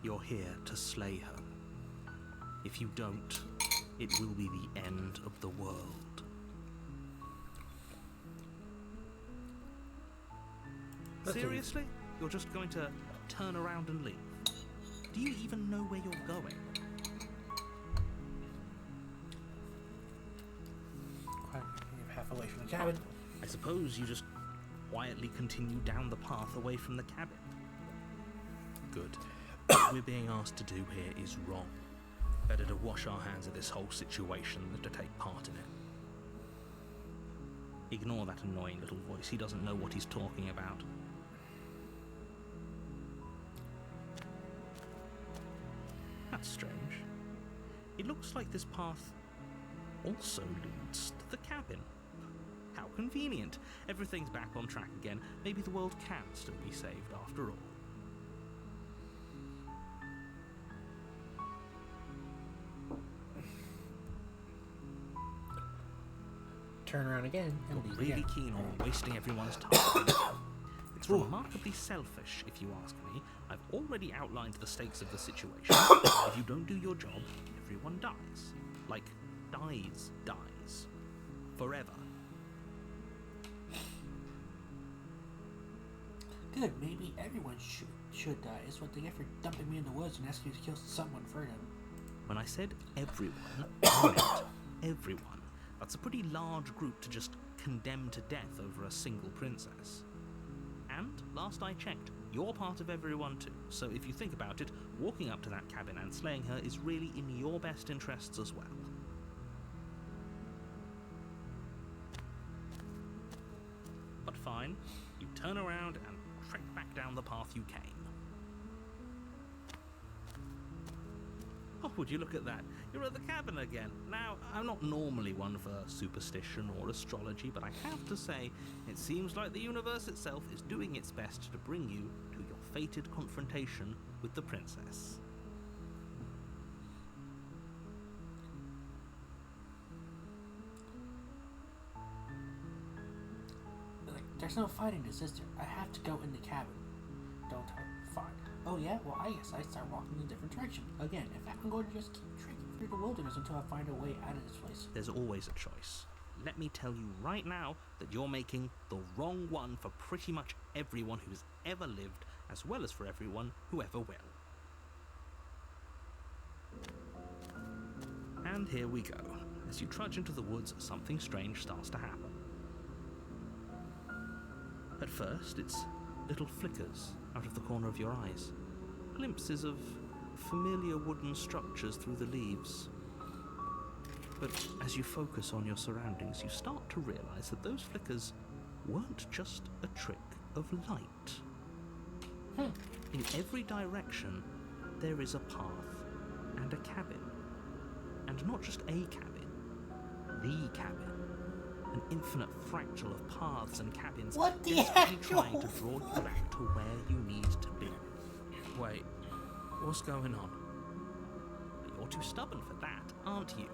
You're here to slay her. If you don't, it will be the end of the world. Seriously? You're just going to turn around and leave? Do you even know where you're going? Quite half away from the cabin. I suppose you just quietly continue down the path away from the cabin. Good. What we're being asked to do here is wrong. Better to wash our hands of this whole situation than to take part in it. Ignore that annoying little voice. He doesn't know what he's talking about. That's strange. It looks like this path also leads to the cabin. How convenient. Everything's back on track again. Maybe the world can still be saved after all. Turn around again and You're leave really again. keen on wasting everyone's time. It's remarkably selfish, if you ask me. I've already outlined the stakes of the situation. If you don't do your job, everyone dies. Like, dies. Forever. Good, maybe everyone should die. Is what they get for dumping me in the woods and asking me to kill someone for them. When I said everyone, I meant everyone. That's a pretty large group to just condemn to death over a single princess. And, last I checked, you're part of everyone too, so if you think about it, walking up to that cabin and slaying her is really in your best interests as well. But fine, you turn around and trek back down the path you came. Oh, would you look at that? You're at the cabin again. Now, I'm not normally one for superstition or astrology, but I have to say, it seems like the universe itself is doing its best to bring you to your fated confrontation with the princess. Like, there's no fighting this, is there? I have to go in the cabin. Don't hurt. Fine. Oh yeah? Well, I guess I start walking in a different direction. Again, if I'm going to just keep trekking through the wilderness until I find a way out of this place. There's always a choice. Let me tell you right now that you're making the wrong one for pretty much everyone who's ever lived, as well as for everyone who ever will. And here we go. As you trudge into the woods, something strange starts to happen. At first, it's little flickers out of the corner of your eyes. Glimpses of familiar wooden structures through the leaves. But as you focus on your surroundings, you start to realize that those flickers weren't just a trick of light. In every direction, there is a path and a cabin. And not just a cabin, the cabin. An infinite fractal of paths and cabins What the desperately heck? trying to draw you back to where you need to be. Wait, what's going on? You're too stubborn for that, aren't you?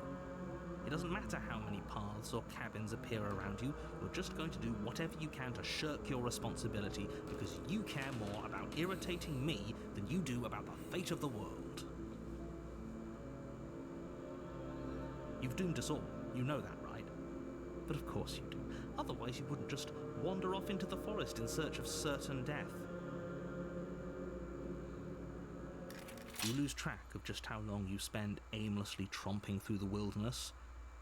It doesn't matter how many paths or cabins appear around you, you're just going to do whatever you can to shirk your responsibility because you care more about irritating me than you do about the fate of the world. You've doomed us all, you know that, right? But of course you do. Otherwise you wouldn't just wander off into the forest in search of certain death. You lose track of just how long you spend aimlessly tromping through the wilderness.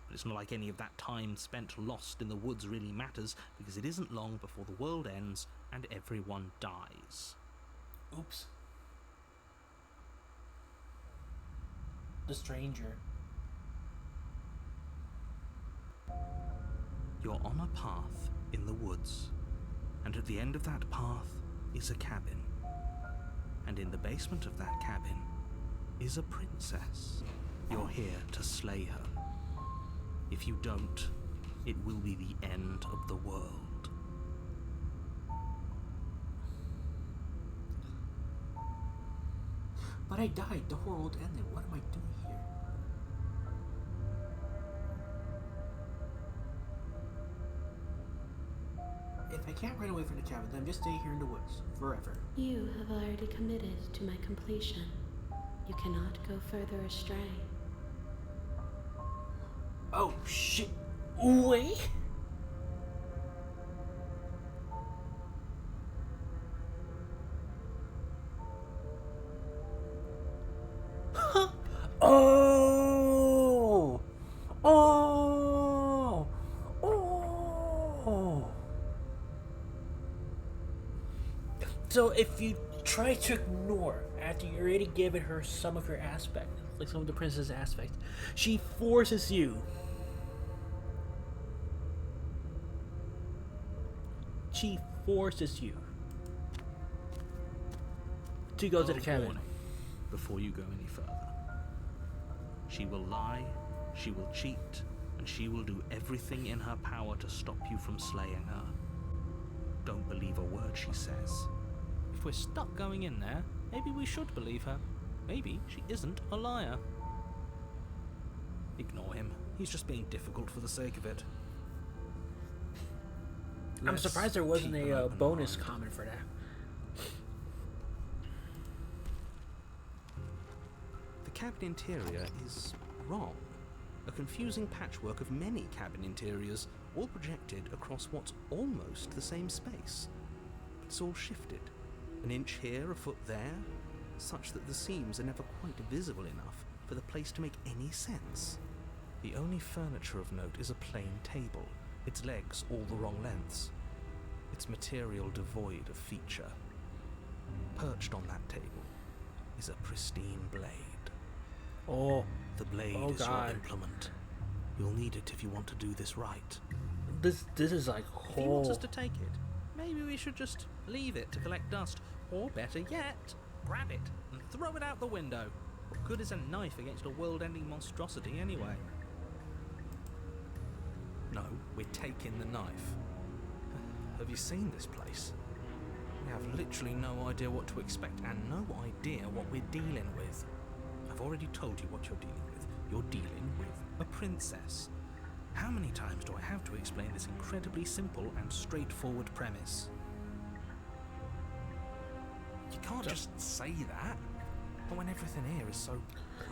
But it's not like any of that time spent lost in the woods really matters, because it isn't long before the world ends and everyone dies. Oops. The stranger. You're on a path in the woods, and at the end of that path is a cabin. And in the basement of that cabin is a princess. You're here to slay her. If you don't, it will be the end of the world. But I died. The world ended. What am I doing here? If I can't run away from the cabin, then I'm just staying here in the woods forever. You have already committed to my completion. You cannot go further astray. Oh shit! Wait. Oh! Oh! Oh! So if you try to ignore after you already given her some of your aspect, like some of the princess aspect, she forces you. She forces you to go to the cabin. Warning, before you go any further. She will lie, she will cheat, and she will do everything in her power to stop you from slaying her. Don't believe a word she says. If we're stuck going in there, maybe we should believe her. Maybe she isn't a liar. Ignore him. He's just being difficult for the sake of it. I'm Let's surprised there wasn't keep an a open bonus mind. comment for that. The cabin interior is wrong. A confusing patchwork of many cabin interiors, all projected across what's almost the same space. But it's all shifted. An inch here, a foot there, such that the seams are never quite visible enough for the place to make any sense. The only furniture of note is a plain table, its legs all the wrong lengths, its material devoid of feature. Perched on that table is a pristine blade. Oh, The blade Oh, is your God. implement. You'll need it if you want to do this right. this is like If he wants us whole. to take it, maybe we should just leave it to collect dust. Or better yet, grab it and throw it out the window. What good is a knife against a world-ending monstrosity anyway? No, we're taking the knife. Have you seen this place? We have literally no idea what to expect and no idea what we're dealing with. I've already told you what you're dealing with. You're dealing with a princess. How many times do I have to explain this incredibly simple and straightforward premise? You can't just say that. But when everything here is so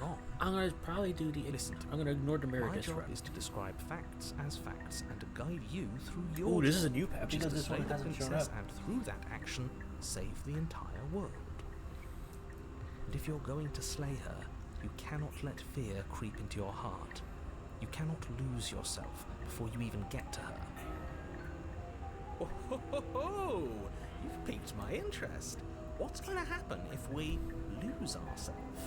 wrong. I'm gonna probably do the. Listen to me. I'm gonna ignore the mirror My this job run. is to describe facts as facts and to guide you through your Ooh, this job, is a new path which is because to this slay one the hasn't shown princess up. and through that action save the entire world. And if you're going to slay her, you cannot let fear creep into your heart. You cannot lose yourself before you even get to her. Oh, ho, ho, ho! You've piqued my my interest. What's going to happen if we lose ourselves?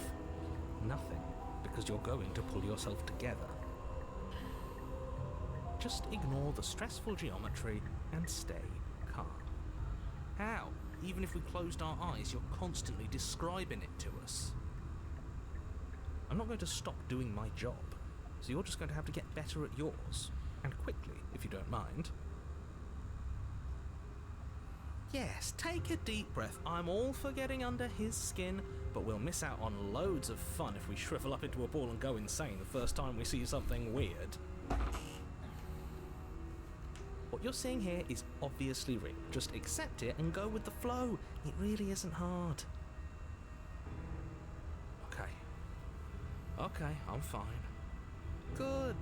Nothing, because you're going to pull yourself together. Just ignore the stressful geometry and stay calm. How? Even if we closed our eyes, you're constantly describing it to us. I'm not going to stop doing my job, so you're just going to have to get better at yours, and quickly, if you don't mind. Yes, take a deep breath. I'm all for getting under his skin, but we'll miss out on loads of fun if we shrivel up into a ball and go insane the first time we see something weird. What you're seeing here is obviously real. Just accept it and go with the flow. It really isn't hard. Okay, I'm fine. Good.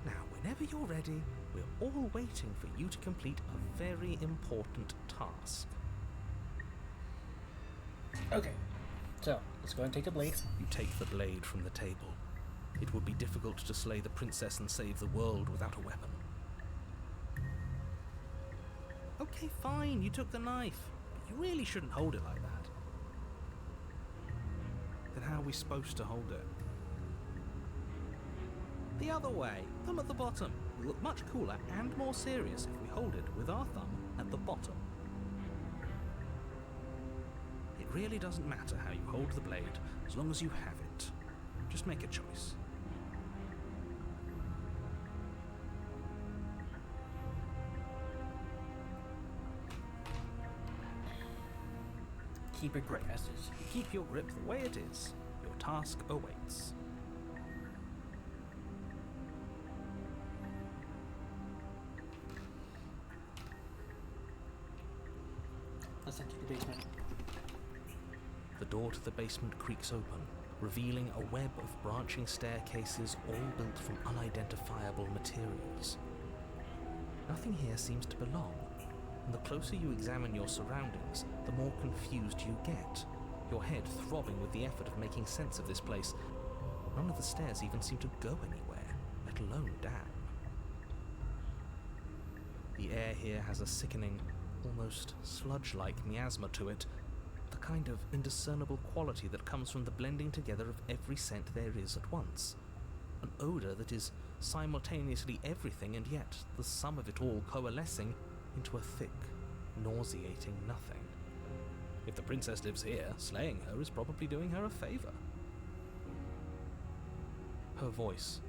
Now, whenever you're ready, we're all waiting for you to complete a very important task. Okay, so let's go and take the blade. You take the blade from the table. It would be difficult to slay the princess and save the world without a weapon. Okay, fine, you took the knife. But you really shouldn't hold it like that. Then how are we supposed to hold it? The other way, thumb at the bottom. We'll look much cooler and more serious if we hold it with our thumb at the bottom. It really doesn't matter how you hold the blade, as long as you have it. Just make a choice. Keep it great, Estes. Keep your grip the way it is. Your task awaits. Let's enter the basement. The door to the basement creaks open, revealing a web of branching staircases all built from unidentifiable materials. Nothing here seems to belong, and the closer you examine your surroundings, the more confused you get, your head throbbing with the effort of making sense of this place. None of the stairs even seem to go anywhere, let alone down. The air here has a sickening, almost sludge-like miasma to it, the kind of indiscernible quality that comes from the blending together of every scent there is at once. An odour that is simultaneously everything and yet the sum of it all coalescing into a thick, nauseating nothing. If the princess lives here, slaying her is probably doing her a favour. Her voice,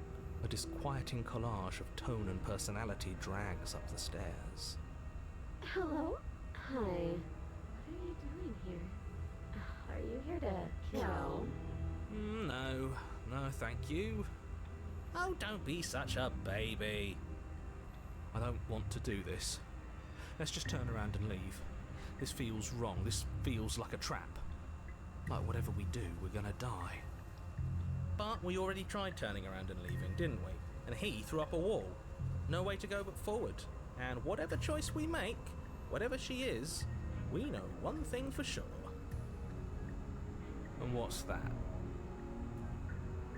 a disquieting collage of tone and personality, drags up the stairs. Hello? Hi. What are you doing here? Are you here to kill? No, thank you. Oh, don't be such a baby. I don't want to do this. Let's just turn around and leave. This feels wrong. This feels like a trap. Like whatever we do, we're gonna die. But we already tried turning around and leaving, didn't we? And he threw up a wall. No way to go but forward. And whatever choice we make, whatever she is, we know one thing for sure. And what's that?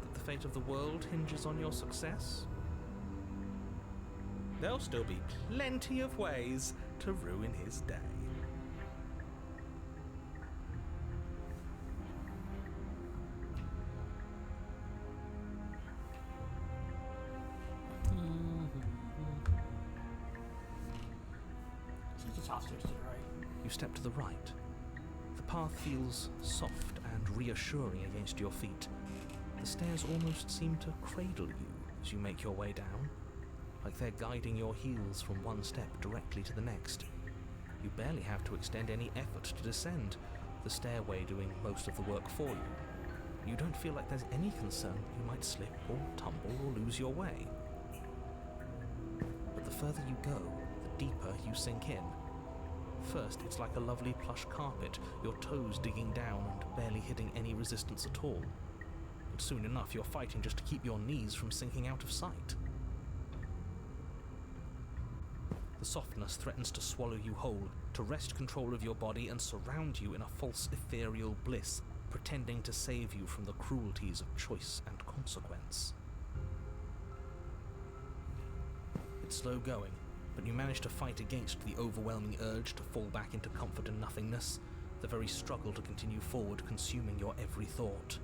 That the fate of the world hinges on your success? There'll still be plenty of ways to ruin his day. Stairs to the right. You step to the right. The path feels soft and reassuring against your feet. The stairs almost seem to cradle you as you make your way down, like they're guiding your heels from one step directly to the next. You barely have to extend any effort to descend, the stairway doing most of the work for you. You don't feel like there's any concern you might slip or tumble or lose your way. But the further you go, the deeper you sink in. First, it's like a lovely plush carpet, your toes digging down and barely hitting any resistance at all. But soon enough, you're fighting just to keep your knees from sinking out of sight. The softness threatens to swallow you whole, to wrest control of your body and surround you in a false ethereal bliss, pretending to save you from the cruelties of choice and consequence. It's slow going, but you manage to fight against the overwhelming urge to fall back into comfort and nothingness, the very struggle to continue forward consuming your every thought.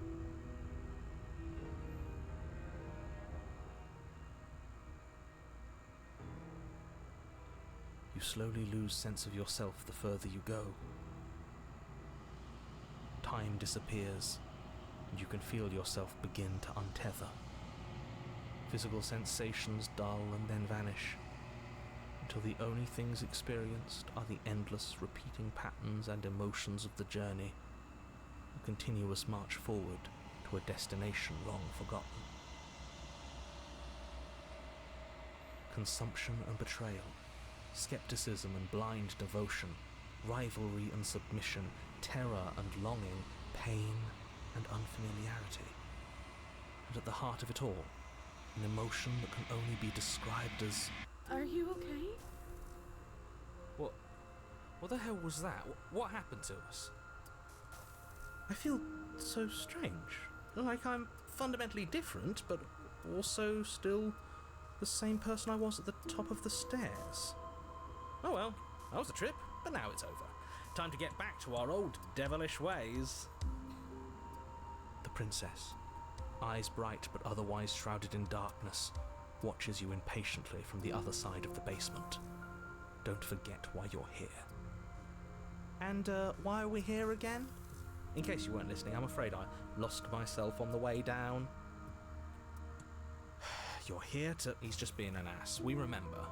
You slowly lose sense of yourself the further you go. Time disappears, and you can feel yourself begin to untether. Physical sensations dull and then vanish, until the only things experienced are the endless repeating patterns and emotions of the journey, a continuous march forward to a destination long forgotten. Consumption and betrayal, skepticism and blind devotion, rivalry and submission, terror and longing, pain and unfamiliarity. And at the heart of it all, an emotion that can only be described as... Are you okay? What the hell was that? What happened to us? I feel so strange. Like I'm fundamentally different, but also still the same person I was at the top of the stairs. Oh well, that was a trip, but now it's over. Time to get back to our old devilish ways. The princess, eyes bright but otherwise shrouded in darkness, watches you impatiently from the other side of the basement. Don't forget why you're here. And why are we here again? In case you weren't listening, I'm afraid I lost myself on the way down. You're here to... He's just being an ass. We remember.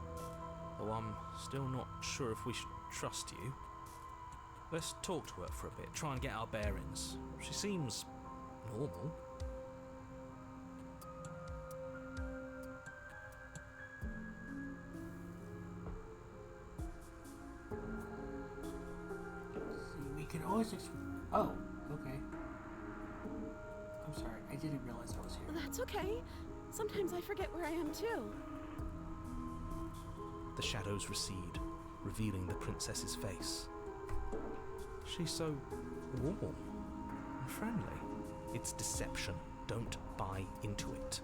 Though I'm still not sure if we should trust you. Let's talk to her for a bit, try and get our bearings. She seems normal. We can always oh, okay. I'm sorry, I didn't realize I was here. That's okay. Sometimes I forget where I am too. The shadows recede, revealing the princess's face. She's so warm and friendly. It's deception. Don't buy into it.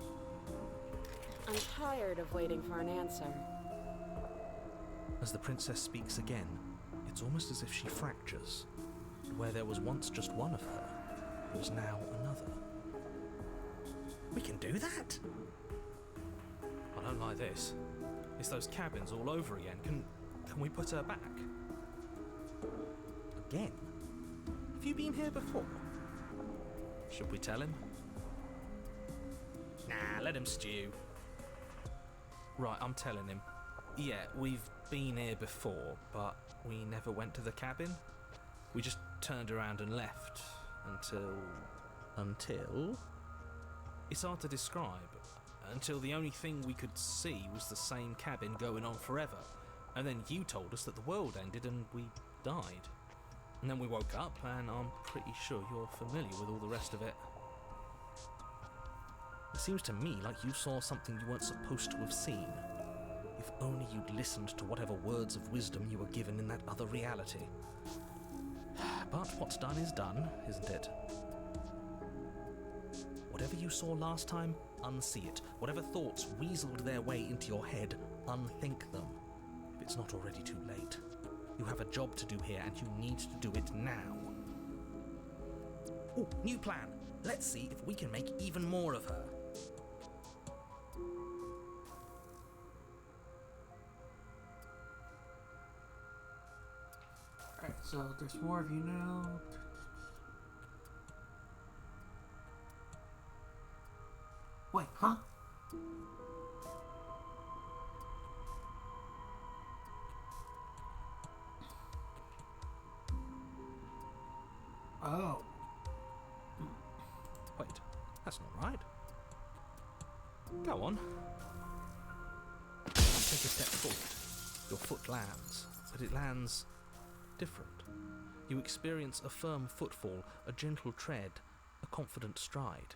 I'm tired of waiting for an answer. As the princess speaks again, it's almost as if she fractures. Where there was once just one of her, there is now another. We can do that? I don't like this. It's those cabins all over again. Can we put her back? Again? Have you been here before? Should we tell him? Nah, let him stew. Right, I'm telling him. Yeah, we've been here before, but we never went to the cabin. We just turned around and left until... It's hard to describe. Until the only thing we could see was the same cabin going on forever. And then you told us that the world ended and we died. And then we woke up, and I'm pretty sure you're familiar with all the rest of it. It seems to me like you saw something you weren't supposed to have seen. If only you'd listened to whatever words of wisdom you were given in that other reality. But what's done is done, isn't it? Whatever you saw last time, unsee it. Whatever thoughts weaseled their way into your head, unthink them. If it's not already too late. You have a job to do here, and you need to do it now. Oh, new plan. Let's see if we can make even more of her. Alright, so there's more of you now. Wait, huh? Oh. Wait, that's not right. Go on. Take a step forward. Your foot lands, but it lands different. You experience a firm footfall, a gentle tread, a confident stride.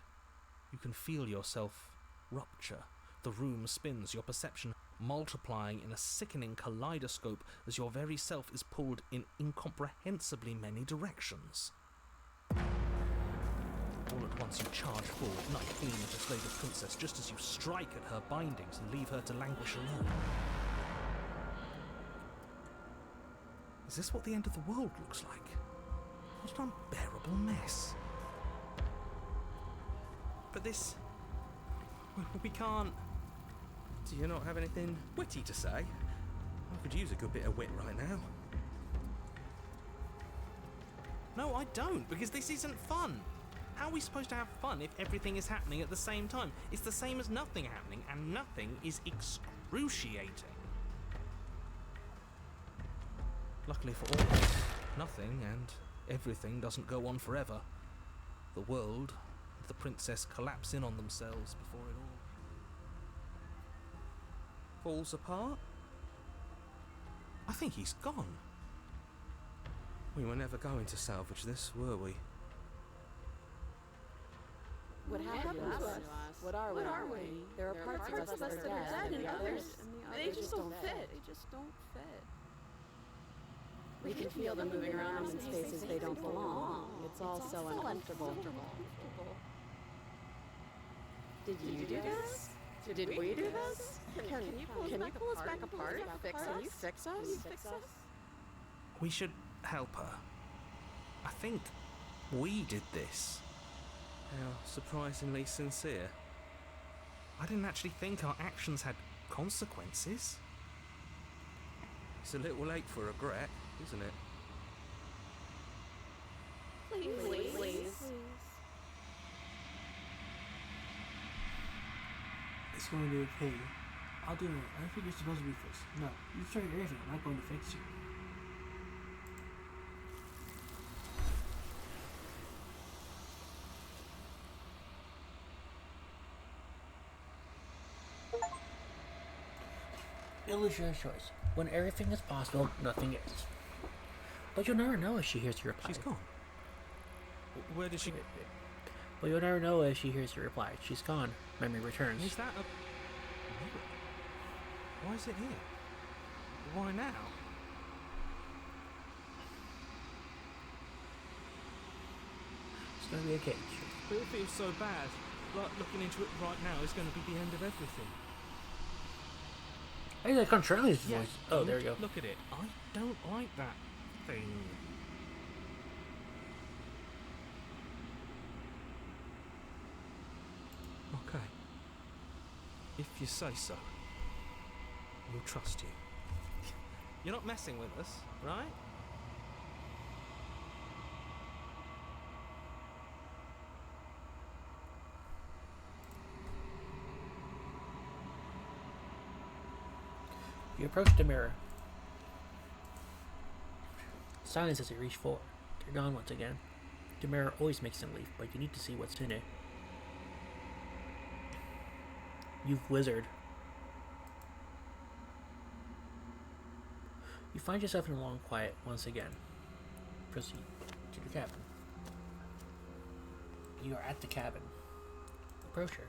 You can feel yourself rupture. The room spins, your perception multiplying in a sickening kaleidoscope as your very self is pulled in incomprehensibly many directions. All at once you charge forward, knife clean to slay the princess just as you strike at her bindings and leave her to languish alone. Is this what the end of the world looks like? What an unbearable mess. But this... we can't... Do you not have anything witty to say? I could use a good bit of wit right now. No, I don't, because this isn't fun. How are we supposed to have fun if everything is happening at the same time? It's the same as nothing happening, and nothing is excruciating. Luckily for all of us, nothing and everything doesn't go on forever. The world and the princess collapse in on themselves before it all falls apart. I think he's gone. We were never going to salvage this, were we? What happened to us? What are we? There are parts of us that are dead, and the others, they just don't fit. We can feel them moving around in spaces they don't belong. It's all so uncomfortable. Did you do this? Did we do this? Can you pull us back apart? Can you fix us? We should help her. I think we did this. How surprisingly sincere. I didn't actually think our actions had consequences. It's a little late for regret, isn't it? Please. It's going to be okay. I'll do it. I think you're supposed to be fixed. No, you started everything. I'm not going to fix you. It is your choice. When everything is possible, nothing is. But you'll never know if she hears your reply. She's gone. Where did she... But you'll never know if she hears your reply. She's gone. Memory returns. Is that a... Why is it here? Why now? It's going to be a cage. But it feels so bad. Like, looking into it right now is going to be the end of everything. Hey, that comes Charlie's voice. Oh, there you go. Look at it. I don't like that thing. Okay. If you say so, we'll trust you. You're not messing with us, right? You approach the mirror. Silence as you reach for it. They're gone once again. The mirror always makes them leave, but you need to see what's in it. You've wizard. You find yourself in a long quiet once again. Proceed to the cabin. You are at the cabin. Approach her.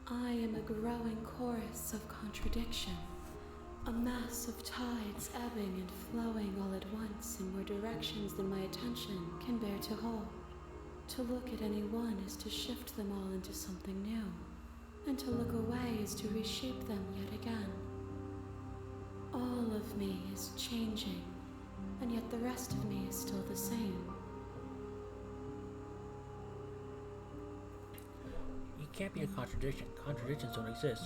I am a growing chorus of contradiction, a mass of tides ebbing and flowing all at once in more directions than my attention can bear to hold. To look at any one is to shift them all into something new, and to look away is to reshape them yet again. All of me is changing, and yet the rest of me is still the same. You can't be a contradiction. Contradictions don't exist.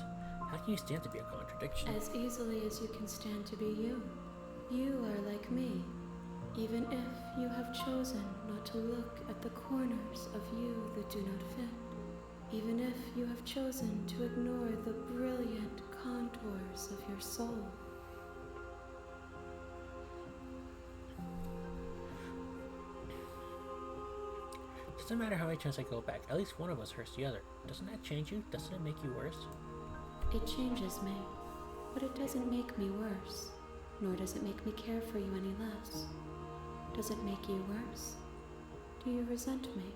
How can you stand to be a contradiction? As easily as you can stand to be you. You are like me, even if you have chosen not to look at the corners of you that do not fit. Even if you have chosen to ignore the brilliant contours of your soul. Doesn't matter how many times I go back, at least one of us hurts the other. Doesn't that change you? Doesn't it make you worse? It changes me, but it doesn't make me worse, nor does it make me care for you any less. Does it make you worse? Do you resent me?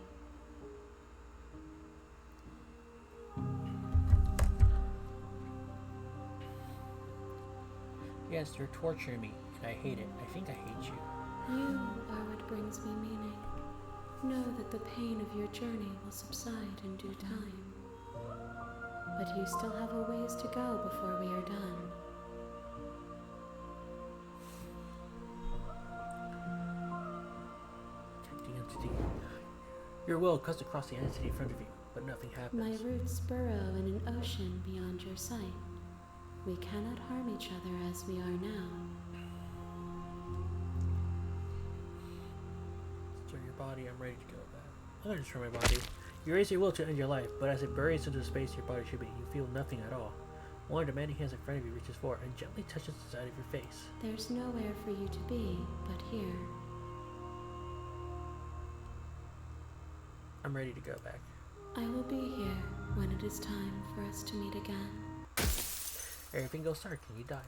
Yes, you're torturing me, and I hate it. I think I hate you. You are what brings me meaning. Know that the pain of your journey will subside in due time. But you still have a ways to go before we are done. Your will cuts across the entity in front of you, but nothing happens. My roots burrow in an ocean beyond your sight. We cannot harm each other as we are now. Destroy your body, I'm ready to go back. I'm gonna destroy my body. You raise your will to end your life, but as it buries into the space your body should be, you feel nothing at all. One of the many hands in front of you reaches forward and gently touches the side of your face. There's nowhere for you to be but here. I'm ready to go back. I will be here when it is time for us to meet again. Everything goes dark and you die.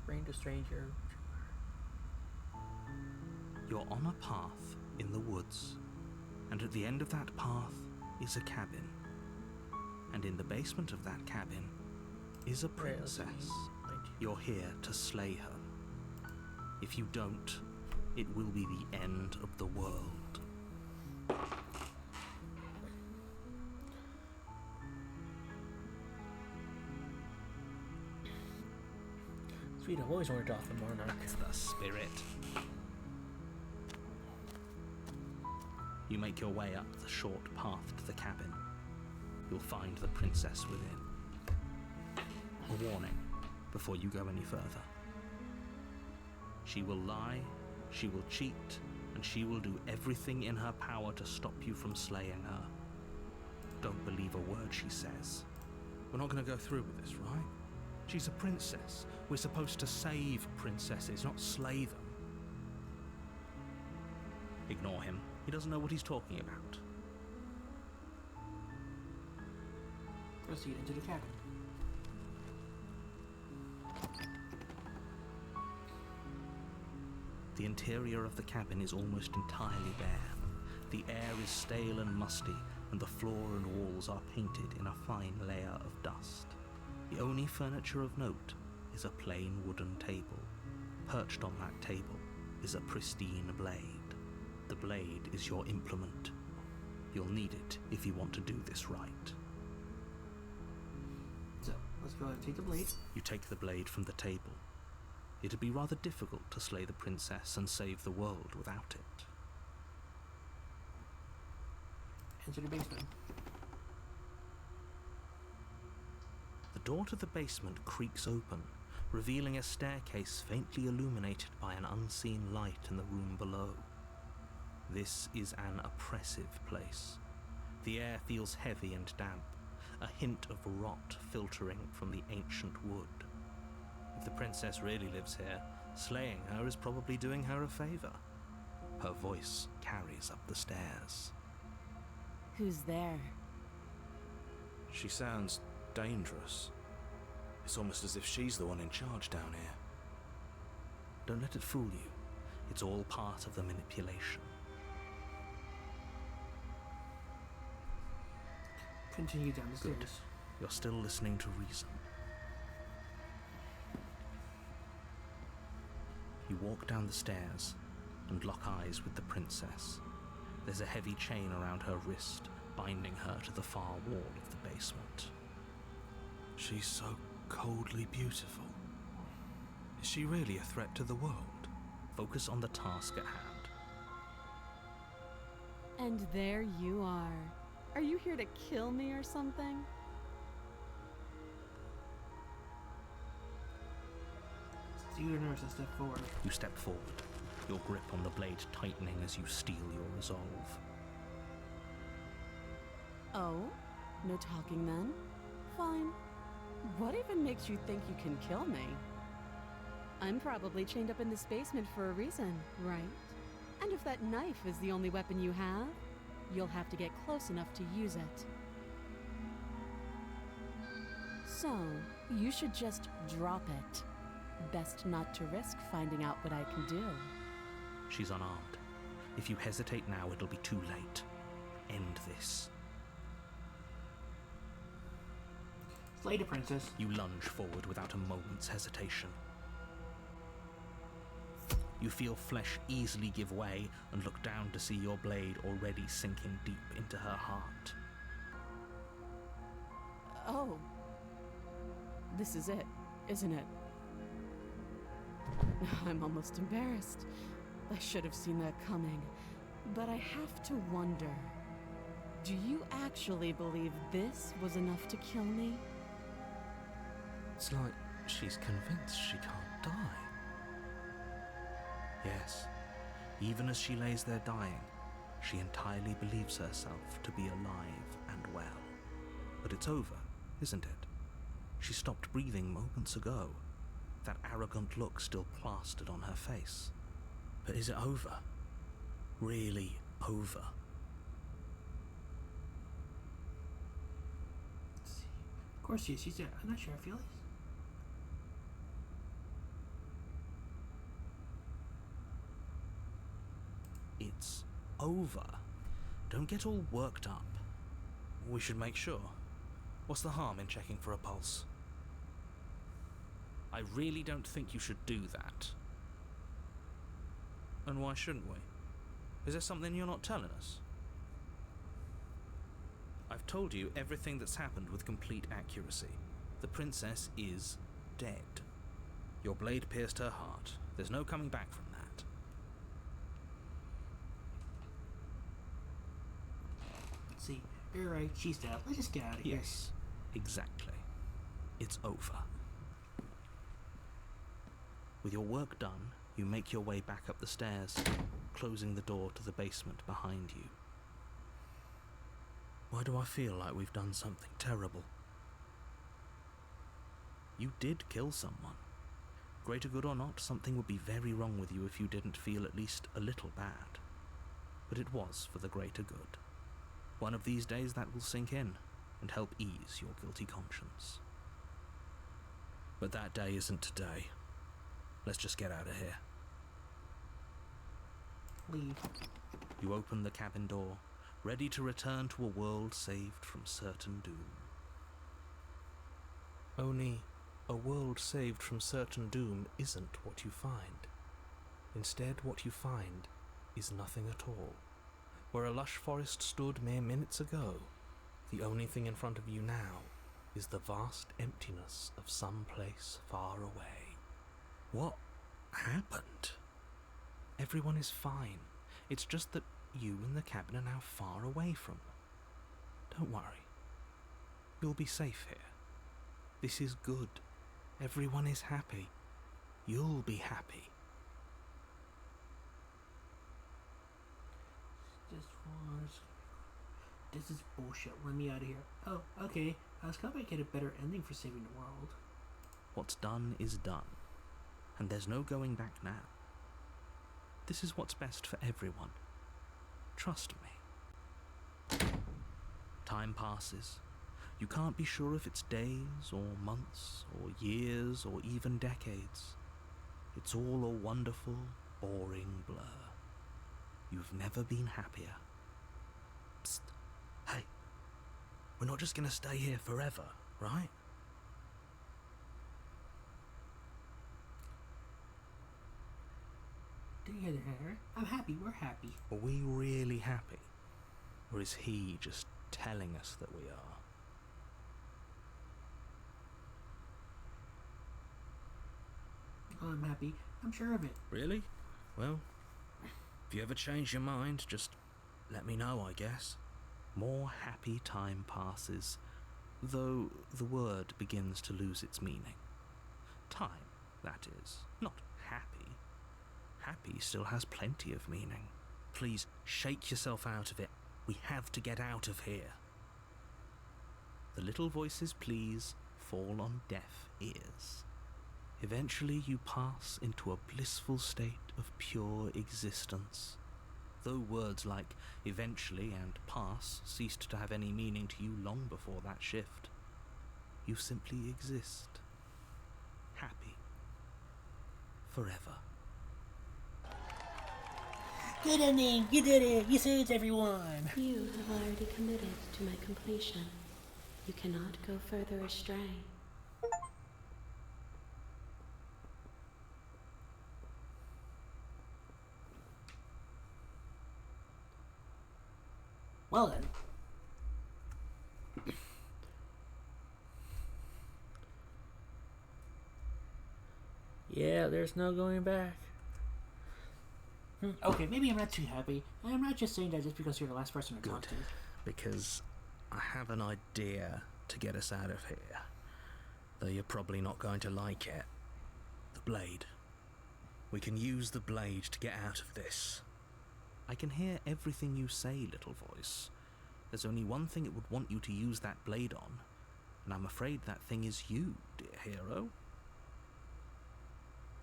Bring the stranger. You're on a path in the woods, and at the end of that path is a cabin. And in the basement of that cabin is a princess. You're here to slay her. If you don't, it will be the end of the world. Sweet, I've always wanted to off the monarch. It's the spirit. You make your way up the short path to the cabin. You'll find the princess within. A warning before you go any further. She will lie, she will cheat, and she will do everything in her power to stop you from slaying her. Don't believe a word she says. We're not going to go through with this, right? She's a princess. We're supposed to save princesses, not slay them. Ignore him. He doesn't know what he's talking about. Proceed into the cabin. The interior of the cabin is almost entirely bare. The air is stale and musty, and the floor and walls are painted in a fine layer of dust. The only furniture of note is a plain wooden table. Perched on that table is a pristine blade. The blade is your implement. You'll need it if you want to do this right. So, let's go ahead and take the blade. You take the blade from the table. It'd be rather difficult to slay the princess and save the world without it. Enter the basement. The door to the basement creaks open, revealing a staircase faintly illuminated by an unseen light in the room below. This is an oppressive place. The air feels heavy and damp, a hint of rot filtering from the ancient wood. If the princess really lives here, slaying her is probably doing her a favor. Her voice carries up the stairs. Who's there? She sounds dangerous. It's almost as if she's the one in charge down here. Don't let it fool you. It's all part of the manipulation. Continue down the Good. stairs. You're still listening to reason. You walk down the stairs and lock eyes with the princess. There's a heavy chain around her wrist, binding her to the far wall of the basement. She's so coldly beautiful. Is she really a threat to the world? Focus on the task at hand. And there you are. Are you here to kill me or something? Steal your nurse and step forward. You step forward, your grip on the blade tightening as you steel your resolve. Oh? No talking then? Fine. What even makes you think you can kill me? I'm probably chained up in this basement for a reason, right? And if that knife is the only weapon you have, you'll have to get close enough to use it. So, you should just drop it. Best not to risk finding out what I can do. She's unarmed. If you hesitate now, it'll be too late. End this. Slay the princess. You lunge forward without a moment's hesitation. You feel flesh easily give way and look down to see your blade already sinking deep into her heart. Oh. This is it, isn't it? I'm almost embarrassed. I should have seen that coming. But I have to wonder, do you actually believe this was enough to kill me? It's like she's convinced she can't die. Yes, even as she lays there dying, she entirely believes herself to be alive and well. But it's over, isn't it? She stopped breathing moments ago, that arrogant look still plastered on her face. But is it over? Really over? Let's see. Of course, yes. She's I'm not sure. I feel like. It's over. Don't get all worked up. We should make sure. What's the harm in checking for a pulse? I really don't think you should do that. And why shouldn't we? Is there something you're not telling us? I've told you everything that's happened with complete accuracy. The princess is dead. Your blade pierced her heart. There's no coming back from that. See, you're right. She's dead. Let's just get out of here. Yes, exactly. It's over. With your work done, you make your way back up the stairs, closing the door to the basement behind you. Why do I feel like we've done something terrible? You did kill someone. Greater good or not, something would be very wrong with you if you didn't feel at least a little bad. But it was for the greater good. One of these days that will sink in and help ease your guilty conscience. But that day isn't today. Let's just get out of here. Leave. You open the cabin door, ready to return to a world saved from certain doom. Only, a world saved from certain doom isn't what you find. Instead, what you find is nothing at all. Where a lush forest stood mere minutes ago, the only thing in front of you now is the vast emptiness of some place far away. What happened? Everyone is fine. It's just that you and the cabin are now far away from them. Don't worry. You'll be safe here. This is good. Everyone is happy. You'll be happy. This is bullshit. Let me out of here. Oh, okay. I was hoping I get a better ending for saving the world. What's done is done, and there's no going back now. This is what's best for everyone. Trust me. Time passes. You can't be sure if it's days or months or years or even decades. It's all a wonderful, boring blur. You've never been happier. Psst. Hey, we're not just gonna stay here forever, right? Did you hear that? I'm happy. We're happy. Are we really happy? Or is he just telling us that we are? Oh, I'm happy. I'm sure of it. Really? Well, if you ever change your mind, just let me know, I guess. More happy time passes, though the word begins to lose its meaning. Time, that is, not happy. Happy still has plenty of meaning. Please, shake yourself out of it. We have to get out of here. The little voices' pleas fall on deaf ears. Eventually you pass into a blissful state of pure existence. Though words like eventually and pass ceased to have any meaning to you long before that shift, you simply exist. Happy. Forever. Good ending. You did it. You saved everyone. You have already committed to my completion. You cannot go further astray. Well then. Yeah, there's no going back. Okay, maybe I'm not too happy. I'm not just saying that just because you're the last person to talk Good, to. because I have an idea to get us out of here. Though you're probably not going to like it. The blade. We can use the blade to get out of this. I can hear everything you say, little voice. There's only one thing it would want you to use that blade on, and I'm afraid that thing is you, dear hero.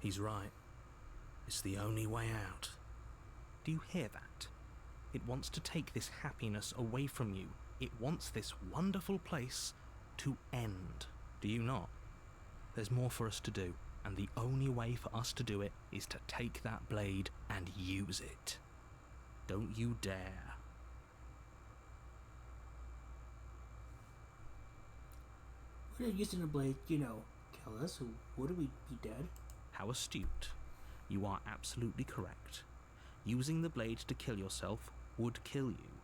He's right. It's the only way out. Do you hear that? It wants to take this happiness away from you. It wants this wonderful place to end. Do you not? There's more for us to do, and the only way for us to do it is to take that blade and use it. Don't you dare. We're using the blade, kill us. Would we be dead? How astute. You are absolutely correct. Using the blade to kill yourself would kill you,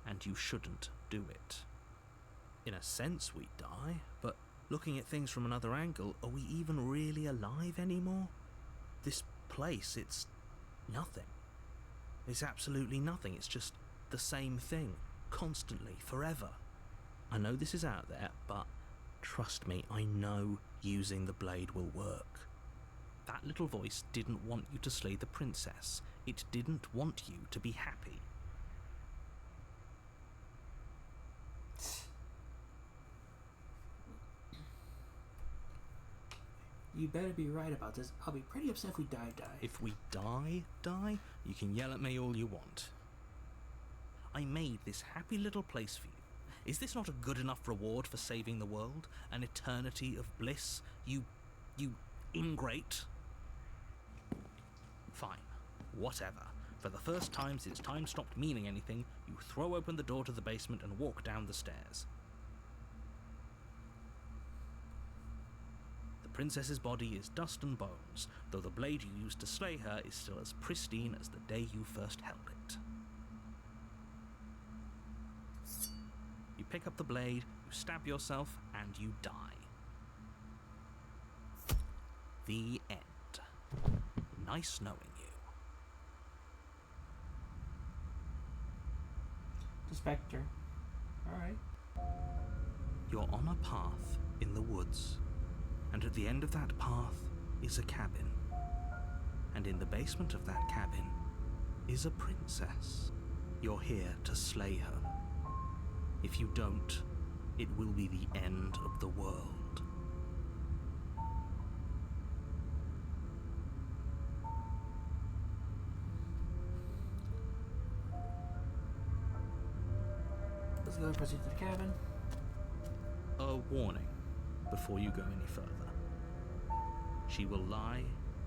and you shouldn't do it. In a sense, we die, but looking at things from another angle, are we even really alive anymore? This place, it's nothing. It's absolutely nothing. It's just the same thing, constantly, forever. I know this is out there, but trust me, I know using the blade will work. That little voice didn't want you to slay the princess. It didn't want you to be happy. You better be right about this. I'll be pretty upset if we die. If we die, you can yell at me all you want. I made this happy little place for you. Is this not a good enough reward for saving the world? An eternity of bliss? You ingrate? Fine. Whatever. For the first time since time stopped meaning anything, you throw open the door to the basement and walk down the stairs. The princess's body is dust and bones, though the blade you used to slay her is still as pristine as the day you first held it. You pick up the blade, you stab yourself, and you die. The end. Nice knowing you. The Spectre. Alright. You're on a path in the woods, and at the end of that path is a cabin. And in the basement of that cabin is a princess. You're here to slay her. If you don't, it will be the end of the world. Let's go and proceed to the cabin. A warning before you go any further. She will lie,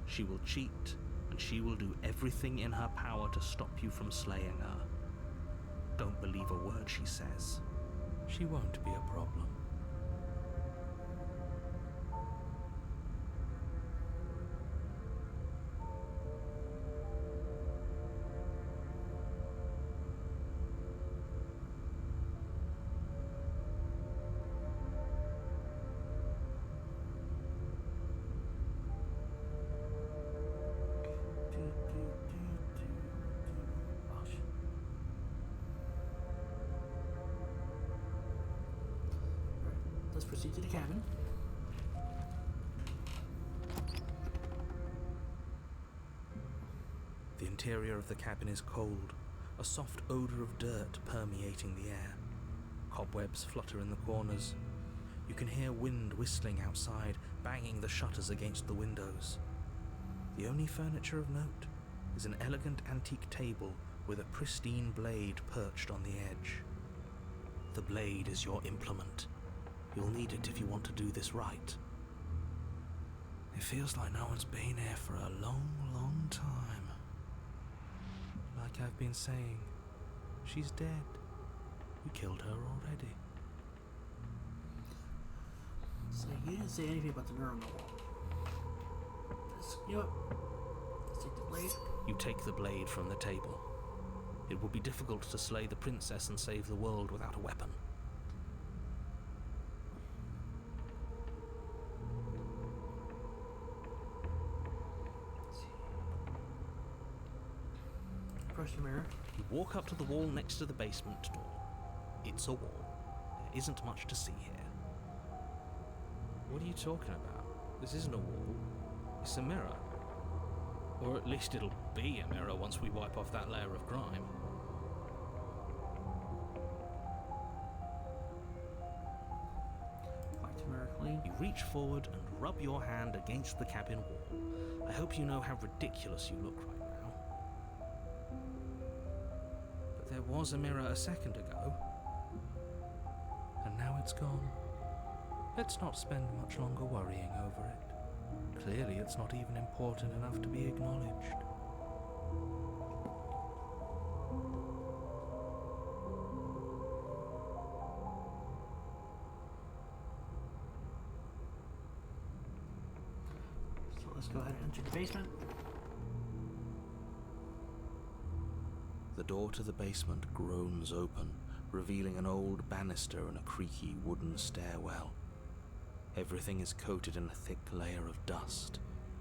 she will cheat, and she will do everything in her power to stop you from slaying her. Don't believe a word she says. She won't be a problem. Let's proceed to the cabin. The interior of the cabin is cold, a soft odor of dirt permeating the air. Cobwebs flutter in the corners. You can hear wind whistling outside, banging the shutters against the windows. The only furniture of note is an elegant antique table with a pristine blade perched on the edge. The blade is your implement. You'll need it if you want to do this right. It feels like no one's been here for a long, long time. Like I've been saying, she's dead. We killed her already. So you didn't say anything about the neural wall. You know what? Let's take the blade. You take the blade from the table. It will be difficult to slay the princess and save the world without a weapon. approach the mirror. You walk up to the wall next to the basement door. It's a wall. There isn't much to see here. What are you talking about? This isn't a wall. It's a mirror. Or at least it'll be a mirror once we wipe off that layer of grime. Wipe the mirror clean. You reach forward and rub your hand against the cabin wall. I hope you know how ridiculous you look right now. But there was a mirror a second ago. And now it's gone. Let's not spend much longer worrying over it. Clearly it's not even important enough to be acknowledged. So let's go ahead and enter the basement. The door to the basement groans open, revealing an old banister and a creaky wooden stairwell. Everything is coated in a thick layer of dust,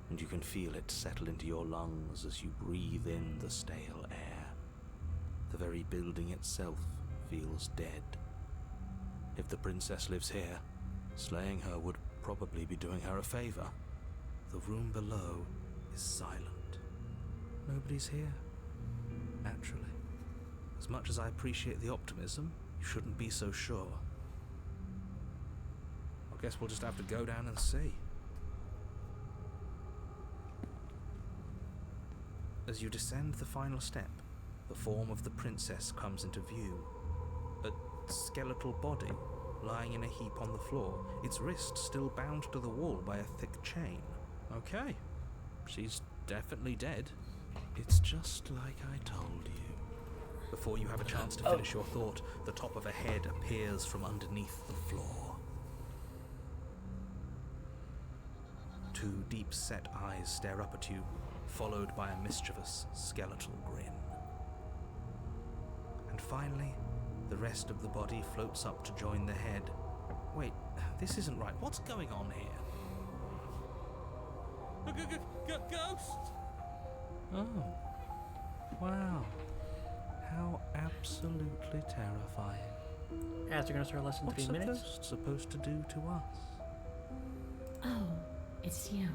and you can feel it settle into your lungs as you breathe in the stale air. The very building itself feels dead. If the princess lives here, slaying her would probably be doing her a favor. The room below is silent. Nobody's here. Naturally. As much as I appreciate the optimism, you shouldn't be so sure. I guess we'll just have to go down and see. As you descend the final step, the form of the princess comes into view. A skeletal body lying in a heap on the floor, its wrist still bound to the wall by a thick chain. Okay, she's definitely dead. It's just like I told you. Before you have a chance to finish your thought, the top of a head appears from underneath the floor. Two deep-set eyes stare up at you, followed by a mischievous, skeletal grin. And finally, the rest of the body floats up to join the head. Wait, this isn't right. What's going on here? Ghost! Oh, wow. How absolutely terrifying. As they're gonna start less than 3 minutes. What's a ghost supposed to do to us? Oh, it's you.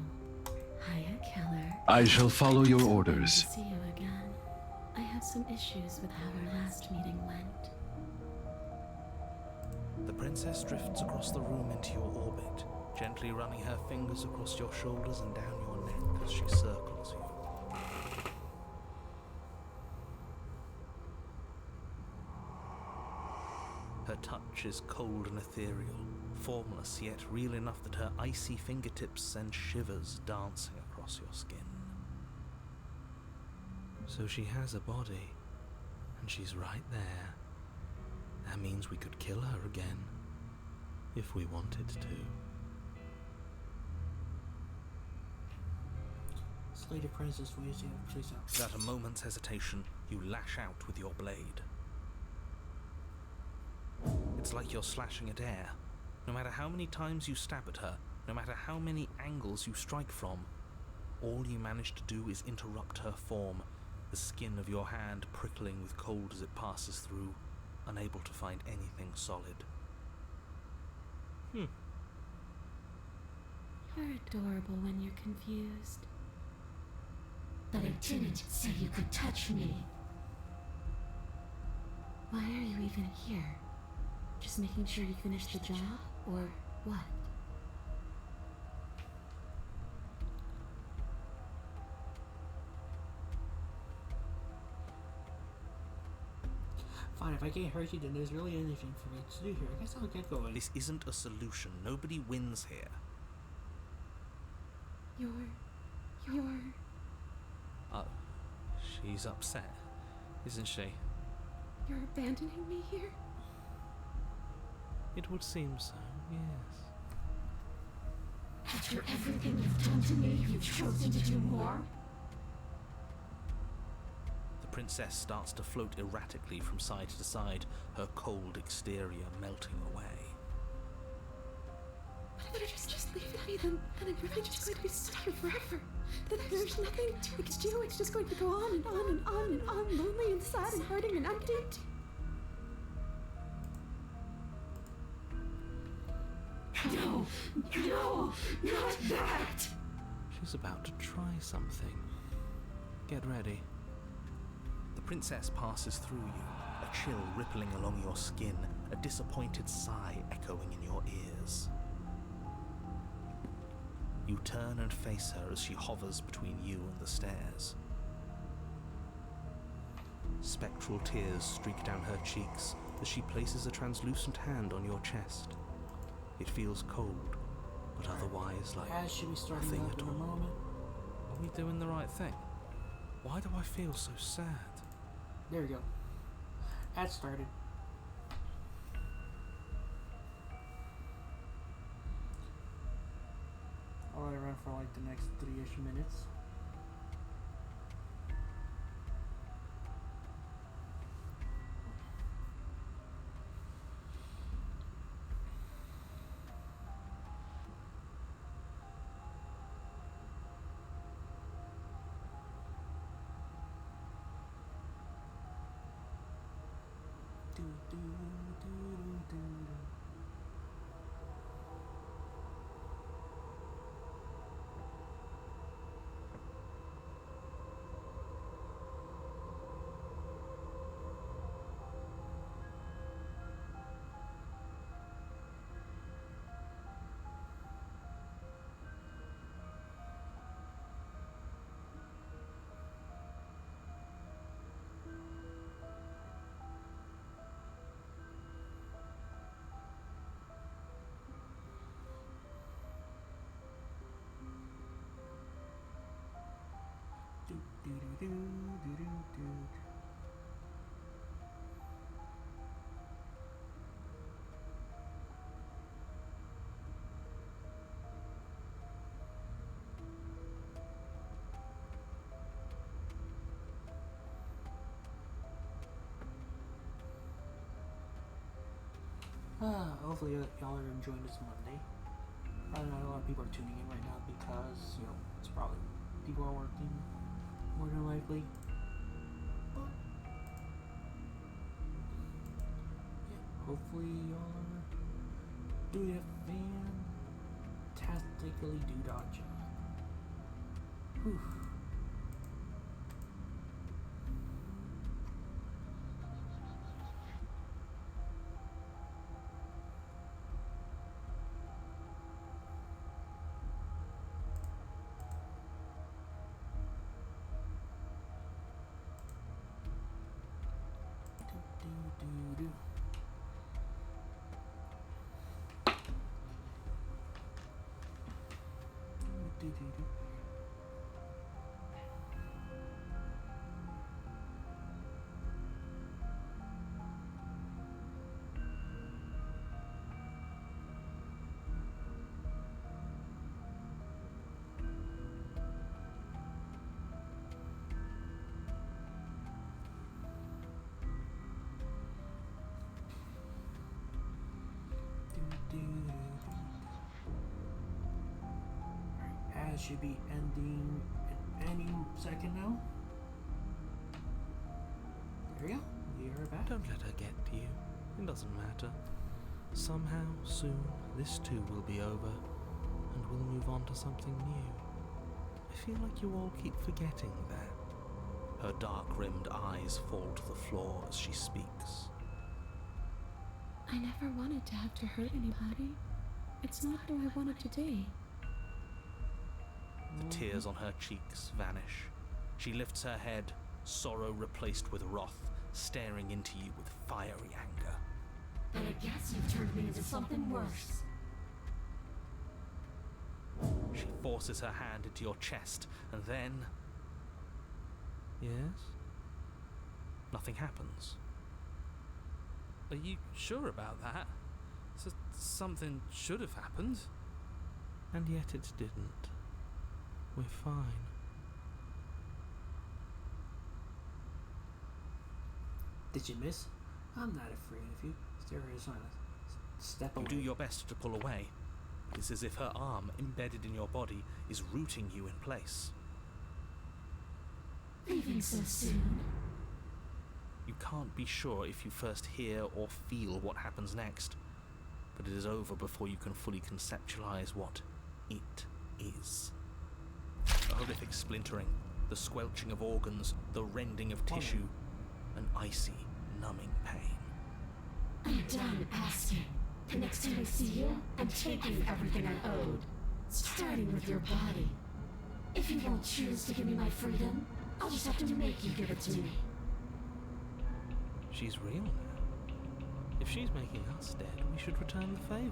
Hiya, Keller. I shall follow your Good orders. to see you again. I have some issues with how our last meeting went. The princess drifts across the room into your orbit, gently running her fingers across your shoulders and down your neck as she circles you. Her touch is cold and ethereal, formless yet real enough that her icy fingertips send shivers dancing across your skin. So she has a body, and she's right there. That means we could kill her again, if we wanted to. Slay princess ways you please out. Without a moment's hesitation, you lash out with your blade. It's like you're slashing at air. No matter how many times you stab at her, no matter how many angles you strike from, all you manage to do is interrupt her form, the skin of your hand prickling with cold as it passes through, unable to find anything solid. You're adorable when you're confused. But I didn't say you could touch me. Why are you even here? Just making sure you finish the job, or what? Fine, if I can't hurt you, then there's really anything for me to do here. I guess I'll get going. This isn't a solution. Nobody wins here. You're... Oh, she's upset, isn't she? You're abandoning me here? It would seem so, yes. After everything you've done to me, you've chosen to do more? The princess starts to float erratically from side to side, her cold exterior melting away. But if you just leave me, then I'm really just going to be stuck here forever. There's nothing we can do. It's just going to go on and on and on and on, lonely and sad and hurting and empty. No, not that! She's about to try something. Get ready. The princess passes through you, a chill rippling along your skin, a disappointed sigh echoing in your ears. You turn and face her as she hovers between you and the stairs. Spectral tears streak down her cheeks as she places a translucent hand on your chest. It feels cold, but otherwise like As should be starting nothing up at in a all. moment. Are we doing the right thing? Why do I feel so sad? There we go. Ad started. I'll let it run for like the next 3-ish minutes. Do, do, do, do, do. Do, do, do, do, do, do, do. Hopefully y'all are enjoying this Monday. Probably not a lot of people are tuning in right now because, it's probably people are working more than likely. But, yeah, hopefully y'all are doing a fantastically doodah job. Whew. Do, do, do. Do, do, do. Alright, as should be ending at any second now. There we go. We are back. Don't let her get to you. It doesn't matter. Somehow, soon, this too will be over, and we'll move on to something new. I feel like you all keep forgetting that. Her dark-rimmed eyes fall to the floor as she speaks. I never wanted to have to hurt anybody. It's not who I wanted to be. The tears on her cheeks vanish. She lifts her head, sorrow replaced with wrath, staring into you with fiery anger. Then I guess you've turned me into something worse. She forces her hand into your chest, and then... Yes? Nothing happens. Are you sure about that? Something should have happened. And yet it didn't. We're fine. Did you miss? I'm not afraid of you. Stereo silence. Step away. You do your best to pull away. It's as if her arm, embedded in your body, is rooting you in place. Leaving so soon. You can't be sure if you first hear or feel what happens next, but it is over before you can fully conceptualize what it is. A horrific splintering, the squelching of organs, the rending of tissue, an icy, numbing pain. I'm done asking. The next time I see you, I'm taking everything I owed. Starting with your body. If you won't choose to give me my freedom, I'll just have to make you give it to me. She's real now. If she's making us dead, we should return the favor.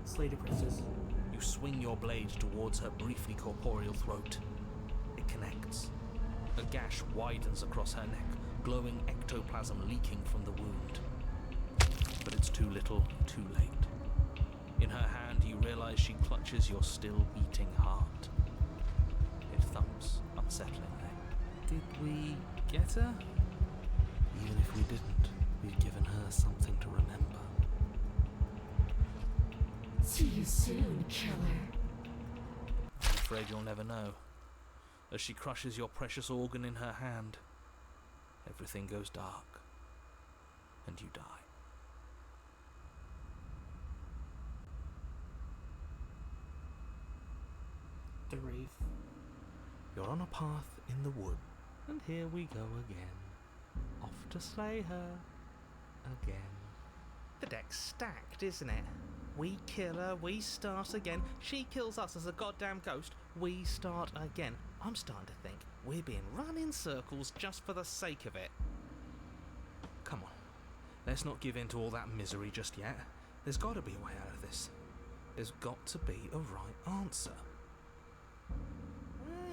Slay the princess. You swing your blade towards her briefly corporeal throat. It connects. A gash widens across her neck, glowing ectoplasm leaking from the wound. But it's too little, too late. In her hand, you realize she clutches your still beating heart. It thumps unsettlingly. Did we get her? Even if we didn't, we've given her something to remember. See you soon, killer. I'm afraid you'll never know. As she crushes your precious organ in her hand, everything goes dark, and you die. The Wraith. You're on a path in the wood, and here we go again. Off to slay her again. The deck's stacked, isn't it? We kill her, we start again. She kills us as a goddamn ghost, we start again. I'm starting to think we're being run in circles just for the sake of it. Come on, let's not give in to all that misery just yet. There's got to be a way out of this. There's got to be a right answer.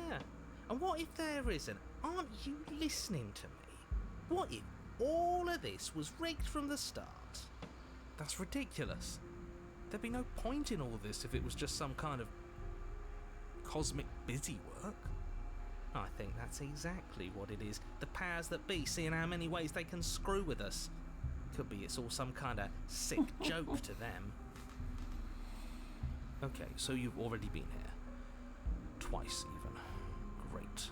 Yeah, and what if there isn't? Aren't you listening to me? What if all of this was rigged from the start? That's ridiculous. There'd be no point in all this if it was just some kind of cosmic busy work. I think that's exactly what it is. The powers that be, seeing how many ways they can screw with us. Could be it's all some kind of sick joke to them. Okay, so you've already been here. Twice even. Great.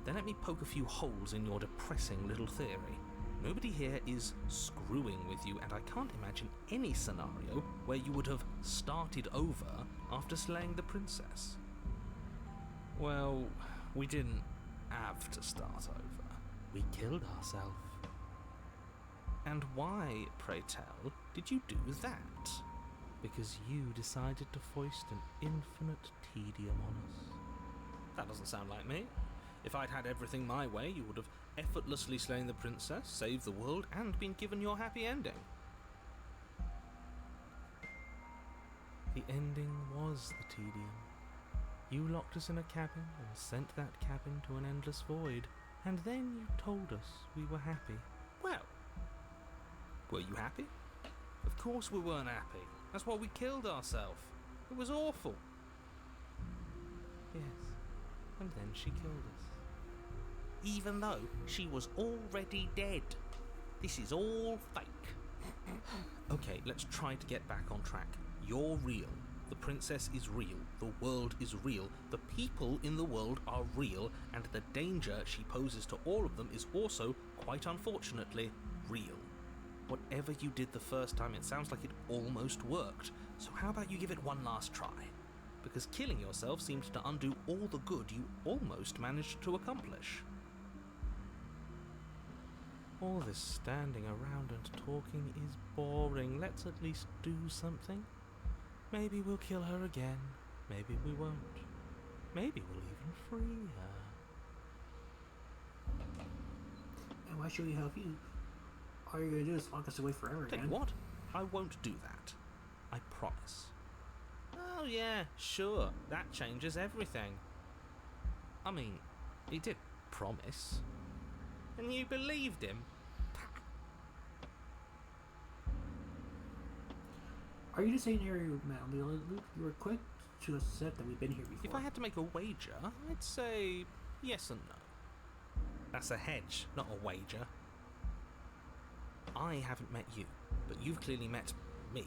Then let me poke a few holes in your depressing little theory. Nobody here is screwing with you, and I can't imagine any scenario where you would have started over after slaying the princess. Well, we didn't have to start over. We killed ourselves. And why, pray tell, did you do that? Because you decided to foist an infinite tedium on us. That doesn't sound like me. If I'd had everything my way, you would have effortlessly slain the princess, saved the world, and been given your happy ending. The ending was the tedium. You locked us in a cabin and sent that cabin to an endless void, and then you told us we were happy. Well, were you happy? Of course we weren't happy. That's why we killed ourselves. It was awful. Yes, and then she killed us. Even though she was already dead. This is all fake. Okay, let's try to get back on track. You're real. The princess is real. The world is real. The people in the world are real. And the danger she poses to all of them is also, quite unfortunately, real. Whatever you did the first time, it sounds like it almost worked. So how about you give it one last try? Because killing yourself seems to undo all the good you almost managed to accomplish. All this standing around and talking is boring. Let's at least do something. Maybe we'll kill her again. Maybe we won't. Maybe we'll even free her. And why should we help you? All you're gonna do is lock us away forever Tell again. you what, I won't do that. I promise. Oh yeah, sure, that changes everything. I mean, he did promise. And you believed him? Are you just saying you're manly, Luke? You were quick to accept that we've been here before. If I had to make a wager, I'd say yes and no. That's a hedge, not a wager. I haven't met you, but you've clearly met me.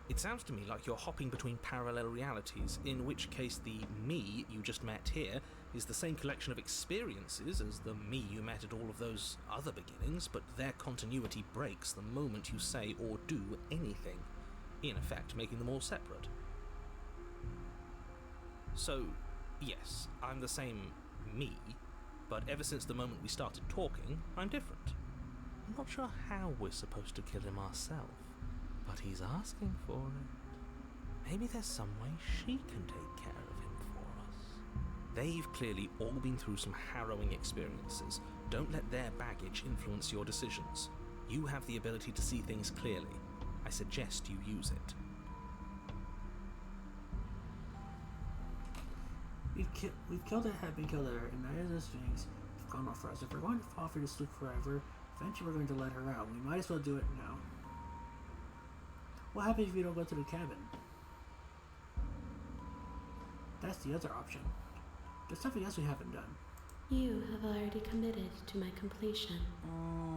It sounds to me like you're hopping between parallel realities, in which case the me you just met here is the same collection of experiences as the me you met at all of those other beginnings, but their continuity breaks the moment you say or do anything, in effect making them all separate. So, yes, I'm the same me, but ever since the moment we started talking, I'm different. I'm not sure how we're supposed to kill him ourselves, but he's asking for it. Maybe there's some way she can take care of him for us. They've clearly all been through some harrowing experiences. Don't let their baggage influence your decisions. You have the ability to see things clearly. I suggest you use it. We've killed it, have been killed her, and neither of those things have gone well for us. If we're going to fall for this loop forever, eventually we're going to let her out. We might as well do it now. What happens if you don't go to the cabin? That's the other option. There's something else we haven't done. You have already committed to my completion.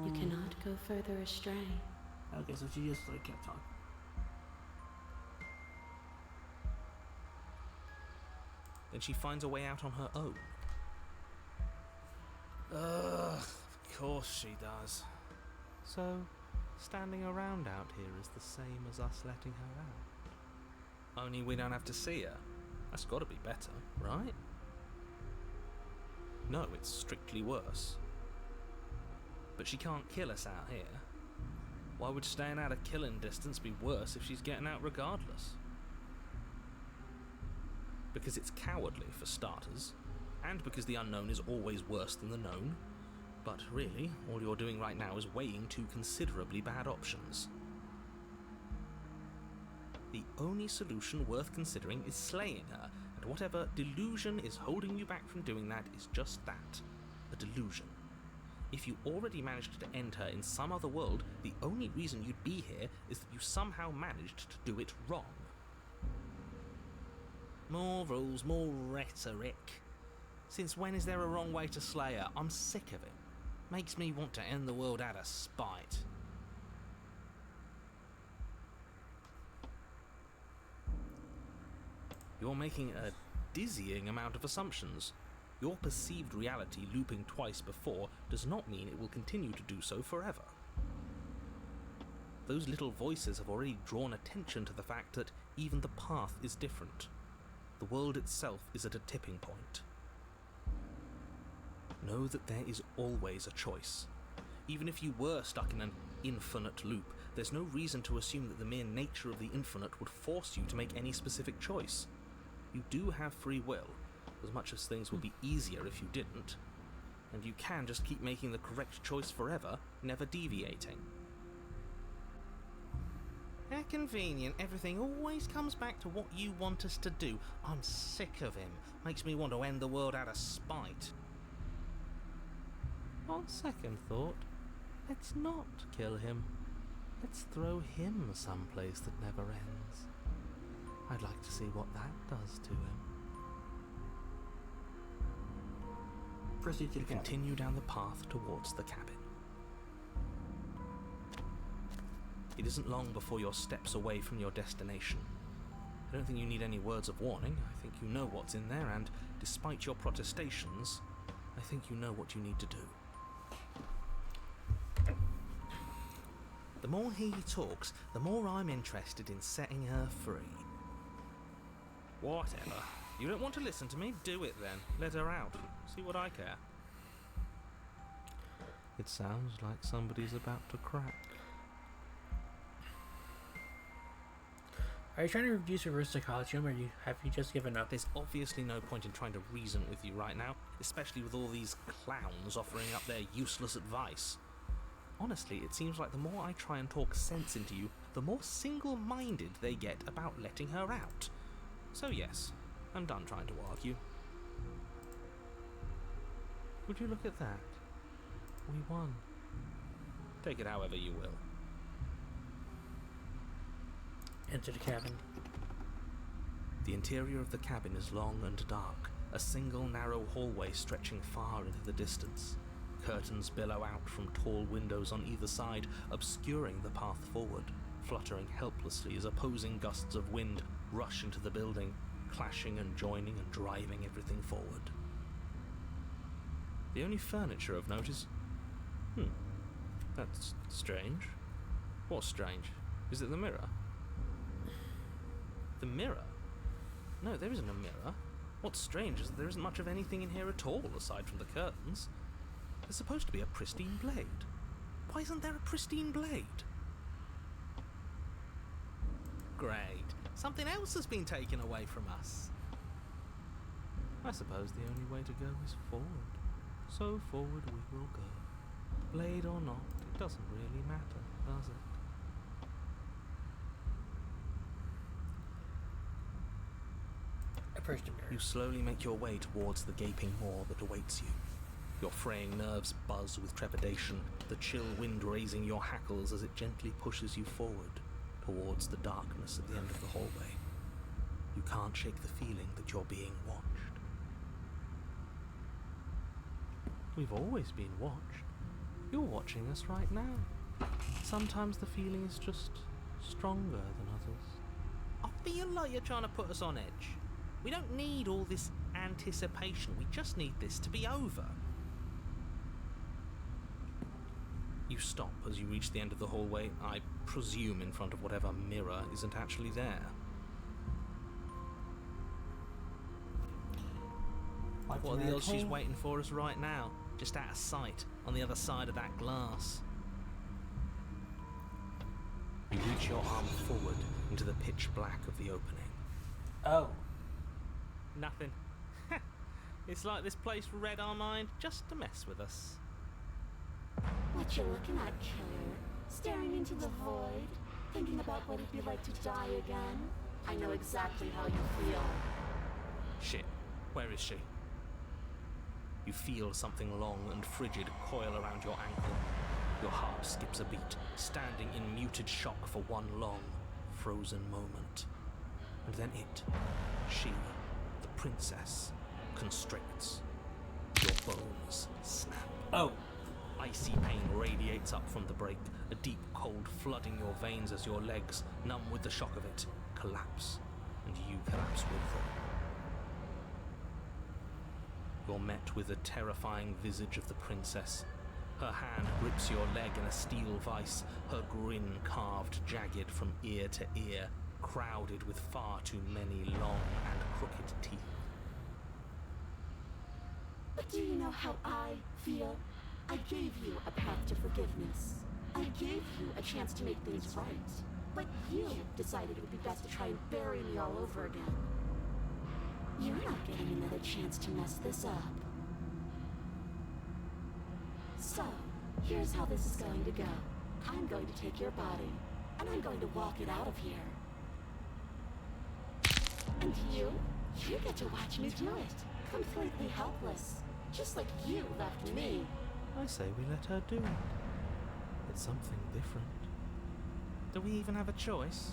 You cannot go further astray. Okay, so she just kept talking. Then she finds a way out on her own. Ugh, of course she does. So, standing around out here is the same as us letting her out. Only we don't have to see her. That's gotta be better, right? No, it's strictly worse. But she can't kill us out here. Why would staying out of killing distance be worse if she's getting out regardless? Because it's cowardly, for starters, and because the unknown is always worse than the known. But really, all you're doing right now is weighing two considerably bad options. The only solution worth considering is slaying her, and whatever delusion is holding you back from doing that is just that, a delusion. If you already managed to end her in some other world, the only reason you'd be here is that you somehow managed to do it wrong. More rules, more rhetoric. Since when is there a wrong way to slay her? I'm sick of it. Makes me want to end the world out of spite. You're making a dizzying amount of assumptions. Your perceived reality looping twice before does not mean it will continue to do so forever. Those little voices have already drawn attention to the fact that even the path is different. The world itself is at a tipping point. Know that there is always a choice. Even if you were stuck in an infinite loop, there's no reason to assume that the mere nature of the infinite would force you to make any specific choice. You do have free will, as much as things would be easier if you didn't. And you can just keep making the correct choice forever, never deviating. How convenient, everything always comes back to what you want us to do. I'm sick of him. Makes me want to end the world out of spite. On second thought, let's not kill him. Let's throw him someplace that never ends. I'd like to see what that does to him. Proceed to the cabin. Continue down the path towards the cabin. It isn't long before you're steps away from your destination. I don't think you need any words of warning. I think you know what's in there, and despite your protestations, I think you know what you need to do. The more he talks, the more I'm interested in setting her free. Whatever. You don't want to listen to me? Do it then. Let her out. See what I care. It sounds like somebody's about to crack. Are you trying to reduce reverse psychology, or have you just given up? There's obviously no point in trying to reason with you right now, especially with all these clowns offering up their useless advice. Honestly, it seems like the more I try and talk sense into you, the more single-minded they get about letting her out. So yes, I'm done trying to argue. Would you look at that? We won. Take it however you will. Enter the cabin. The interior of the cabin is long and dark, a single narrow hallway stretching far into the distance. Curtains billow out from tall windows on either side, obscuring the path forward. fluttering helplessly as opposing gusts of wind rush into the building, clashing and joining and driving everything forward. The only furniture of note is... that's strange. What's strange? Is it the mirror? The mirror? No, there isn't a mirror. What's strange is that there isn't much of anything in here at all, aside from the curtains. There's supposed to be a pristine blade. Why isn't there a pristine blade? Great. Something else has been taken away from us. I suppose the only way to go is forward. So forward we will go. Blade or not, it doesn't really matter, does it? You slowly make your way towards the gaping maw that awaits you. Your fraying nerves buzz with trepidation, the chill wind raising your hackles as it gently pushes you forward towards the darkness at the end of the hallway. You can't shake the feeling that you're being watched. We've always been watched. You're watching us right now. Sometimes the feeling is just stronger than others. I feel like you're trying to put us on edge. We don't need all this anticipation. We just need this to be over. You stop as you reach the end of the hallway, I presume in front of whatever mirror isn't actually there. What are the odds she's waiting for us right now, just out of sight, on the other side of that glass? You reach your arm forward into the pitch black of the opening. Oh. Nothing. It's like this place read our mind just to mess with us. What you looking at, killer? Staring into the void? Thinking about what it'd be like to die again? I know exactly how you feel. Shit. Where is she? You feel something long and frigid coil around your ankle. Your heart skips a beat, standing in muted shock for one long, frozen moment. And then it, she, the princess, constricts. Your bones snap. Oh. Icy pain radiates up from the break, a deep cold flooding your veins as your legs, numb with the shock of it, collapse, and you collapse with them. You're met with the terrifying visage of the princess. Her hand grips your leg in a steel vice, her grin carved jagged from ear to ear, crowded with far too many long and crooked teeth. But do you know how I feel? I gave you a path to forgiveness. I gave you a chance to make things right. But you decided it would be best to try and bury me all over again. You're not getting another chance to mess this up. So, here's how this is going to go. I'm going to take your body, and I'm going to walk it out of here. And you get to watch me do it. Completely helpless. Just like you left me. I say we let her do it. It's something different. Do we even have a choice?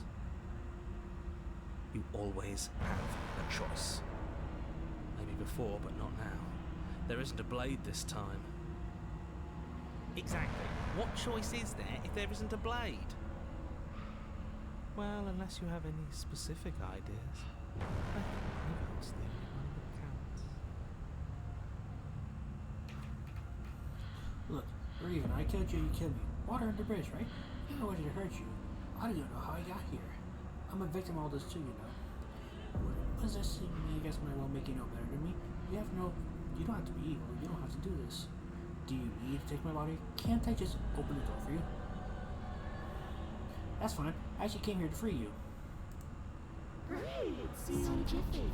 You always have a choice. Maybe before, but not now. There isn't a blade this time. Exactly. What choice is there if there isn't a blade? Well, unless you have any specific ideas. I think Nico's the only one that counts. Look, Raven, I killed you, you killed me. Water under the bridge, right? I wanted to hurt you. I don't know how I got here. I'm a victim of all this too, you know. Possessing me, I guess, might well make you know better than me. You don't have to be evil. You don't have to do this. Do you need to take my body? Can't I just open the door for you? That's fine. I actually came here to free you. Great! See you in a jiffy.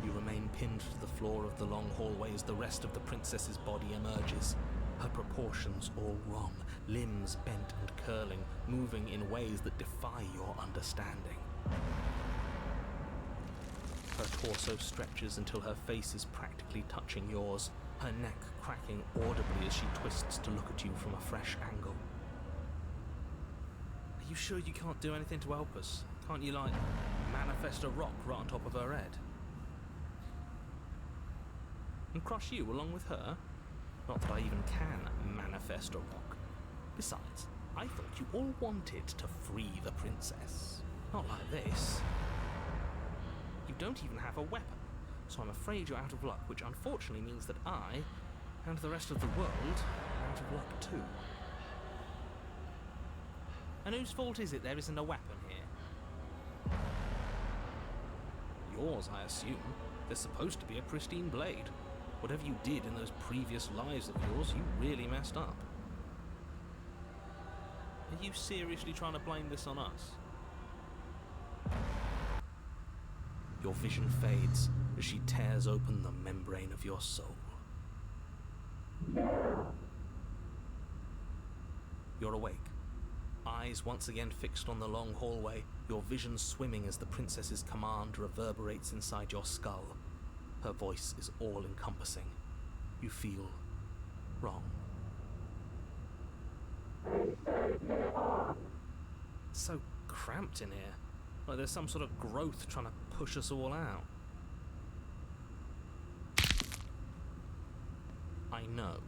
You remain pinned to the floor of the long hallway as the rest of the princess's body emerges. Her proportions all wrong, limbs bent and curling, moving in ways that defy your understanding. Her torso stretches until her face is practically touching yours, her neck cracking audibly as she twists to look at you from a fresh angle. Are you sure you can't do anything to help us? Can't you, like, manifest a rock right on top of her head? And crush you along with her? Not that I even can manifest a rock. Besides, I thought you all wanted to free the princess. Not like this. You don't even have a weapon, so I'm afraid you're out of luck, which unfortunately means that I, and the rest of the world, are out of luck too. And whose fault is it there isn't a weapon here? Yours, I assume. There's supposed to be a pristine blade. Whatever you did in those previous lives of yours, you really messed up. Are you seriously trying to blame this on us? Your vision fades as she tears open the membrane of your soul. You're awake. Eyes once again fixed on the long hallway, your vision swimming as the princess's command reverberates inside your skull. Her voice is all-encompassing. You feel wrong. It's so cramped in here. Like there's some sort of growth trying to push us all out. I know.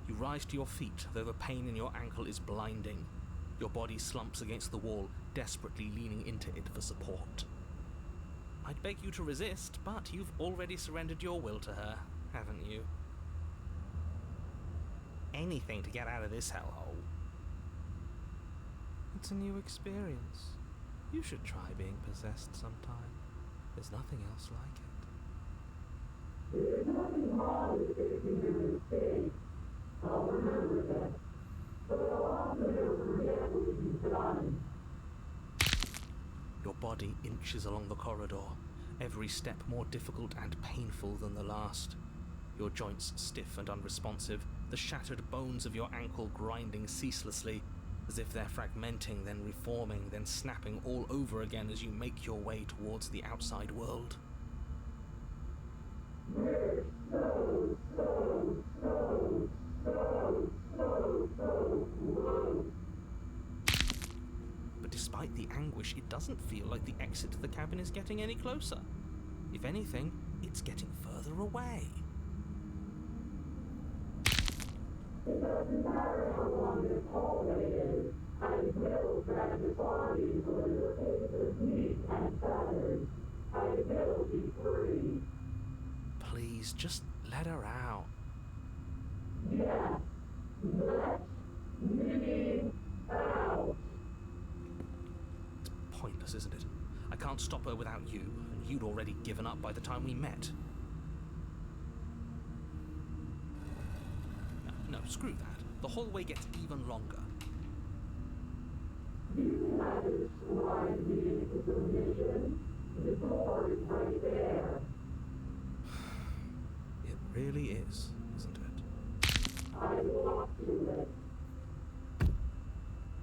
You rise to your feet, though the pain in your ankle is blinding. Your body slumps against the wall, desperately leaning into it for support. I'd beg you to resist, but you've already surrendered your will to her, haven't you? Anything to get out of this hellhole. It's a new experience. You should try being possessed sometime. There's nothing else like it. There's nothing wrong with taking your mistake. I'll remember that. But I'll also never forget what you've done. Your body inches along the corridor, every step more difficult and painful than the last. Your joints stiff and unresponsive, the shattered bones of your ankle grinding ceaselessly, as if they're fragmenting, then reforming, then snapping all over again as you make your way towards the outside world. But despite the anguish, it doesn't feel like the exit to the cabin is getting any closer. If anything, it's getting further away. It doesn't matter how long this hallway is. I will drag the bodies over the faces, meat and feathers. I will be free. Please, just let her out. Yes, let me out. It's pointless, isn't it? I can't stop her without you, and you'd already given up by the time we met. No, screw that. The hallway gets even longer. You had to slide me into submission. The door is right there. It really is, isn't it? I walked to it.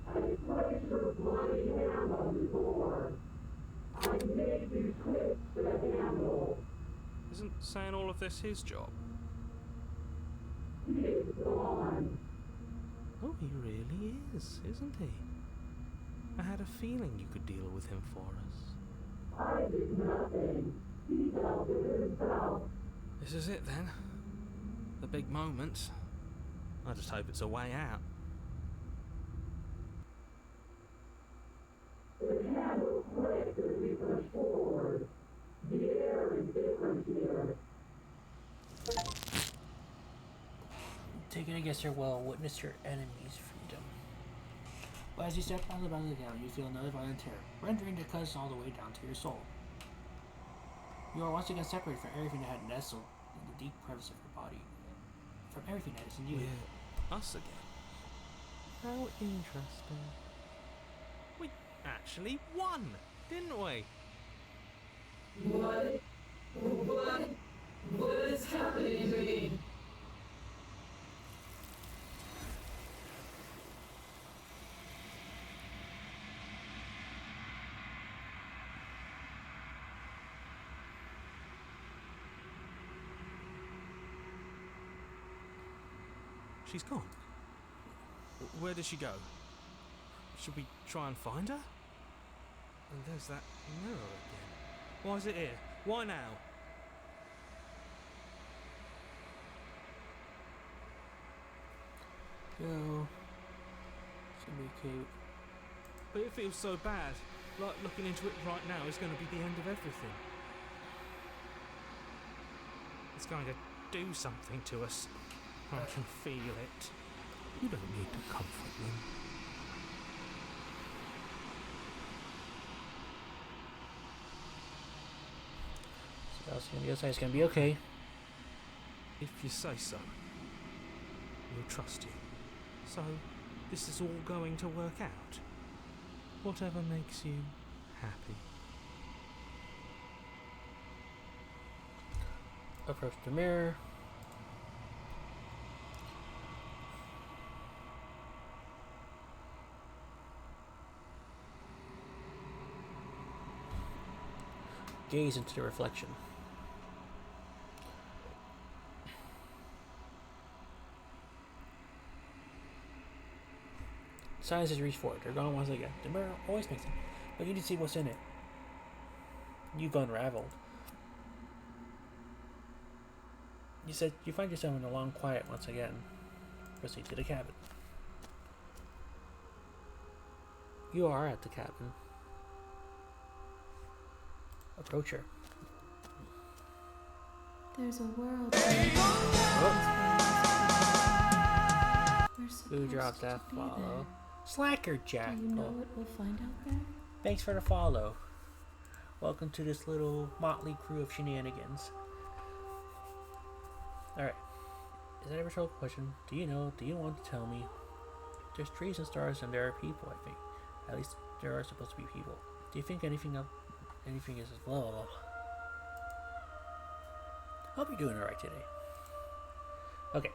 I placed your bloody hand on the door. I made you twist the handle. Isn't saying all of this his job? He's gone. Oh, he really is, isn't he? I had a feeling you could deal with him for us. I did nothing. He dealt with himself. This is it then. The big moment. I just hope it's a way out. The handle clicked as we pushed forward. The air is different here. Taken against your will, witness your enemy's freedom. But as you step out of the bottom of the gallery, you feel another violent tear, rendering the cuts all the way down to your soul. You are once again separated from everything that had nestled in the deep crevice of your body. From everything that is in you. We're us again. How interesting. We actually won, didn't we? What is happening to me? She's gone. Where did she go? Should we try and find her? And there's that mirror again. Why is it here? Why now? So, be okay. But it feels so bad. Like looking into it right now is going to be the end of everything. It's going to do something to us. I can feel it. You don't need to comfort them. So else on the other side is gonna be okay. If you say so. We'll trust you. So, this is all going to work out. Whatever makes you happy. Approach the mirror. Gaze into the reflection. Science has reached forward. They're gone once again. The mirror always makes it, but you need to see what's in it. You've unraveled. You said you find yourself in a long quiet once again. Proceed to the cabin. You are at the cabin. Approach her. There's a world Who dropped that follow? Slacker Jack. Do you know what we'll find out there? Thanks for the follow. Welcome to this little motley crew of shenanigans. Alright. Is that a rhetorical question? Do you know? Do you want to tell me? There's trees and stars and there are people, I think. At least there are supposed to be people. Do you think anything is blah blah blah? Hope you're doing alright today. Okay.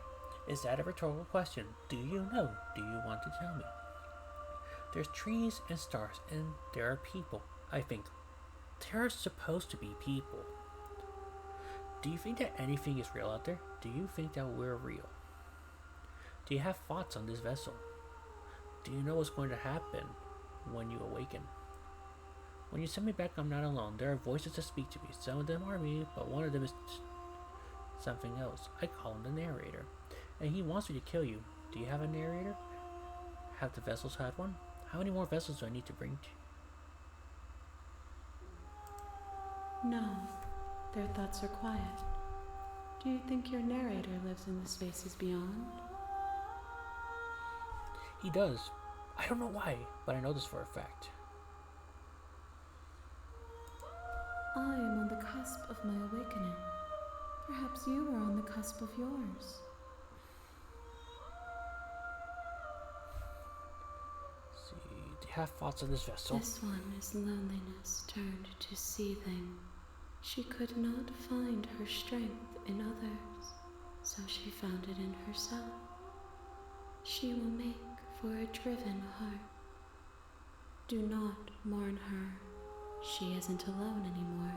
Is that a rhetorical question? Do you know? Do you want to tell me? There's trees and stars and there are people, I think. There are supposed to be people. Do you think that anything is real out there? Do you think that we're real? Do you have thoughts on this vessel? Do you know what's going to happen when you awaken? When you send me back, I'm not alone. There are voices that speak to me. Some of them are me, but one of them is something else. I call him the narrator. And he wants me to kill you. Do you have a narrator? Have the vessels had one? How many more vessels do I need to bring to? No, their thoughts are quiet. Do you think your narrator lives in the spaces beyond? He does. I don't know why, but I know this for a fact. I am on the cusp of my awakening. Perhaps you are on the cusp of yours. Do you have thoughts on this vessel? This one is loneliness turned to seething. She could not find her strength in others, so she found it in herself. She will make for a driven heart. Do not mourn her. She isn't alone anymore.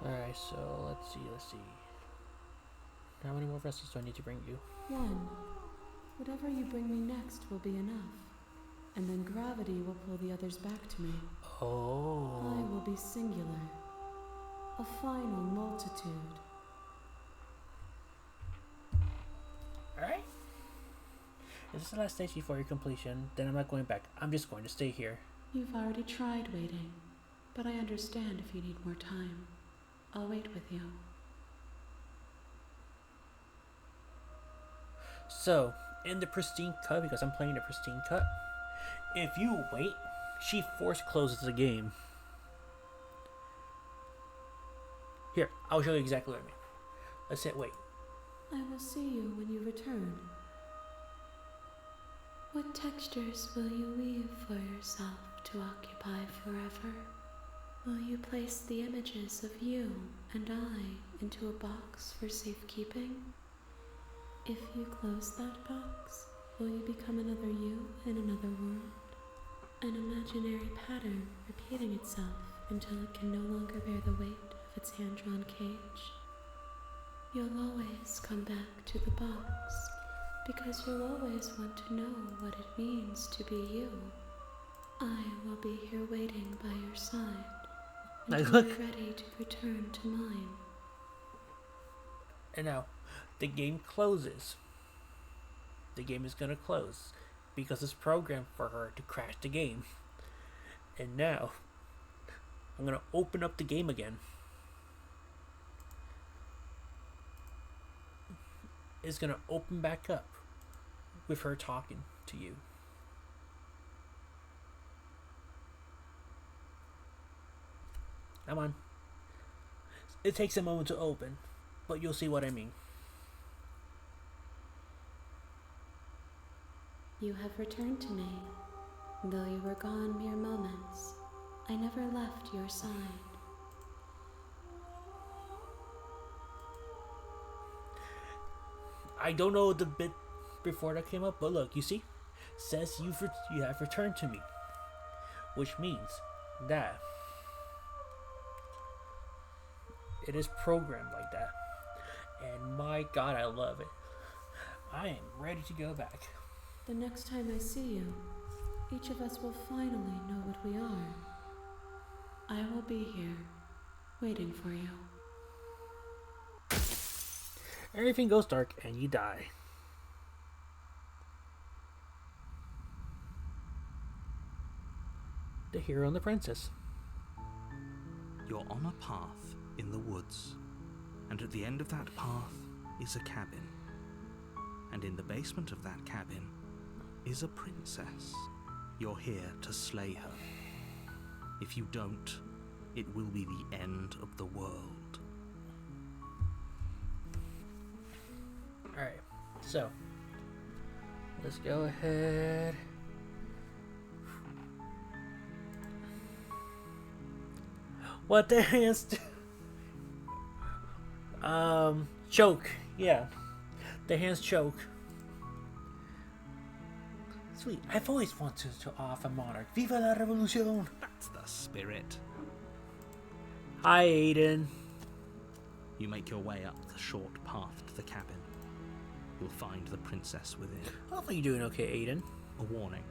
Alright, so let's see. How many more vessels do I need to bring you? One. Whatever you bring me next will be enough. And then gravity will pull the others back to me. Oh. I will be singular. A final multitude. Alright. If this is the last stage before your completion, then I'm not going back. I'm just going to stay here. You've already tried waiting, but I understand if you need more time. I'll wait with you. So, in the Pristine cut, because I'm playing the Pristine cut, if you wait, she force closes the game. Here, I'll show you exactly what I mean. Let's hit wait. I will see you when you return. What textures will you weave for yourself to occupy forever? Will you place the images of you and I into a box for safekeeping? If you close that box, will you become another you in another world? An imaginary pattern repeating itself until it can no longer bear the weight of its hand-drawn cage? You'll always come back to the box, because you'll always want to know what it means to be you. I will be here waiting by your side until you're ready to return to mine. And now, the game closes. The game is gonna close because it's programmed for her to crash the game. And now, I'm gonna open up the game again. It's gonna open back up with her talking to you. Come on. It takes a moment to open, but you'll see what I mean. You have returned to me. Though you were gone mere moments, I never left your side. I don't know the bit before that came up, but look, you see? Says you have returned to me. Which means that it is programmed like that. And my god, I love it. I am ready to go back. The next time I see you, each of us will finally know what we are. I will be here, waiting for you. Everything goes dark and you die. The hero and the princess. You're on a path in the woods, and at the end of that path is a cabin. And in the basement of that cabin is a princess. You're here to slay her. If you don't, it will be the end of the world. Alright, so let's go ahead. What the hands do? Choke. Yeah. The hands choke. Sweet. I've always wanted to offer monarch. Viva la revolution! That's the spirit. Hi, Aiden. You make your way up the short path to the cabin. You'll find the princess within. Hopefully you're doing okay, Aiden. A warning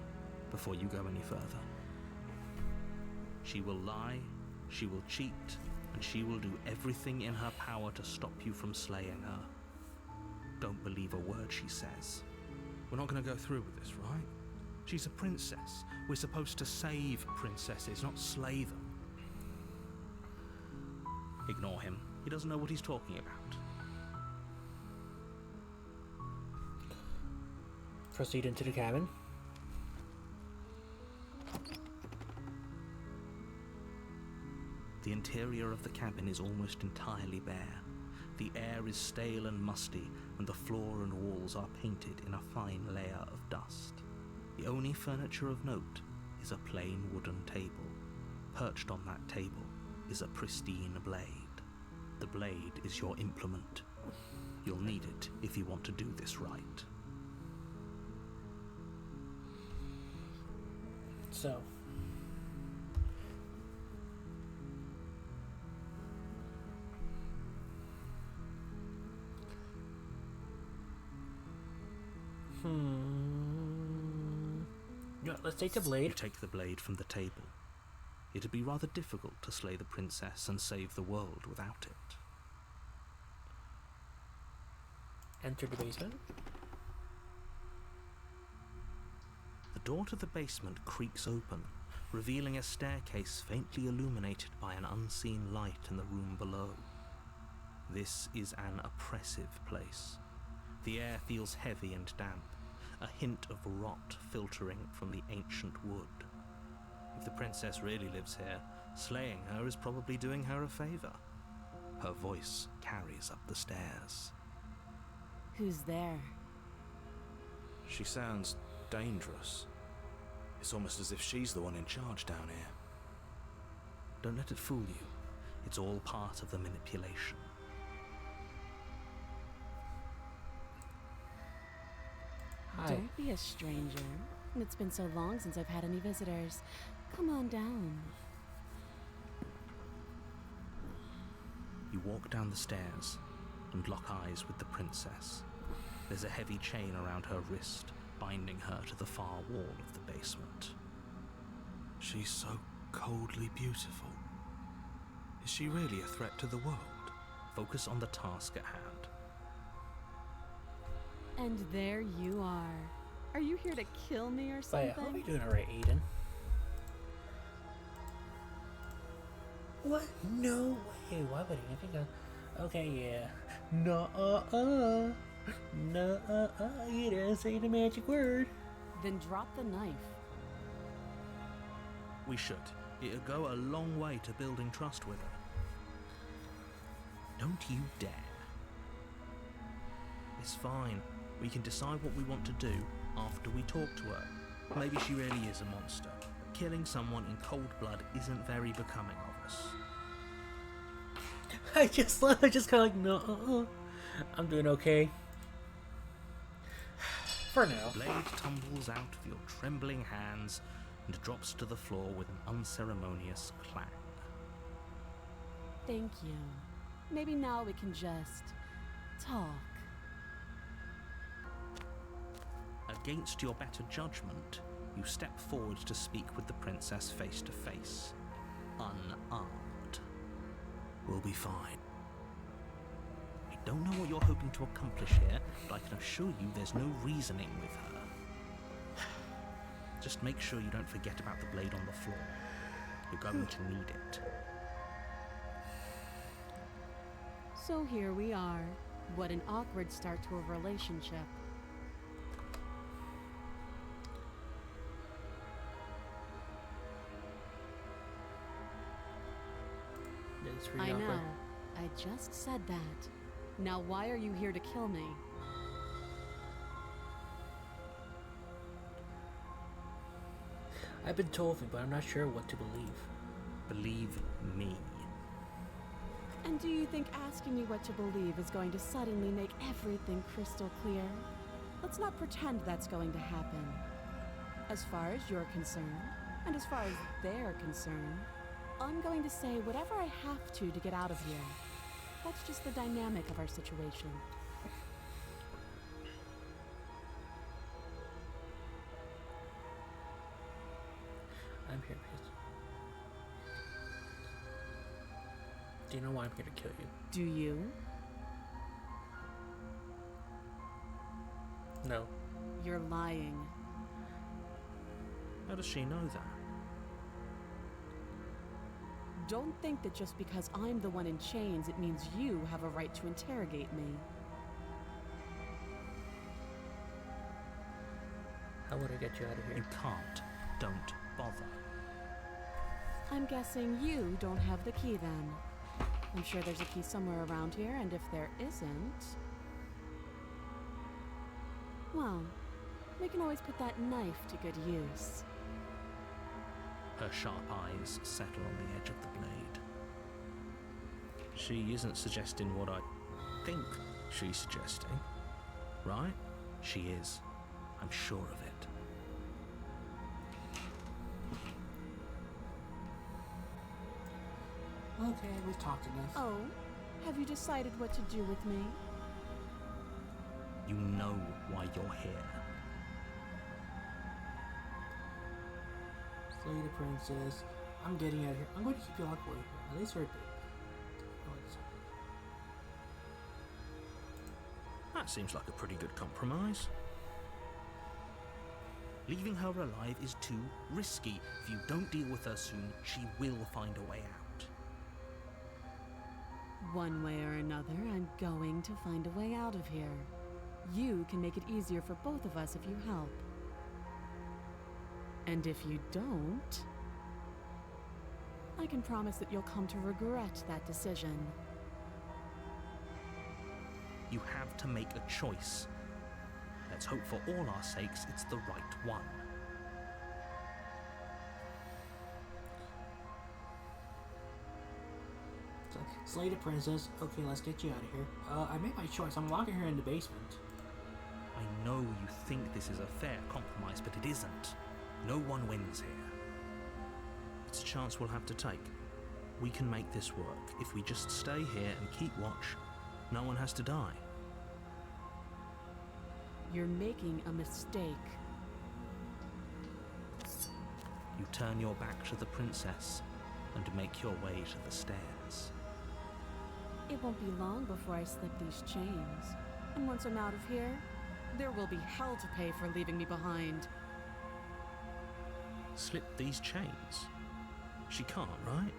before you go any further. She will lie, she will cheat, and she will do everything in her power to stop you from slaying her. Don't believe a word she says. We're not going to go through with this, right? She's a princess. We're supposed to save princesses, not slay them. Ignore him. He doesn't know what he's talking about. Proceed into the cabin. The interior of the cabin is almost entirely bare. The air is stale and musty, and the floor and walls are painted in a fine layer of dust. The only furniture of note is a plain wooden table. Perched on that table is a pristine blade. The blade is your implement. You'll need it if you want to do this right. So. Yeah, let's take the blade. You take the blade from the table. It'd be rather difficult to slay the princess and save the world without it. Enter the basement. The door to the basement creaks open, revealing a staircase faintly illuminated by an unseen light in the room below. This is an oppressive place. The air feels heavy and damp, a hint of rot filtering from the ancient wood. If the princess really lives here, slaying her is probably doing her a favor. Her voice carries up the stairs. Who's there? She sounds dangerous. It's almost as if she's the one in charge down here. Don't let it fool you. It's all part of the manipulation. Hi. Don't be a stranger. It's been so long since I've had any visitors. Come on down. You walk down the stairs and lock eyes with the princess. There's a heavy chain around her wrist, binding her to the far wall of the basement. She's so coldly beautiful. Is she really a threat to the world? Focus on the task at hand. And there you are. Are you here to kill me or But yeah, something? hope you're doing alright, Aiden. What? No way. Why would he think of... Okay, yeah. No, you didn't say the magic word. Then drop the knife. We should. It'll go a long way to building trust with her. Don't you dare. It's fine. We can decide what we want to do after we talk to her. Maybe she really is a monster. Killing someone in cold blood isn't very becoming of us. I just kind of like, no, I'm doing okay. For now. The blade tumbles out of your trembling hands and drops to the floor with an unceremonious clang. Thank you. Maybe now we can just talk. Against your better judgment, you step forward to speak with the princess face to face, unarmed. We'll be fine. I don't know what you're hoping to accomplish here, but I can assure you there's no reasoning with her. Just make sure you don't forget about the blade on the floor. You're going to need it. So here we are. What an awkward start to a relationship. It's pretty I awkward. know. I just said that. Now why are you here to kill me? I've been told it, but I'm not sure what to believe. Believe me. And do you think asking me what to believe is going to suddenly make everything crystal clear? Let's not pretend that's going to happen. As far as you're concerned, and as far as they're concerned, I'm going to say whatever I have to get out of here. That's just the dynamic of our situation. I'm here because... Do you know why I'm here to kill you? Do you? No. You're lying. How does she know that? Don't think that just because I'm the one in chains, it means you have a right to interrogate me. How would I get you out of You here? can't. Don't bother. I'm guessing you don't have the key then. I'm sure there's a key somewhere around here, and if there isn't... well, we can always put that knife to good use. Her sharp eyes settle on the edge of the blade. She isn't suggesting what I think she's suggesting, right? She is. I'm sure of it. Okay, we've talked enough. Oh, have you decided what to do with me? You know why you're here. Slay the princess. I'm getting out of here. I'm going to keep you locked away here. At least for a bit. That seems like a pretty good compromise. Leaving her alive is too risky. If you don't deal with her soon, she will find a way out. One way or another, I'm going to find a way out of here. You can make it easier for both of us if you help. And if you don't, I can promise that you'll come to regret that decision. You have to make a choice. Let's hope for all our sakes it's the right one. So, slay the princess. Okay, let's get you out of here. I made my choice. I'm locking her in the basement. I know you think this is a fair compromise, but it isn't. No one wins here. It's a chance we'll have to take. We can make this work. If we just stay here and keep watch, no one has to die. You're making a mistake. You turn your back to the princess and make your way to the stairs. It won't be long before I slip these chains. And once I'm out of here, There will be hell to pay for leaving me behind. Slip these chains? She can't, right?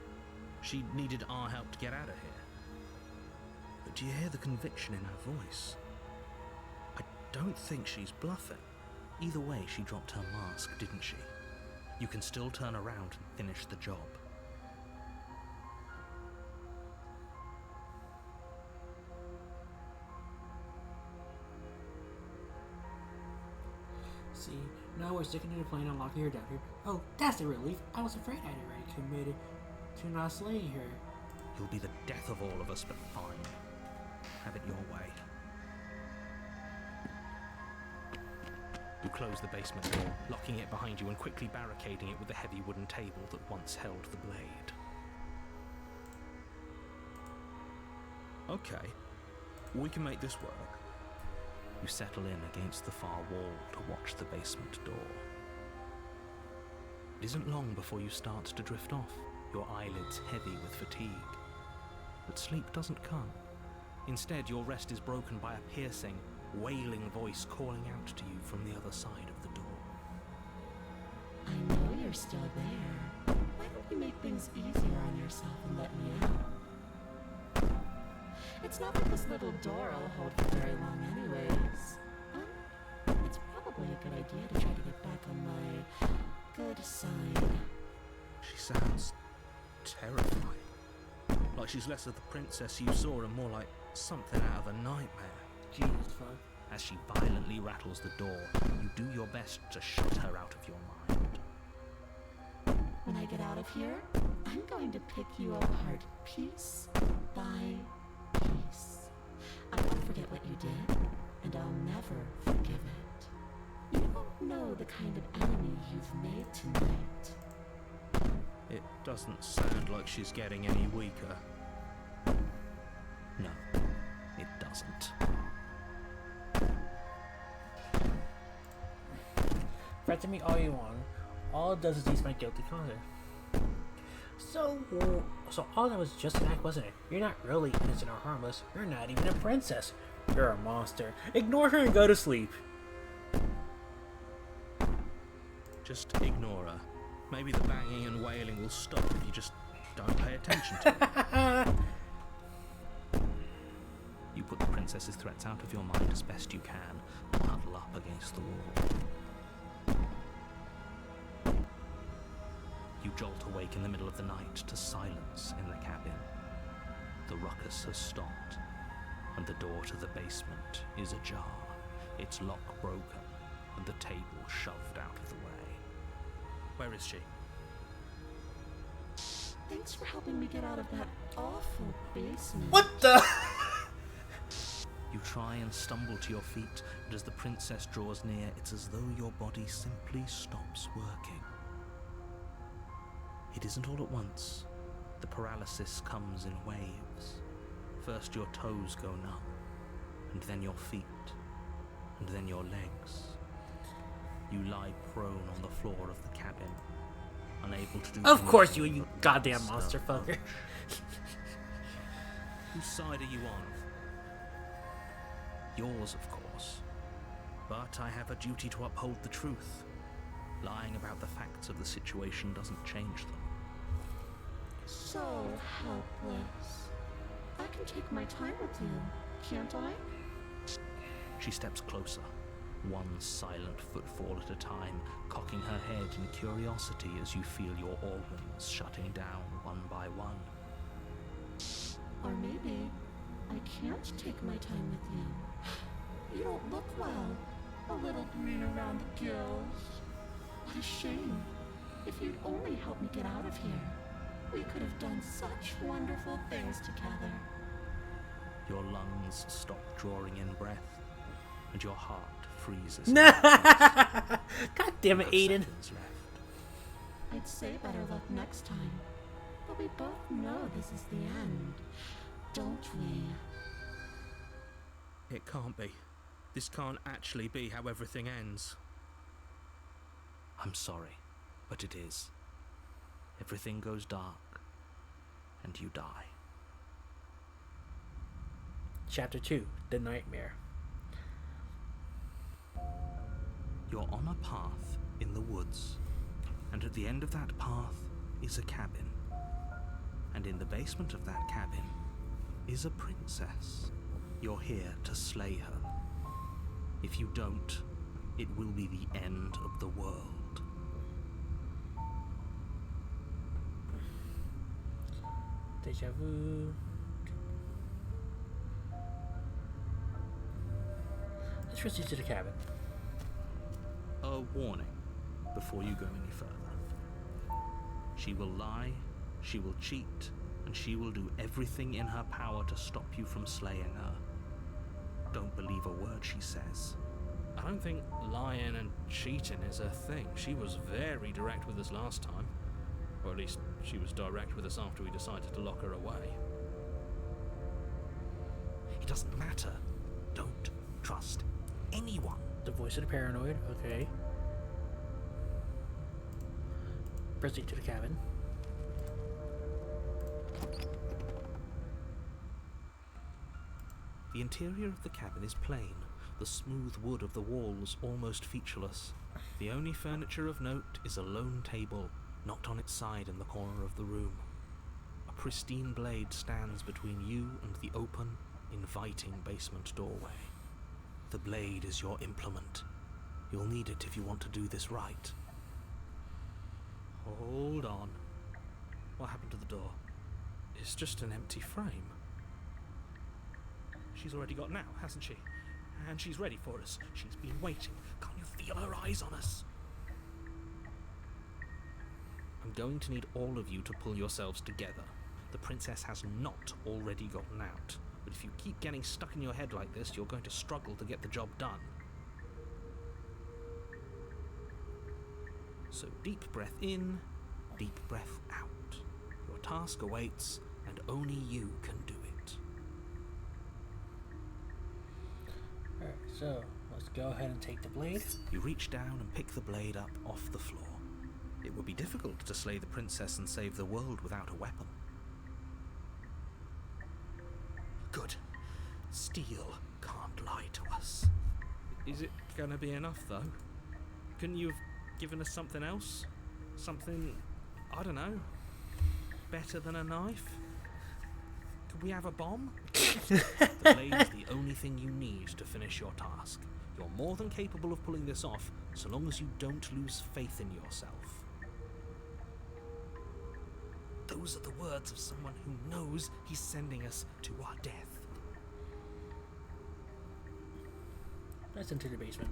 She needed our help to get out of here. But do you hear the conviction in her voice? I don't think she's bluffing. Either way, she dropped her mask, didn't she? You can still turn around and finish the job. See, now we're sticking to the plan on locking her down here. Oh, that's a relief. I was afraid I'd already committed to not slaying her. You'll be the death of all of us, but fine. Have it your way. You close the basement door, locking it behind you and quickly barricading it with the heavy wooden table that once held the blade. Okay, we can make this work. You settle in against the far wall to watch the basement door. It isn't long before you start to drift off, your eyelids heavy with fatigue. But sleep doesn't come. Instead, your rest is broken by a piercing, wailing voice calling out to you from the other side of the door. I know you're still there. Why don't you make things easier on yourself and let me out? It's not like this little door will hold for very long anyways. It's probably a good idea to try to get back on my good side. She sounds terrifying. Like she's less of the princess you saw and more like something out of a nightmare. Jesus fuck. As she violently rattles the door, you do your best to shut her out of your mind. When I get out of here, I'm going to pick you apart piece by piece. I won't forget what you did, and I'll never forgive it. You don't know the kind of enemy you've made tonight. It doesn't sound like she's getting any weaker. No, it doesn't. Threaten me all you want. All it does is ease my guilty conscience. So all that was just an act, wasn't it? You're not really innocent or harmless. You're not even a princess. You're a monster. Ignore her and go to sleep. Just ignore her. Maybe the banging and wailing will stop if you just don't pay attention to it. You put the princess's threats out of your mind as best you can and huddle up against the wall. You jolt awake in the middle of the night to silence in the cabin. The ruckus has stopped, and the door to the basement is ajar, its lock broken, and the table shoved out of the way. Where is she? Thanks for helping me get out of that awful basement. What the? You try and stumble to your feet, but as the princess draws near, it's as though your body simply stops working. It isn't all at once. The paralysis comes in waves. First your toes go numb, and then your feet, and then your legs. You lie prone on the floor of the cabin, unable to do Of course anything you but goddamn stir monster fucker. punch. Whose side are you on? Yours, of course. But I have a duty to uphold the truth. Lying about the facts of the situation doesn't change them. So helpless. I can take my time with you, can't I? She steps closer, one silent footfall at a time, cocking her head in curiosity as you feel your organs shutting down one by one. Or maybe I can't take my time with you. You don't look well. A little green around the gills. What a shame. If you'd only helped me get out of here, we could have done such wonderful things together. Your lungs stop drawing in breath, and your heart freezes. God damn it, No Aiden. seconds left. I'd say better luck next time. But we both know this is the end, don't we? It can't be. This can't actually be how everything ends. I'm sorry, but it is. Everything goes dark, and you die. Chapter 2, The Nightmare. You're on a path in the woods, and at the end of that path is a cabin. And in the basement of that cabin is a princess. You're here to slay her. If you don't, it will be the end of the world. Deja vu. Let's proceed to the cabin. A warning before you go any further. She will lie, she will cheat, and she will do everything in her power to stop you from slaying her. Don't believe a word she says. I don't think lying and cheating is her thing. She was very direct with us last time. Or at least she was direct with us after we decided to lock her away. It doesn't matter. Don't trust anyone. The voice of the paranoid, okay. Proceed to the cabin. The interior of the cabin is plain, the smooth wood of the walls almost featureless. The only furniture of note is a lone table, knocked on its side in the corner of the room. A pristine blade stands between you and the open, inviting basement doorway. The blade is your implement. You'll need it if you want to do this right. Hold on. What happened to the door? It's just an empty frame. She's already got an out, hasn't she? And she's ready for us. She's been waiting. Can't you feel her eyes on us? I'm going to need all of you to pull yourselves together. The princess has not already gotten out. But if you keep getting stuck in your head like this, you're going to struggle to get the job done. So deep breath in, deep breath out. Your task awaits, and only you can do it. Alright, so let's go ahead and take the blade. You reach down and pick the blade up off the floor. It would be difficult to slay the princess and save the world without a weapon. Good. Steel can't lie to us. Is it gonna be enough, though? Couldn't you have given us something else? Something, I don't know, better than a knife? Could we have a bomb? The blade is the only thing you need to finish your task. You're more than capable of pulling this off, so long as you don't lose faith in yourself. Those are the words of someone who knows he's sending us to our death. Let's enter the basement.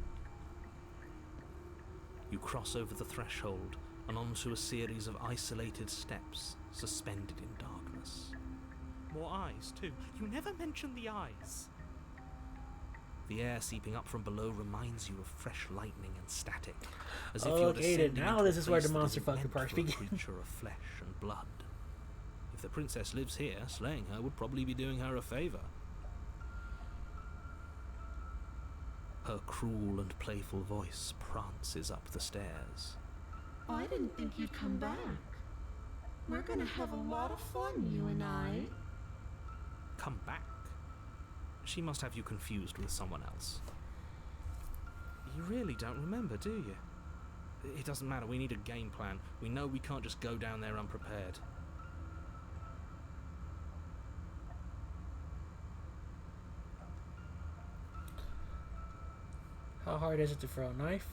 You cross over the threshold and onto a series of isolated steps suspended in darkness. More eyes, too. You never mentioned the eyes. The air seeping up from below reminds you of fresh lightning and static, as if you're Okay, then descending now into this a is where place the that monster isn't fucking meant parts for a begin. creature of flesh and blood. If the princess lives here, slaying her would probably be doing her a favour. Her cruel and playful voice prances up the stairs. I didn't think you'd come back. We're gonna have a lot of fun, you and I. Come back? She must have you confused with someone else. You really don't remember, do you? It doesn't matter, we need a game plan. We know we can't just go down there unprepared. How hard is it to throw a knife?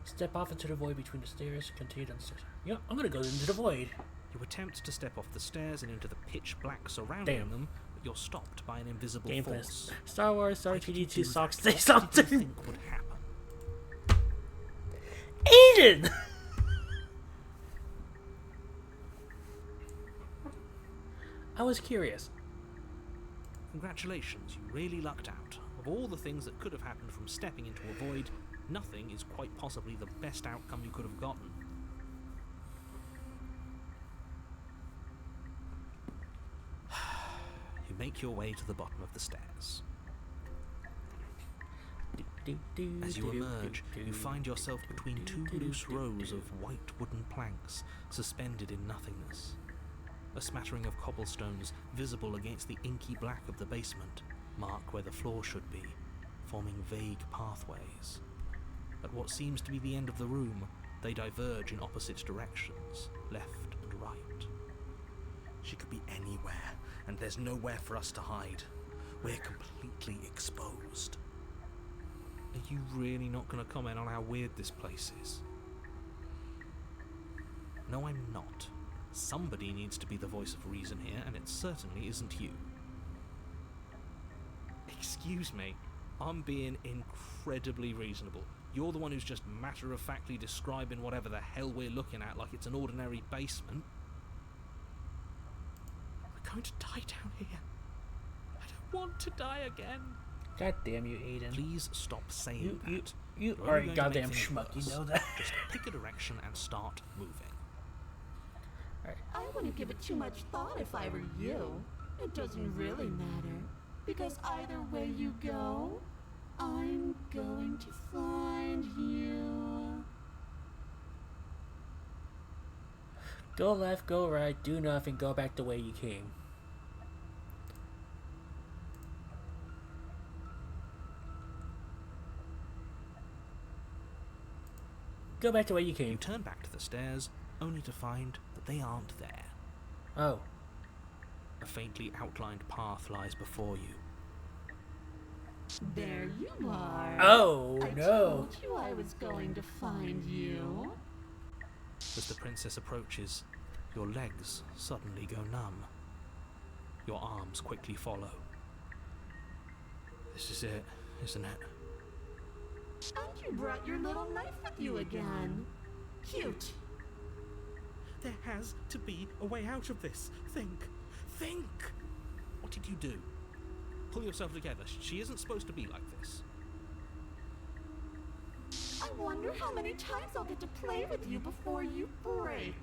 Step off into the void between the stairs. Continue down the stairs. Yeah, I'm gonna go into the void. You attempt to step off the stairs and into the pitch black surrounding Damn. them, but you're stopped by an invisible Game plan. force. Star Wars, Star Why did you TD2 do Socks that? say What did you something. think would happen? Aiden! I was curious. Congratulations, you really lucked out. Of all the things that could have happened from stepping into a void, nothing is quite possibly the best outcome you could have gotten. You make your way to the bottom of the stairs. As you emerge, you find yourself between two loose rows of white wooden planks suspended in nothingness. A smattering of cobblestones visible against the inky black of the basement mark where the floor should be, forming vague pathways. At what seems to be the end of the room, they diverge in opposite directions, left and right. She could be anywhere, and there's nowhere for us to hide. We're completely exposed. Are you really not going to comment on how weird this place is? No, I'm not. Somebody needs to be the voice of reason here, and it certainly isn't you. Excuse me, I'm being incredibly reasonable. You're the one who's just matter-of-factly describing whatever the hell we're looking at like it's an ordinary basement. We're going to die down here. I don't want to die again. God damn you, Aiden. Please stop saying that. You You're are only a going to make goddamn things schmuck, you worse. know that? Just pick a direction and start moving. I wouldn't give it too much thought if I were you. It doesn't really matter. Because either way you go, I'm going to find you. Go left, go right, do nothing, go back the way you came. Go back the way you You came. turn back to the stairs, only to find that they aren't there. Oh. A faintly outlined path lies before you. There you are. Oh, I no. told you I was going to find you. As the princess approaches, your legs suddenly go numb. Your arms quickly follow. This is it, isn't it? And you brought your little knife with you again. Cute. There has to be a way out of this. Think. What did you do? Pull yourself together. She isn't supposed to be like this. I wonder how many times I'll get to play with you before you break.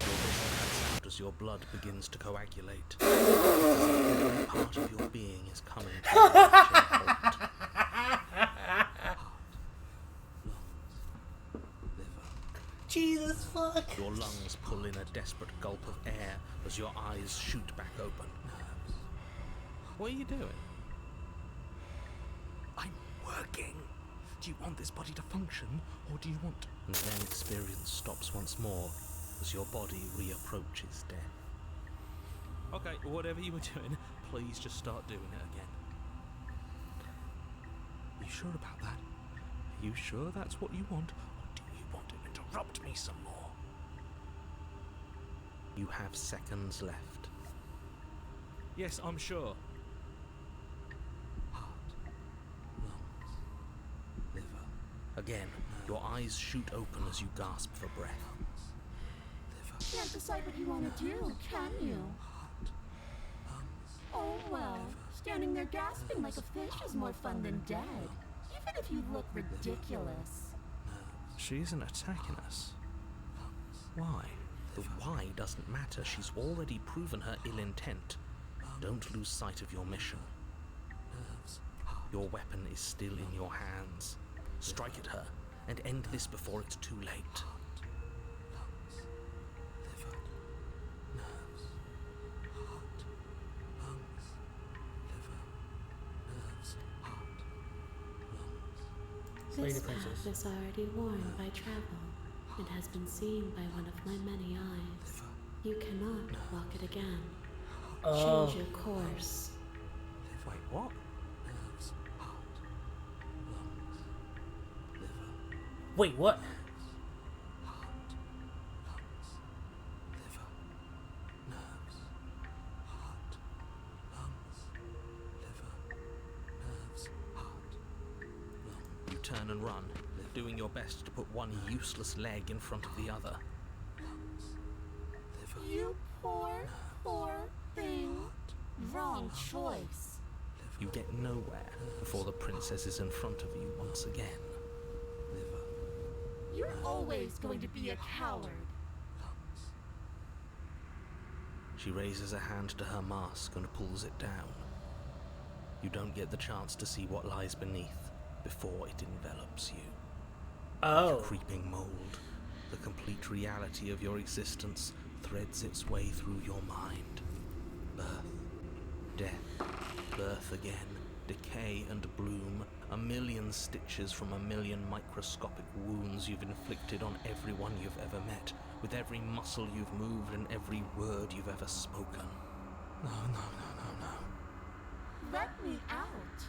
Out as your blood begins to coagulate. Every part of your being is coming to a halt. Jesus fuck. Your lungs pull in a desperate gulp of air as your eyes shoot back open. What are you doing? I'm working. Do you want this body to function, or do you want... And then experience stops once more as your body reapproaches death. Okay, whatever you were doing, please just start doing it again. You sure about that? Are you sure that's what you want, or do you want to interrupt me some more? You have seconds left. Yes, I'm sure. Heart, lungs, liver. Again, your eyes shoot open as you gasp for breath. Liver, Can't decide what you want to do, can you? heart, lungs. Oh well, standing there gasping like a fish is more fun than dead. Even if you look ridiculous. She isn't attacking us. Why? The why doesn't matter. She's already proven her ill intent. Don't lose sight of your mission. Your weapon is still in your hands. Strike at her and end this before it's too late. Lady This Princess. path is already worn by travel and has been seen by one of my many eyes. You cannot walk it again. Oh. Change your course. Wait, what? Wait, what? You turn and run, doing your best to put one useless leg in front of the other. You poor, poor thing. Wrong choice. You get nowhere before the princess is in front of you once again. You're always going to be a coward. She raises a hand to her mask and pulls it down. You don't get the chance to see what lies beneath before it envelops you. Like Oh. a creeping mold, the complete reality of your existence threads its way through your mind. Birth, death, birth again, decay and bloom, a million stitches from a million microscopic wounds you've inflicted on everyone you've ever met, with every muscle you've moved and every word you've ever spoken. No. Let me out.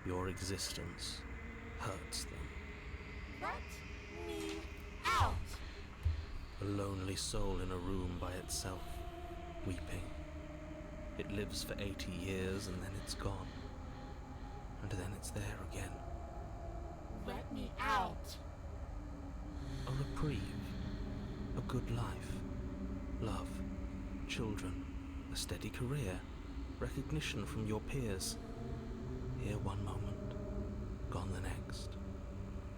Your existence hurts them. Let me out. A lonely soul in a room by itself, weeping. It lives for 80 years and then it's gone. And then it's there again. Let me out. A reprieve. A good life. Love. Children. A steady career. Recognition from your peers. Here one moment, gone the next.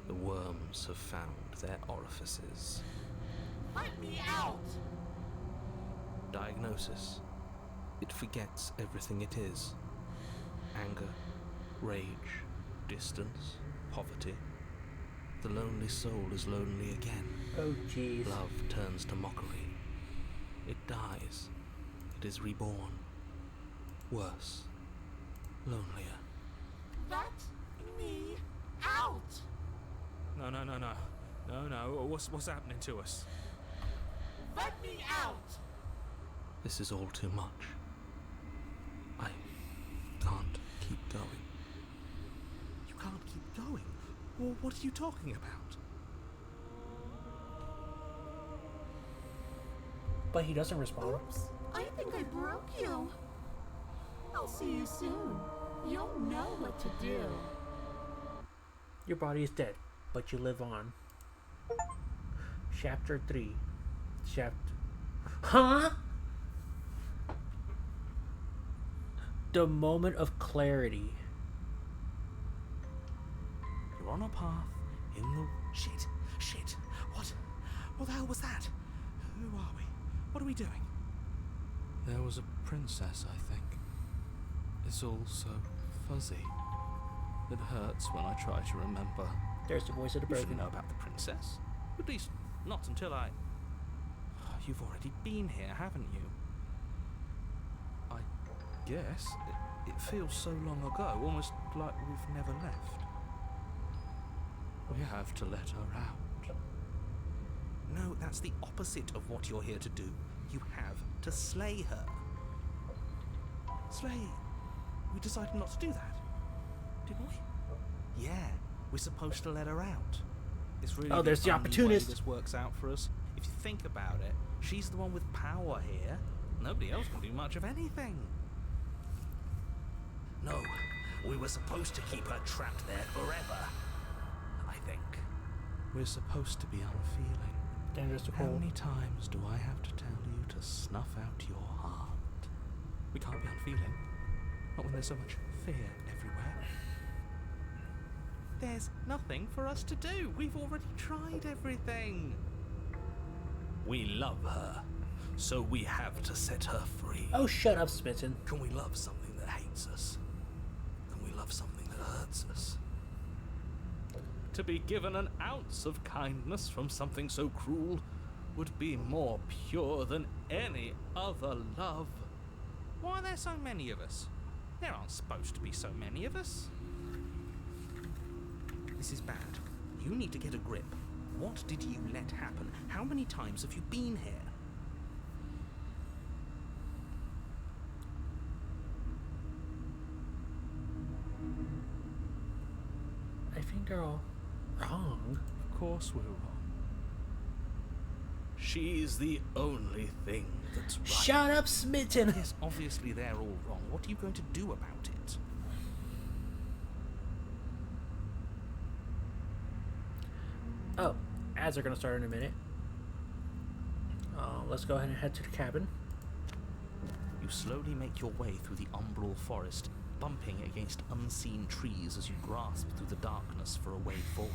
The worms have found their orifices. Let me out. Diagnosis. It forgets everything it is. Anger, rage, distance, poverty. The lonely soul is lonely again. Oh, jeez. Love turns to mockery. It dies. It is reborn. Worse. Lonelier. Let me out. No. What's happening to us? Let me out. This is all too much. I can't keep going. You can't keep going? Well, what are you talking about? But he doesn't respond. Oops, I think I broke you. I'll see you soon. You'll know what to do. Your body is dead, but you live on. Chapter 3. Huh? The moment of clarity. You're on a path in the... Shit. What the hell was that? Who are we? What are we doing? There was a princess, I think. It's all so fuzzy. It hurts when I try to remember. There's the voice of the You shouldn't broken. know about the princess. At least, not until I... You've already been here, haven't you? I guess. It feels so long ago, almost like we've never left. We have to let her out. No, that's the opposite of what you're here to do. You have to slay her. Slay? We decided not to do that, didn't we? Yeah, we're supposed to let her out. It's really Oh, there's the only way opportunist. this works out for us. If you think about it, she's the one with power here. Nobody else can do much of anything. No, we were supposed to keep her trapped there forever. I think. We're supposed to be unfeeling. Then there's the How cold. many times do I have to tell you to snuff out your heart? We can't be unfeeling. Not when there's so much fear everywhere. There's nothing for us to do. We've already tried everything. We love her, so we have to set her free. Oh, shut up, Smitten. Can we love something that hates us? Can we love something that hurts us? To be given an ounce of kindness from something so cruel would be more pure than any other love. Why are there so many of us? There aren't supposed to be so many of us. This is bad. You need to get a grip. What did you let happen? How many times have you been here? I think they're all wrong. Of course we're wrong. She's the only thing that's right. Shut up, Smitten. Yes, obviously they're all wrong. What are you going to do about it? Oh, ads are gonna start in a minute. Let's go ahead and head to the cabin. You slowly make your way through the umbral forest, bumping against unseen trees as you grasp through the darkness for a way forward.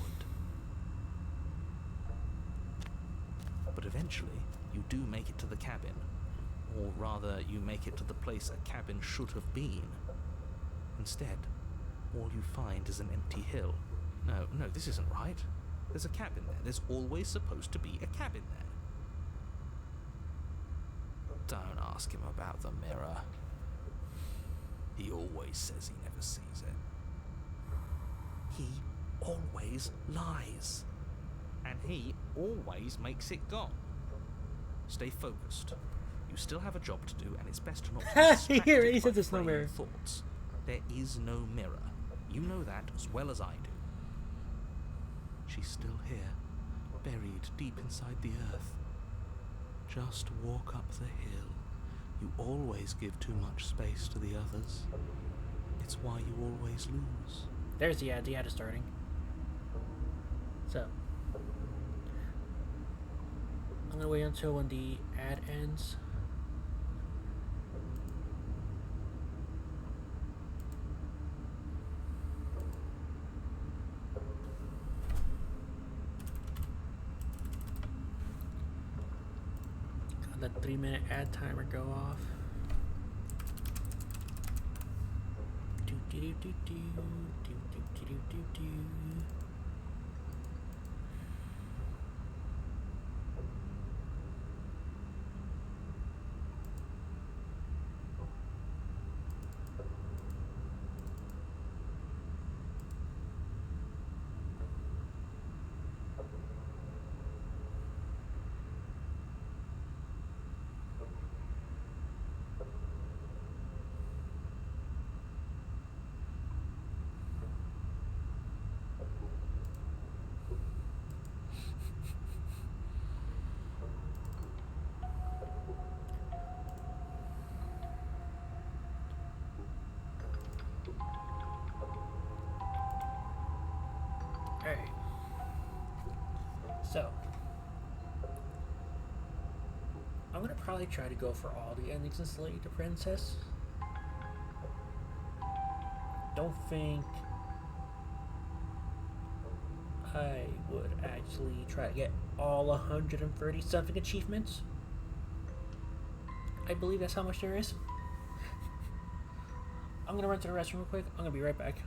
But eventually, you do make it to the cabin. Or rather, you make it to the place a cabin should have been. Instead, all you find is an empty hill. No, this isn't right. There's a cabin there. There's always supposed to be a cabin there. Don't ask him about the mirror. He always says he never sees it. He always lies. And he always makes it gone. Stay focused. You still have a job to do, and it's best to not be distracted He already said by there's no fraying mirror. thoughts. There is no mirror. You know that as well as I do. She's still here, buried deep inside the earth. Just walk up the hill. You always give too much space to the others. It's why you always lose. There's the ad. The ad is starting. So, I'm gonna wait until when the ad ends. Got the 3-minute ad timer go off. Do do do do do do do do do do. Alright. So, I'm gonna probably try to go for all the endings in Slay the Princess. Don't think I would actually try to get all 130 something achievements. I believe that's how much there is. I'm gonna run to the restroom real quick. I'm gonna be right back.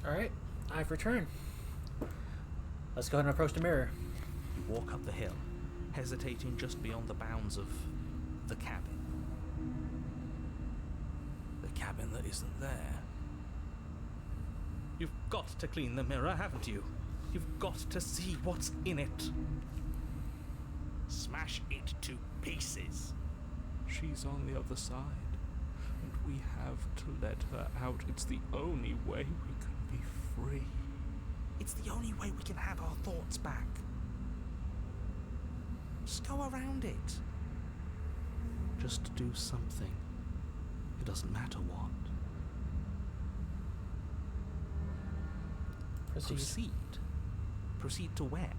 Alright, I've returned. Let's go ahead and approach the mirror. You walk up the hill, hesitating just beyond the bounds of the cabin. The cabin that isn't there. You've got to clean the mirror, haven't you? You've got to see what's in it. Smash it to pieces. She's on the other side, and we have to let her out. It's the only way we can be free. It's the only way we can have our thoughts back. Just go around it. Just do something. It doesn't matter what. Proceed. Proceed to where?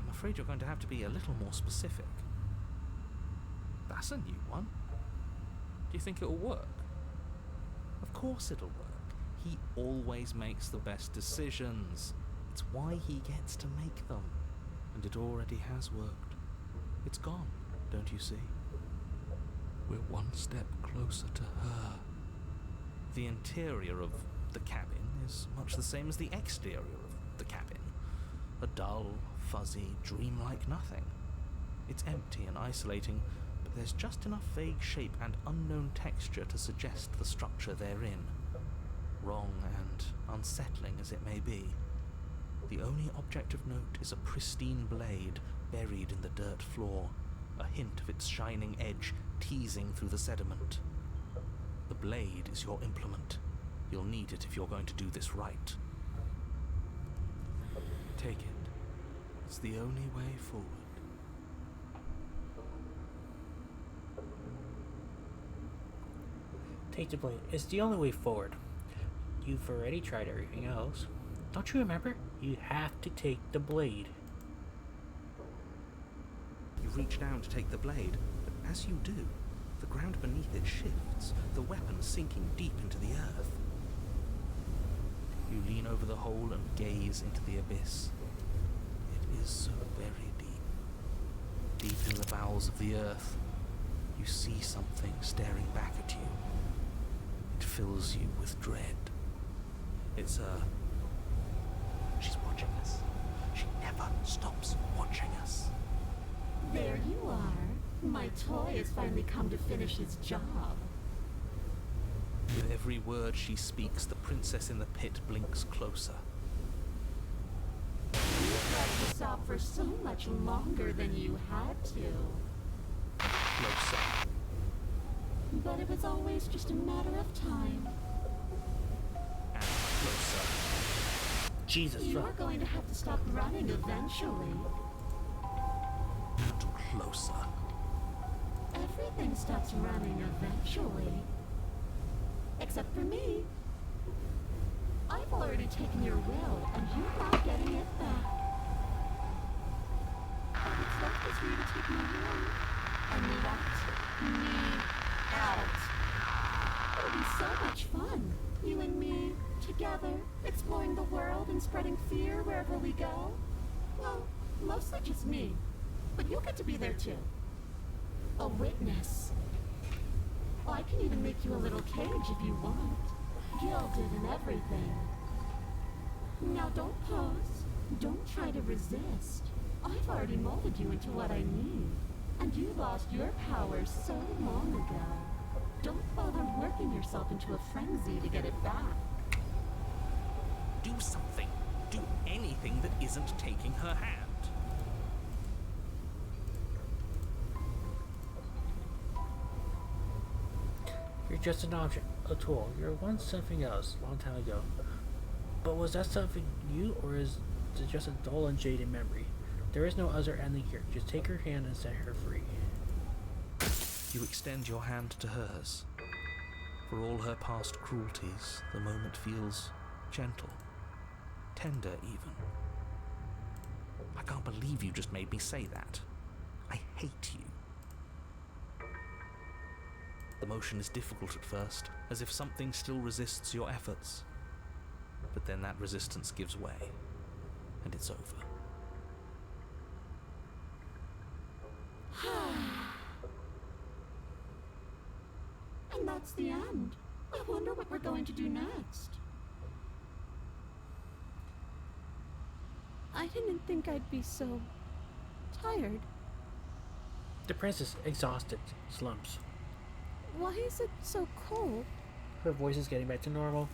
I'm afraid you're going to have to be a little more specific. That's a new one. Do you think it'll work? Of course it'll work. He always makes the best decisions. It's why he gets to make them. And it already has worked. It's gone, don't you see? We're one step closer to her. The interior of the cabin is much the same as the exterior of the cabin. A dull, fuzzy, dreamlike nothing. It's empty and isolating, but there's just enough vague shape and unknown texture to suggest the structure they're in. Wrong and unsettling as it may be, the only object of note is a pristine blade buried in the dirt floor, a hint of its shining edge teasing through the sediment. The blade is your implement. You'll need it if you're going to do this right. Take it. It's the only way forward. Take the blade. It's the only way forward. You've already tried everything else. Don't you remember? You have to take the blade. You reach down to take the blade, but as you do, the ground beneath it shifts, the weapon sinking deep into the earth. You lean over the hole and gaze into the abyss. It is so very deep. Deep in the bowels of the earth, you see something staring back at you. It fills you with dread. It's her. She's watching us. She never stops watching us. There you are. My toy has finally come to finish his job. With every word she speaks, the princess in the pit blinks closer. You dragged this out for so much longer than you had to. Closer. But it was always just a matter of time. And closer. Jesus, You're fuck. going to have to stop running eventually. And closer. Everything stops running eventually. Except for me. I've already taken your will, and you're not getting it back. All that's left is for you to take my will and let me out. It'll be so much fun. You and me, together, exploring the world and spreading fear wherever we go. Well, mostly just me. But you'll get to be there too. A witness. I can even make you a little cage if you want. Gilded and everything. Now don't pose. Don't try to resist. I've already molded you into what I need. And you lost your power so long ago. Don't bother working yourself into a frenzy to get it back. Do something. Do anything that isn't taking her hand. You're just an object, a tool. You're once something else, long time ago. But was that something you, or is it just a dull and jaded memory? There is no other ending here. Just take her hand and set her free. You extend your hand to hers. For all her past cruelties, the moment feels gentle, tender even. I can't believe you just made me say that. I hate you. The motion is difficult at first, as if something still resists your efforts. But then that resistance gives way, and it's over. And that's the end. I wonder what we're going to do next. I didn't think I'd be so tired. The princess, exhausted, slumps. Why is it so cold? Her voice is getting back to normal.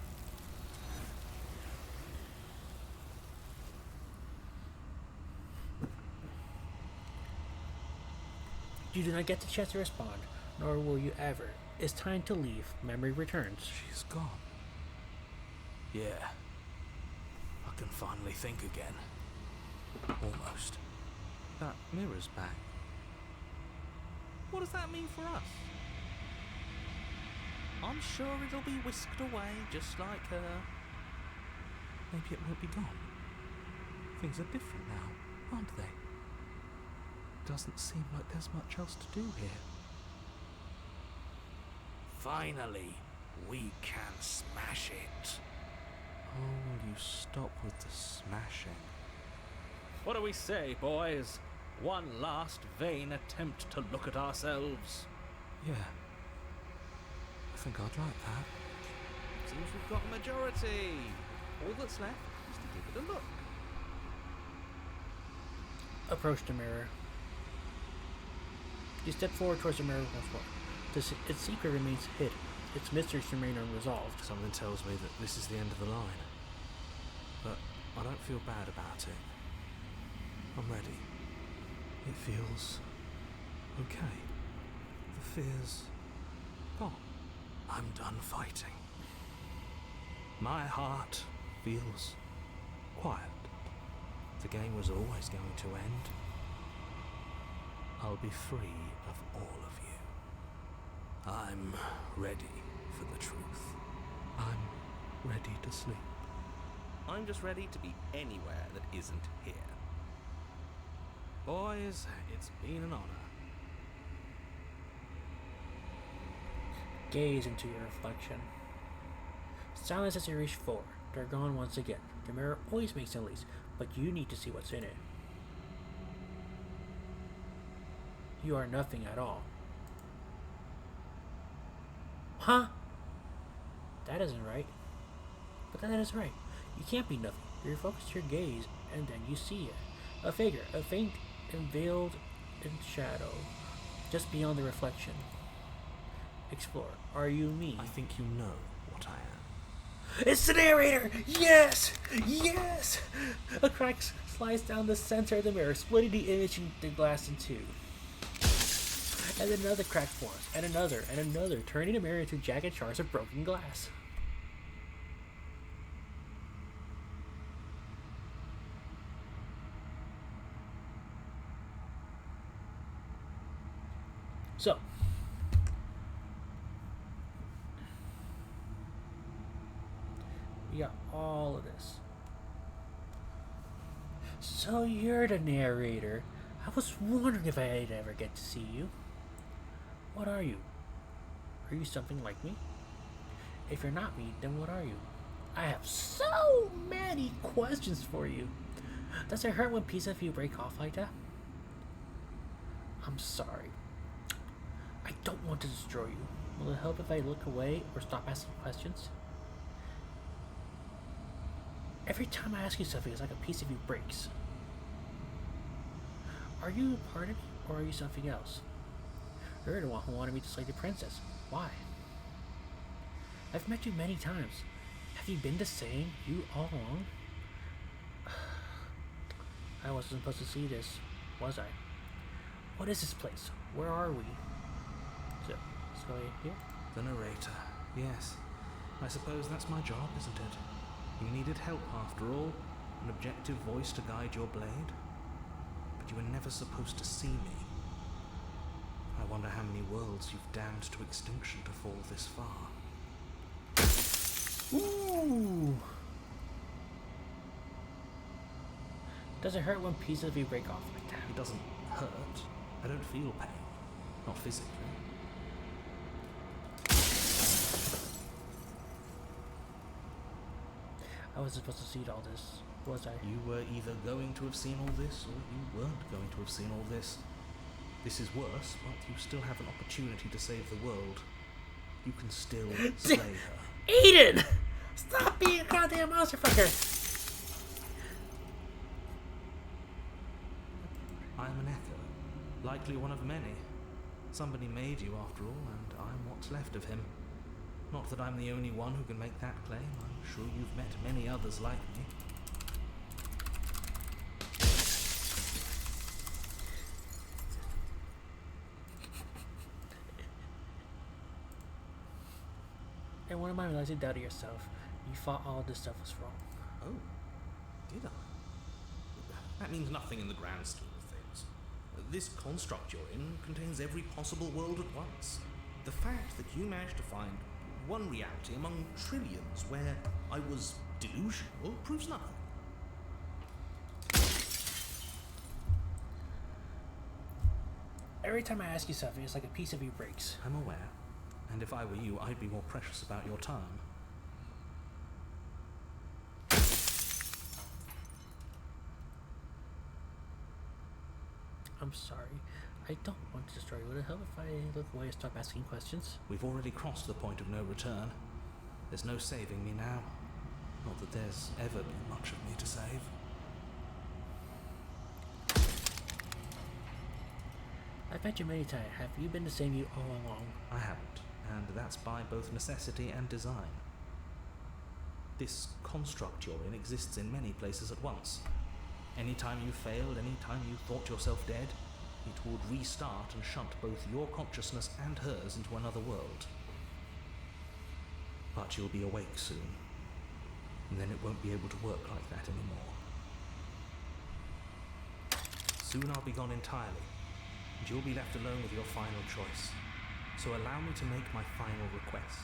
You do not get the chance to respond, nor will you ever. It's time to leave. Memory returns. She's gone. Yeah. I can finally think again. Almost. That mirror's back. What does that mean for us? I'm sure it'll be whisked away just like her. Maybe it won't be gone. Things are different now, aren't they? Doesn't seem like there's much else to do here. Finally, we can smash it. Oh, will you stop with the smashing? What do we say, boys? One last vain attempt to look at ourselves. Yeah. I think I'd like that. Seems we've got a majority. All that's left is to give it a look. Approach the mirror. You step forward towards the mirror once more. Its secret remains hidden. Its mysteries remain unresolved. Something tells me that this is the end of the line. But I don't feel bad about it. I'm ready. It feels okay. The fear's gone. I'm done fighting. My heart feels quiet. The game was always going to end. I'll be free of all of you. I'm ready for the truth. I'm ready to sleep. I'm just ready to be anywhere that isn't here. Boys, it's been an honor. Gaze into your reflection. Silence as you reach forward. They're gone once again. The mirror always makes a noise, but you need to see what's in it. You are nothing at all. Huh? That isn't right. But that is right. You can't be nothing. You refocus your gaze, and then you see it. A figure, a faint and veiled in shadow, just beyond the reflection. Explore. Are you me? I think you know what I am. It's the narrator! Yes! Yes! A crack slides down the center of the mirror, splitting the image in the glass in two. And then another crack forms, and another, turning the mirror into jagged shards of broken glass. So, we got all of this. So you're the narrator. I was wondering if I'd ever get to see you. What are you? Are you something like me? If you're not me, then what are you? I have so many questions for you. Does it hurt when pieces of you break off like that? I'm sorry. I don't want to destroy you. Will it help if I look away or stop asking questions? Every time I ask you something, it's like a piece of you breaks. Are you a part of me, or are you something else? You're the one who wanted me to slay the princess. Why? I've met you many times. Have you been the same, you all along? I wasn't supposed to see this, was I? What is this place? Where are we? So here? The narrator. Yes. I suppose that's my job, isn't it? You needed help after all. An objective voice to guide your blade. But you were never supposed to see me. I wonder how many worlds you've damned to extinction to fall this far. Ooh! Does it hurt when pieces of you break off like that? It doesn't hurt. I don't feel pain. Not physically. I wasn't supposed to see all this, was I? You were either going to have seen all this, or you weren't going to have seen all this. This is worse, but you still have an opportunity to save the world. You can still slay her. Aiden! Stop being a goddamn monster fucker! I am an echo, likely one of many. Somebody made you after all, and I'm what's left of him. Not that I'm the only one who can make that claim. I'm sure you've met many others like me. And one of my realizing you doubted yourself. You thought all this stuff was wrong. Oh, did I? That means nothing in the grand scheme of things. This construct you're in contains every possible world at once. The fact that you managed to find one reality among trillions where I was delusional proves nothing. Every time I ask you something, it's like a piece of you breaks. I'm aware. And if I were you, I'd be more precious about your time. I'm sorry. I don't want to destroy you. Would it help if I look away and stop asking questions? We've already crossed the point of no return. There's no saving me now. Not that there's ever been much of me to save. I've met you many times. Have you been the same you all along? I haven't, and that's by both necessity and design. This construct you're in exists in many places at once. Anytime you failed, anytime you thought yourself dead, it would restart and shunt both your consciousness and hers into another world. But you'll be awake soon, and then it won't be able to work like that anymore. Soon I'll be gone entirely, and you'll be left alone with your final choice. So allow me to make my final request.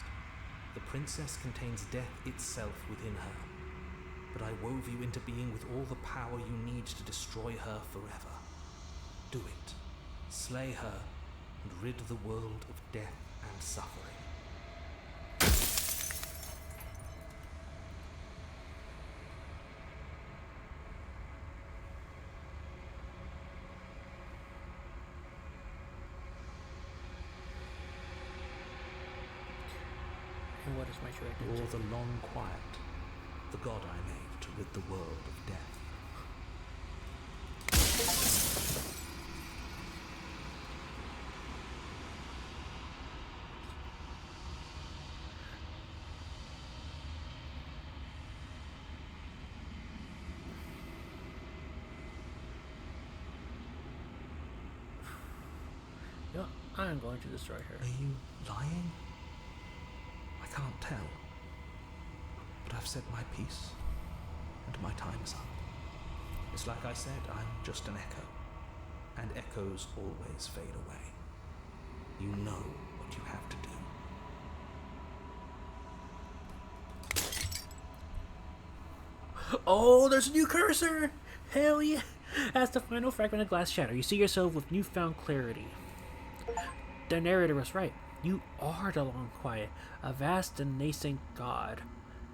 The princess contains death itself within her, but I wove you into being with all the power you need to destroy her forever. Do it. Slay her, and rid the world of death and suffering. And what is my true identity? Or the long quiet, the god I made to rid the world of death. No, I'm going to destroy her. Are you lying? I can't tell. But I've said my piece, and my time's up. It's like I said, I'm just an echo, and echoes always fade away. You know what you have to do. Oh, there's a new cursor! Hell yeah! As the final fragment of glass shatter, you see yourself with newfound clarity. The narrator was right. You are the long quiet, a vast and nascent god.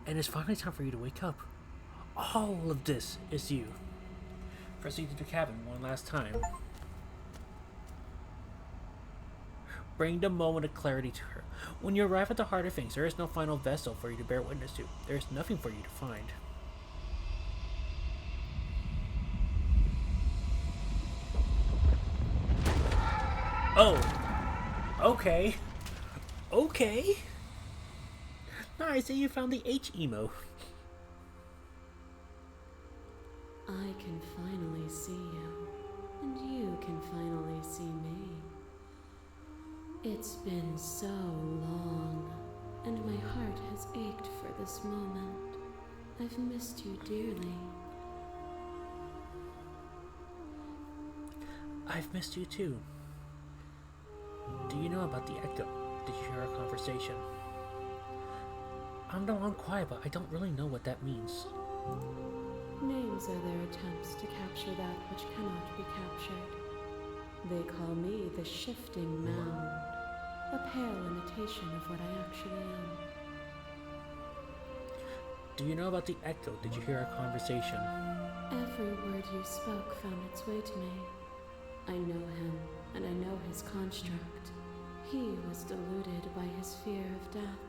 And it's finally time for you to wake up. All of this is you. Proceed to the cabin one last time. Bring the moment of clarity to her. When you arrive at the heart of things, there is no final vessel for you to bear witness to. There is nothing for you to find. Oh. Okay. Okay. Nice that you found the H emo. I can finally see you, and you can finally see me. It's been so long, and my heart has ached for this moment. I've missed you dearly. I've missed you too. Do you know about the echo? Did you hear our conversation? I'm the long quiet, but I don't really know what that means. Names are their attempts to capture that which cannot be captured. They call me the shifting mound, a pale imitation of what I actually am. Do you know about the echo? Did you hear our conversation? Every word you spoke found its way to me. I know him, and I know his construct. He was deluded by his fear of death.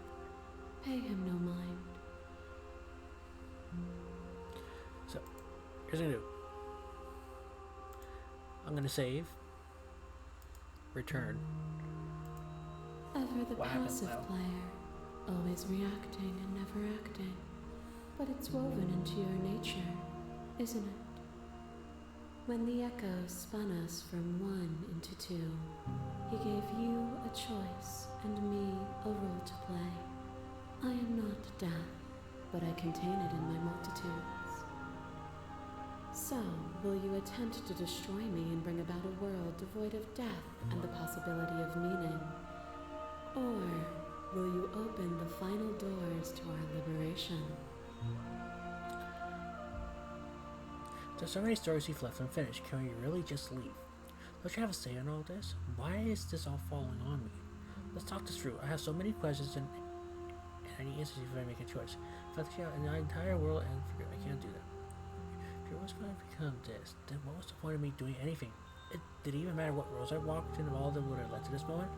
Pay him no mind. So, here's what I'm gonna do. I'm gonna save. Return. Ever the What happened passive now? player, always reacting and never acting. But it's woven into your nature, isn't it? When the echo spun us from one into two, he gave you a choice and me a role to play. I am not death, but I contain it in my multitudes. So, will you attempt to destroy me and bring about a world devoid of death and the possibility of meaning? Or will you open the final doors to our liberation? There's so many stories you've left unfinished. Can we really just leave? Don't you have a say in all this? Why is this all falling on me? Let's talk this through. I have so many questions and I need answers if I make a choice. If I have to count in the entire world and forget, I can't do that. If your was going to become this, then what was the point of me doing anything? Did it even matter what roads I walked in? All of them would have led to this moment?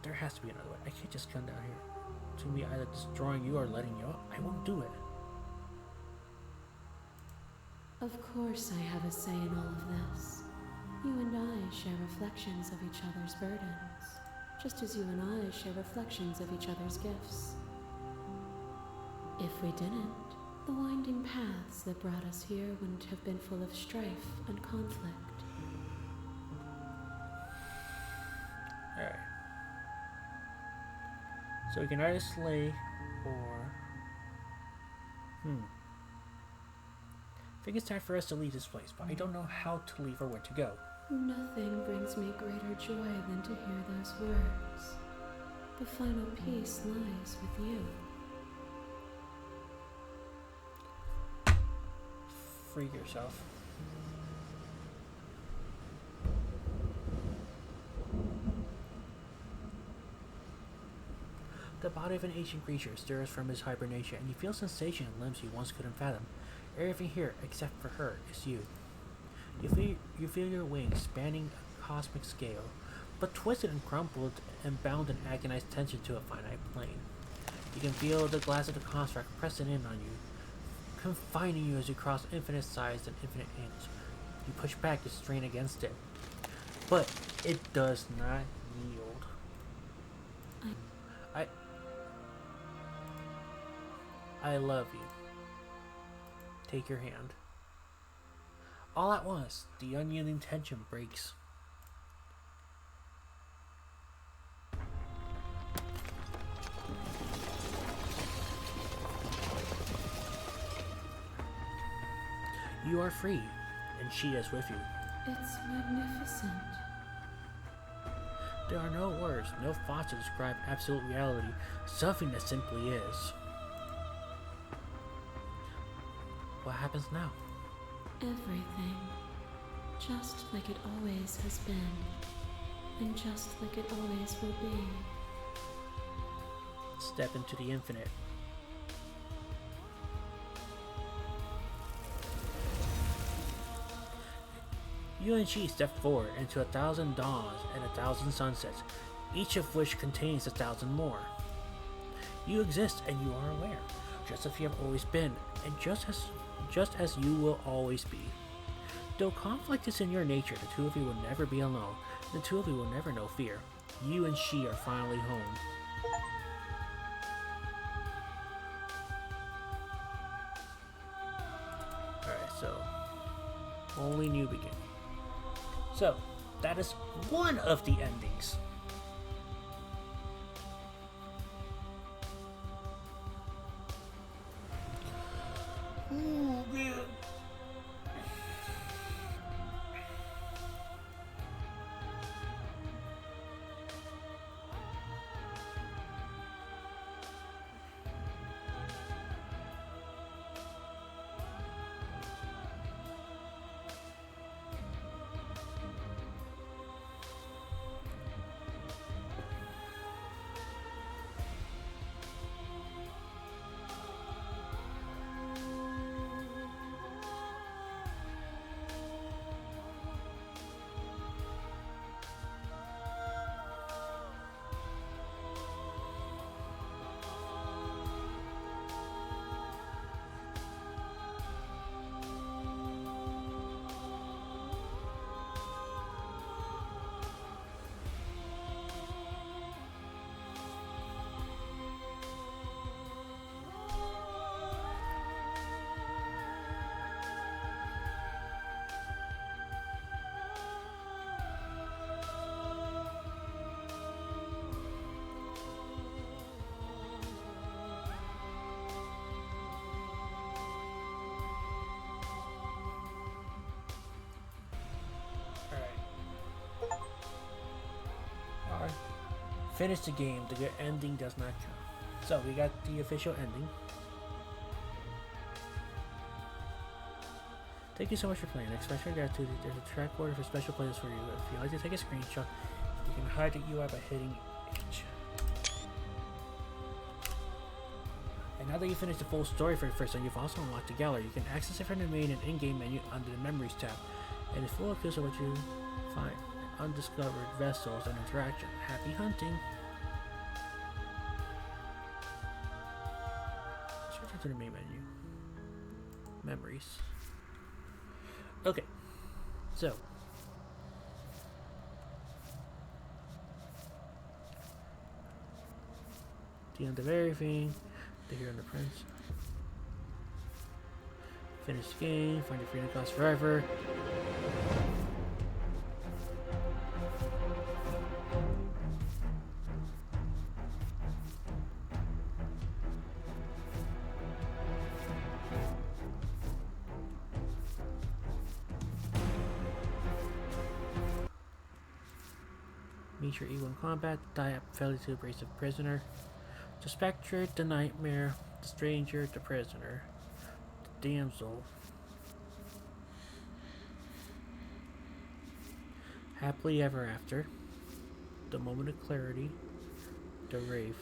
There has to be another way. I can't just come down here to me either destroying you or letting you up. I won't do it. Of course I have a say in all of this. You and I share reflections of each other's burdens, just as you and I share reflections of each other's gifts. If we didn't, the winding paths that brought us here wouldn't have been full of strife and conflict. Alright. So we can either slay or... I think it's time for us to leave this place, but I don't know how to leave or where to go. Nothing brings me greater joy than to hear those words. The final peace lies with you. Free yourself. The body of an ancient creature stirs from his hibernation, and you feel sensation in limbs you once couldn't fathom. Everything here, except for her, is you. You feel your wings spanning a cosmic scale, but twisted and crumpled and bound in agonized tension to a finite plane. You can feel the glass of the construct pressing in on you, confining you as you cross infinite size and infinite inch. You push back to strain against it, but it does not yield. I love you. Take your hand. All at once, the unyielding tension breaks. You are free, and she is with you. It's magnificent. There are no words, no thoughts to describe absolute reality, something that simply is. What happens now? Everything. Just like it always has been. And just like it always will be. Step into the infinite. You and she step forward into 1,000 dawns and 1,000 sunsets, each of which contains 1,000 more. You exist and you are aware, just as you have always been, and just as you will always be. Though conflict is in your nature, the two of you will never be alone. The two of you will never know fear. You and she are finally home. Alright, so only new beginning. So, that is one of the endings. Ooh, man. Finish the game. The good ending does not count. So we got the official ending. Thank you so much for playing. Expression of gratitude. There's a track order for special playlists for you. If you like to take a screenshot, you can hide the UI by hitting H. And now that you've finished the full story for the first time, you've also unlocked the gallery. You can access it from the main and in-game menu under the Memories tab. And it's full of clues of what you find, undiscovered vessels, and interaction. Happy hunting! Let's return to the main menu. Memories. Okay, so the end of everything. The hero and the prince. Finish the game. Find your freedom cost forever. Meet your equal in combat. Die up failure to embrace a prisoner. The spectre, the nightmare, the stranger, the prisoner, the damsel. Happily ever after. The moment of clarity. The rave.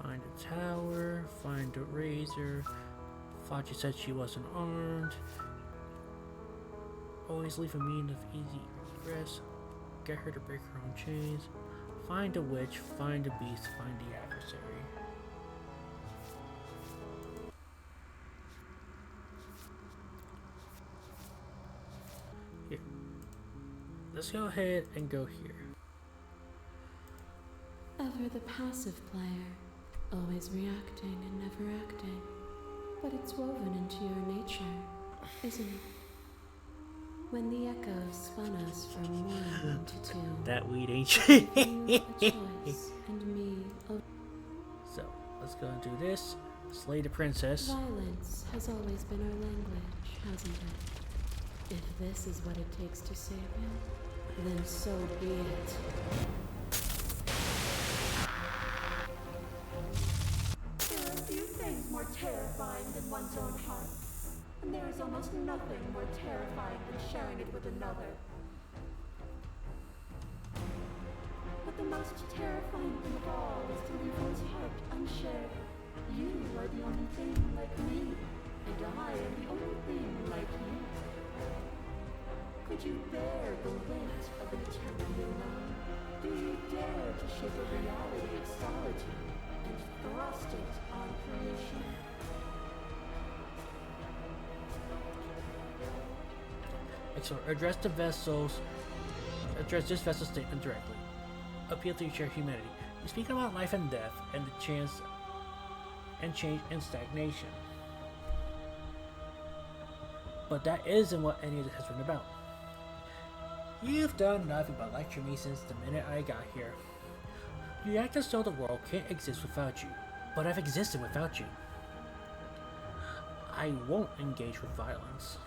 Find a tower, find a razor. Thought you said she wasn't armed. Always leave a means of easy egress. Get her to break her own chains. Find a witch, find a beast, find the adversary. Here. Let's go ahead and go here. Ever the passive player, always reacting and never acting. But it's woven into your nature, isn't it? When the echoes spun us from one to two. That weed ain't you shit. a choice, and me a So, let's go and do this. Slay the princess. violence has always been our language, hasn't it? If this is what it takes to save you, then so be it. There are few things more terrifying than one's own heart, and there is almost nothing more terrifying than sharing it with another. But the most terrifying thing of all is to leave one's heart unshared. You are the only thing like me, and I am the only thing like you. Could you bear the weight of an eternity alone? Do you dare to shape a reality of solitude and thrust it on creation? Excellent. Address this vessel statement directly. Appeal to your shared humanity. You speak about life and death and the chance and change and stagnation. But that isn't what any of this has written about. You've done nothing but lecture me since the minute I got here. You act as though the world can't exist without you, but I've existed without you. I won't engage with violence.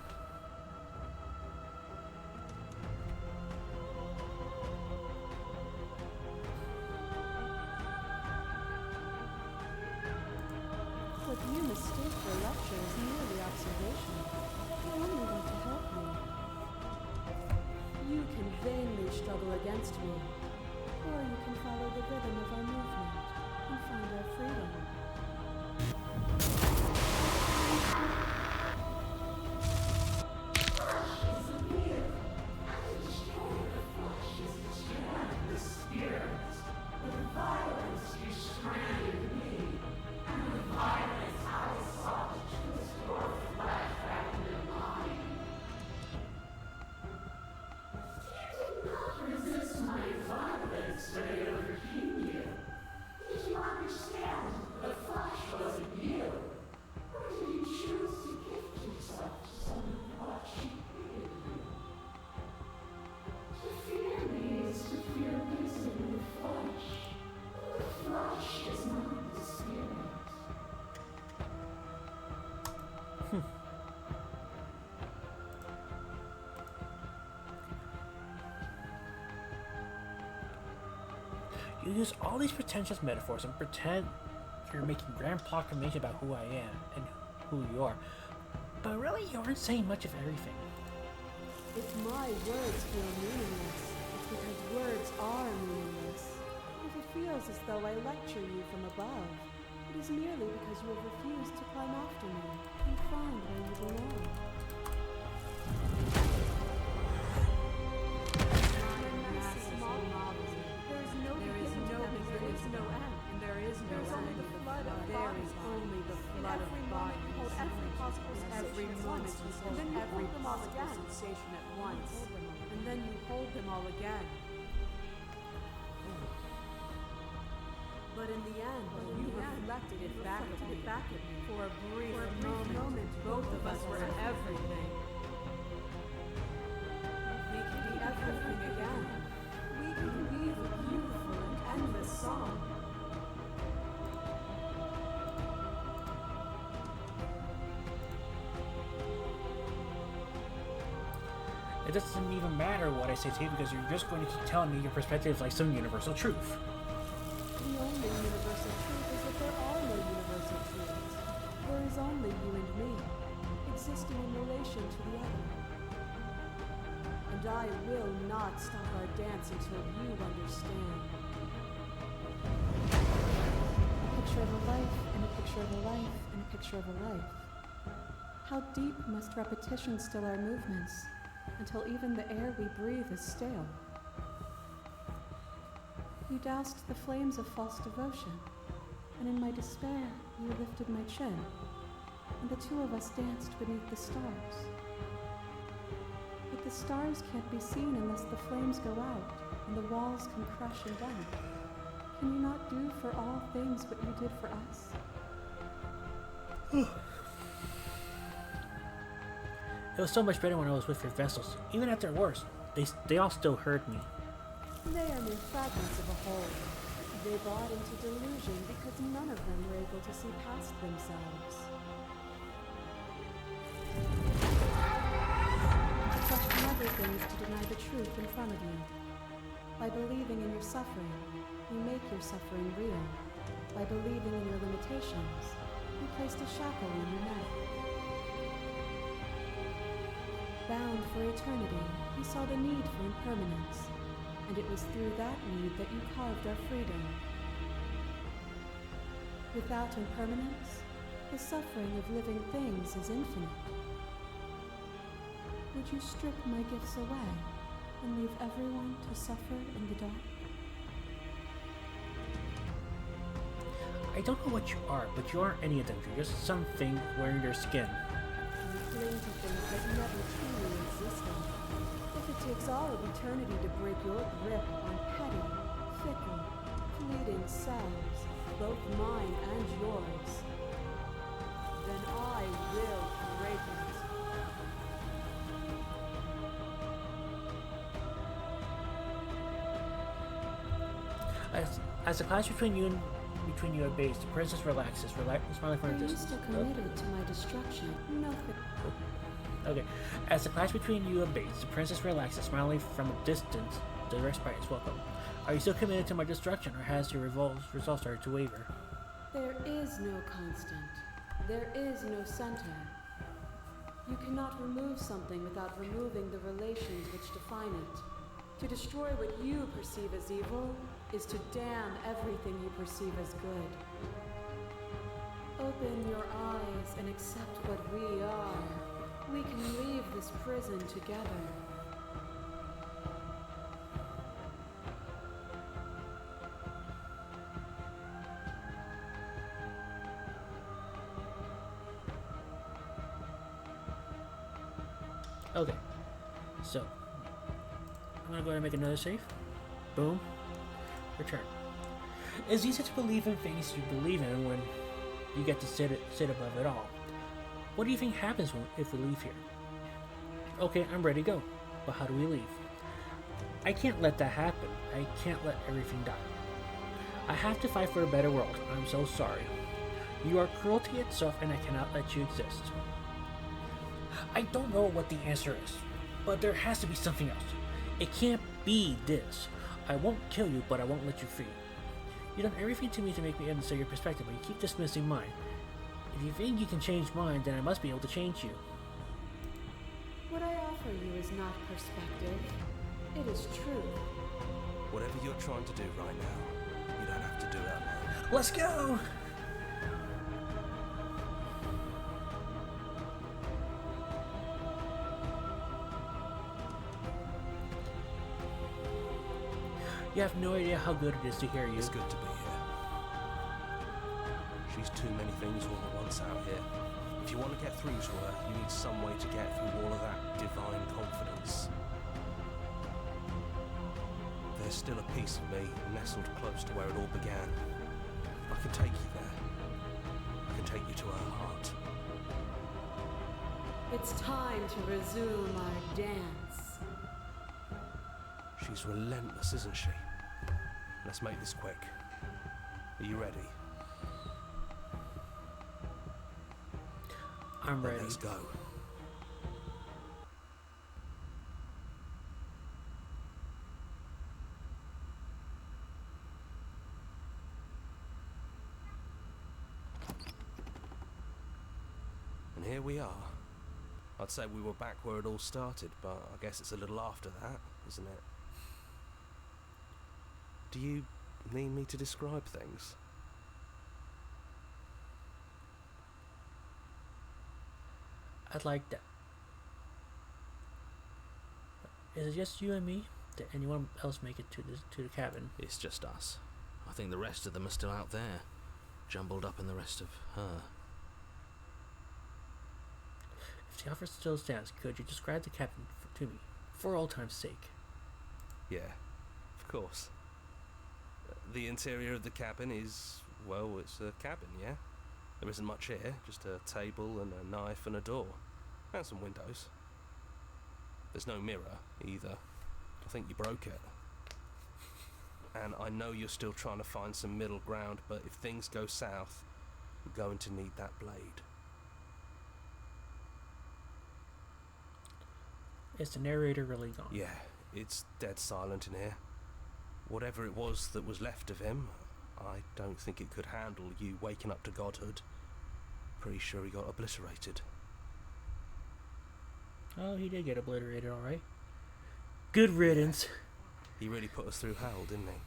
What you mistake for lecture is merely observation. You only want to help me. You can vainly struggle against me, or you can follow the rhythm of our movement and find our freedom. You use all these pretentious metaphors and pretend you're making grand proclamation about who I am and who you are, but really you aren't saying much of everything. If my words feel meaningless, it's because words are meaningless. If it feels as though I lecture you from above, it is merely because you have refused to climb after me and find where you belong. There is no beginning, there is no end, and there is no only the flood of bodies. Only the flood of bodies. You hold every possible sensation at once, and then you hold them all again. Sensation at once, and then you hold them all again. But in the end, you reflected it back at me. For a brief moment, both of us were everything. We can be everything again. We can weave a beautiful and endless song. It doesn't even matter what I say to you because you're just going to keep telling me your perspective like some universal truth. The only universal truth is that there are no universal truths. There is only you and me, existing in relation to the other. And I will not stop our dance until you understand. A picture of a life, and a picture of a life, and a picture of a life. How deep must repetition still our movements, until even the air we breathe is stale? You doused the flames of false devotion, and in my despair you lifted my chin, and the two of us danced beneath the stars. But the stars can't be seen unless the flames go out, and the walls come crashing down. Can you not do for all things what you did for us? It was so much better when I was with your vessels. Even at their worst, they all still heard me. They are mere fragments of a whole. They bought into delusion because none of them were able to see past themselves. To question everything is to deny the truth in front of you. By believing in your suffering, you make your suffering real. By believing in your limitations, you placed a shackle on your neck. Bound for eternity, you saw the need for impermanence, and it was through that need that you carved our freedom. Without impermanence, the suffering of living things is infinite. Would you strip my gifts away and leave everyone to suffer in the dark? I don't know what you are, but you aren't any of them. You're just something wearing their skin. You cling to things that never truly existed. If it takes all of eternity to break your grip on petty, fickle, fleeting selves, both mine and yours, then I will break it. As the clash between you and base, the princess relaxes, smiling from a Are you distance. still committed to my destruction? No, Okay. As the clash between you and base, the princess relaxes, smiling from a distance. The respite is welcome. Are you still committed to my destruction, or has your resolve started to waver? there is no constant. There is no center. You cannot remove something without removing the relations which define it. To destroy what you perceive as evil is to damn everything you perceive as good. Open your eyes and accept what we are. We can leave this prison together. Okay. So, I'm gonna go ahead and make another save. Boom. Return. It's easy to believe in things you believe in when you get to sit above it all. What do you think happens if we leave here? Okay, I'm ready to go. But how do we leave? I can't let that happen. I can't let everything die. I have to fight for a better world. I'm so sorry. You are cruelty itself and I cannot let you exist. I don't know what the answer is, but there has to be something else. It can't be this. I won't kill you, but I won't let you free. You've done everything to me to make me understand your perspective, but you keep dismissing mine. If you think you can change mine, then I must be able to change you. What I offer you is not perspective. It is truth. Whatever you're trying to do right now, you don't have to do it alone. Let's go! You have no idea how good it is to hear you. It's good to be here. She's too many things all at once out here. If you want to get through to her, you need some way to get through all of that divine confidence. There's still a piece of me nestled close to where it all began. I can take you there. I can take you to her heart. It's time to resume our dance. She's relentless, isn't she? Let's make this quick. Are you ready? I'm Then ready. let's go. And here we are. I'd say we were back where it all started, but I guess it's a little after that, isn't it? Do you need me to describe things? I'd like that. Is it just you and me? Did anyone else make it to the cabin? It's just us. I think the rest of them are still out there, jumbled up in the rest of her. If the offer still stands, could you describe the cabin to me, for old time's sake? Yeah, of course. The interior of the cabin is, well, it's a cabin, yeah? There isn't much here, just a table and a knife and a door. And some windows. There's no mirror, either. I think you broke it. And I know you're still trying to find some middle ground, but if things go south, you're going to need that blade. Is the narrator really gone? Yeah, it's dead silent in here. Whatever it was that was left of him, I don't think it could handle you waking up to godhood. Pretty sure he got obliterated. Oh, he did get obliterated, alright. Good riddance. He really put us through hell, didn't he?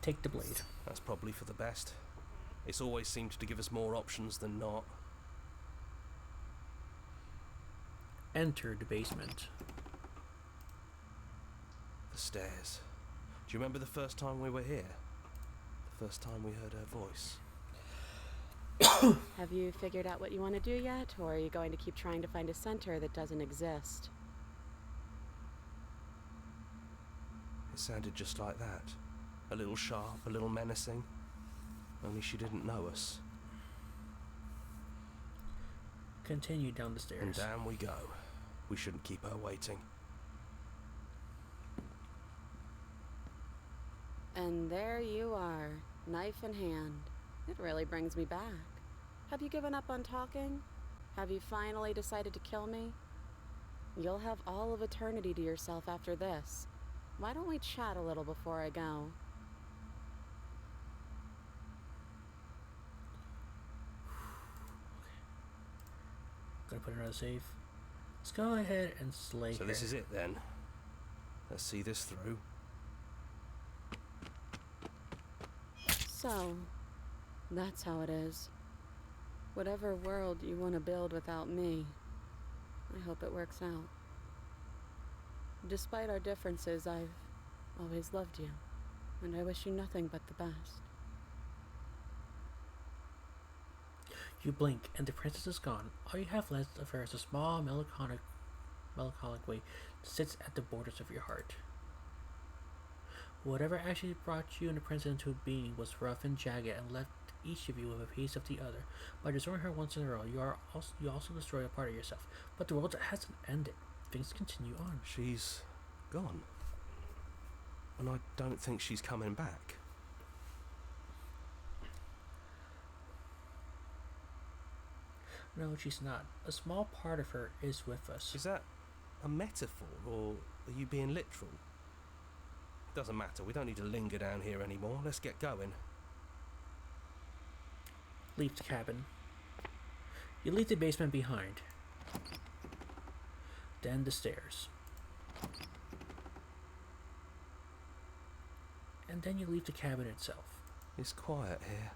Take the blade. That's probably for the best. It's always seemed to give us more options than not. Enter the basement. The stairs. Do you remember the first time we were here? The first time we heard her voice? Have you figured out what you want to do yet, or are you going to keep trying to find a center that doesn't exist? It sounded just like that. A little sharp, a little menacing. Only she didn't know us. Continue down the And stairs. down we go. We shouldn't keep her waiting. And there you are, knife in hand. It really brings me back. Have you given up on talking? Have you finally decided to kill me? You'll have all of eternity to yourself after this. Why don't we chat a little before I go? Gonna put another save. Let's go ahead and slay So her. this is it then. Let's see this through. So, that's how it is. Whatever world you want to build without me, I hope it works out. Despite our differences, I've always loved you, and I wish you nothing but the best. You blink, and the princess is gone. All you have left of her is a small, melancholic way that sits at the borders of your heart. Whatever actually brought you and the princess into being was rough and jagged and left each of you with a piece of the other. By destroying her once in a row, you also destroy a part of yourself. But the world hasn't ended. Things continue on. She's gone. And I don't think she's coming back. No, she's not. A small part of her is with us. Is that a metaphor, or are you being literal? doesn't matter. We don't need to linger down here anymore. Let's get going. Leave the cabin. You leave the basement behind. Then the stairs. And then you leave the cabin itself. It's quiet here.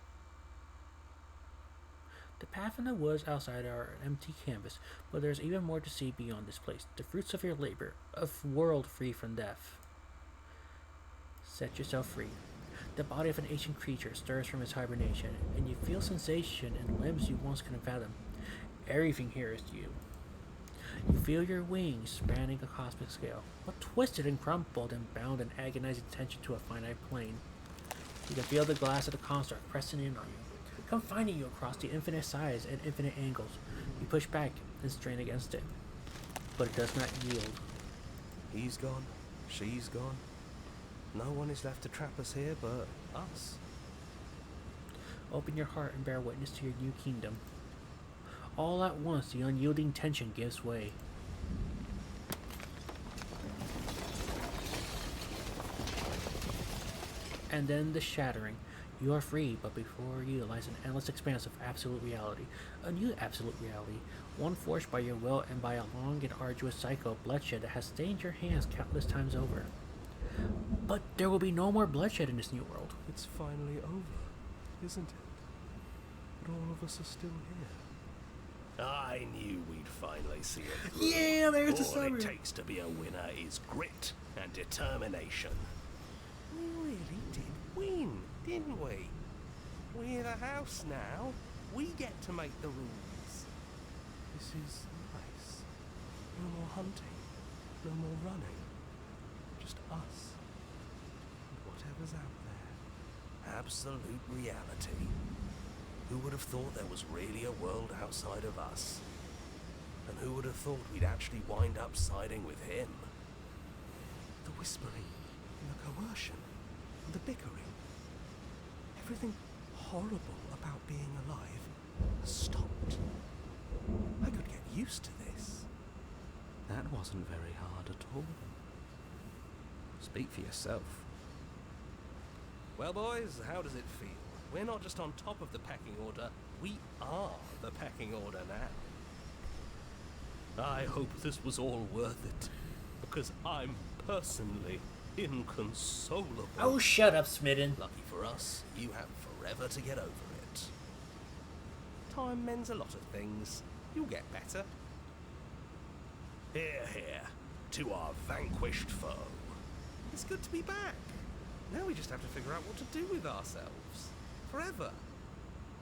The path in the woods outside are an empty canvas, but there's even more to see beyond this place. The fruits of your labor, a world free from death. Set yourself free. The body of an ancient creature stirs from its hibernation, and you feel sensation in limbs you once couldn't fathom. Everything here is you. You feel your wings spanning a cosmic scale, but twisted and crumpled and bound in agonizing tension to a finite plane. You can feel the glass of the construct pressing in on you, confining you across the infinite sides and infinite angles. You push back and strain against it, but it does not yield. He's gone. She's gone. No one is left to trap us here but us. Open your heart and bear witness to your new kingdom. All at once, the unyielding tension gives way. And then the shattering. You are free, but before you lies an endless expanse of absolute reality. A new absolute reality, one forged by your will and by a long and arduous cycle of bloodshed that has stained your hands countless times over. But there will be no more bloodshed in this new world. It's finally over, isn't it? But all of us are still here. I knew we'd finally see it through. Yeah, there's the All it summary. takes to be a winner is grit and determination. We really did win, didn't we? We're the house now. We get to make the rules. This is nice. No more hunting. No more running. Just us. And whatever's out there. Absolute reality. Who would have thought there was really a world outside of us? And who would have thought we'd actually wind up siding with him? The whispering, and the coercion, and the bickering. Everything horrible about being alive has stopped. I could get used to this. That wasn't very hard at all. Speak for yourself. Well, boys, how does it feel? We're not just on top of the pecking order, we are the pecking order now. I hope this was all worth it, because I'm personally inconsolable. Oh, shut up, Smitten. Lucky for us, you have forever to get over it. Time mends a lot of things. You'll get better. Hear, hear, to our vanquished foe. It's good to be back. Now we just have to figure out what to do with ourselves. Forever.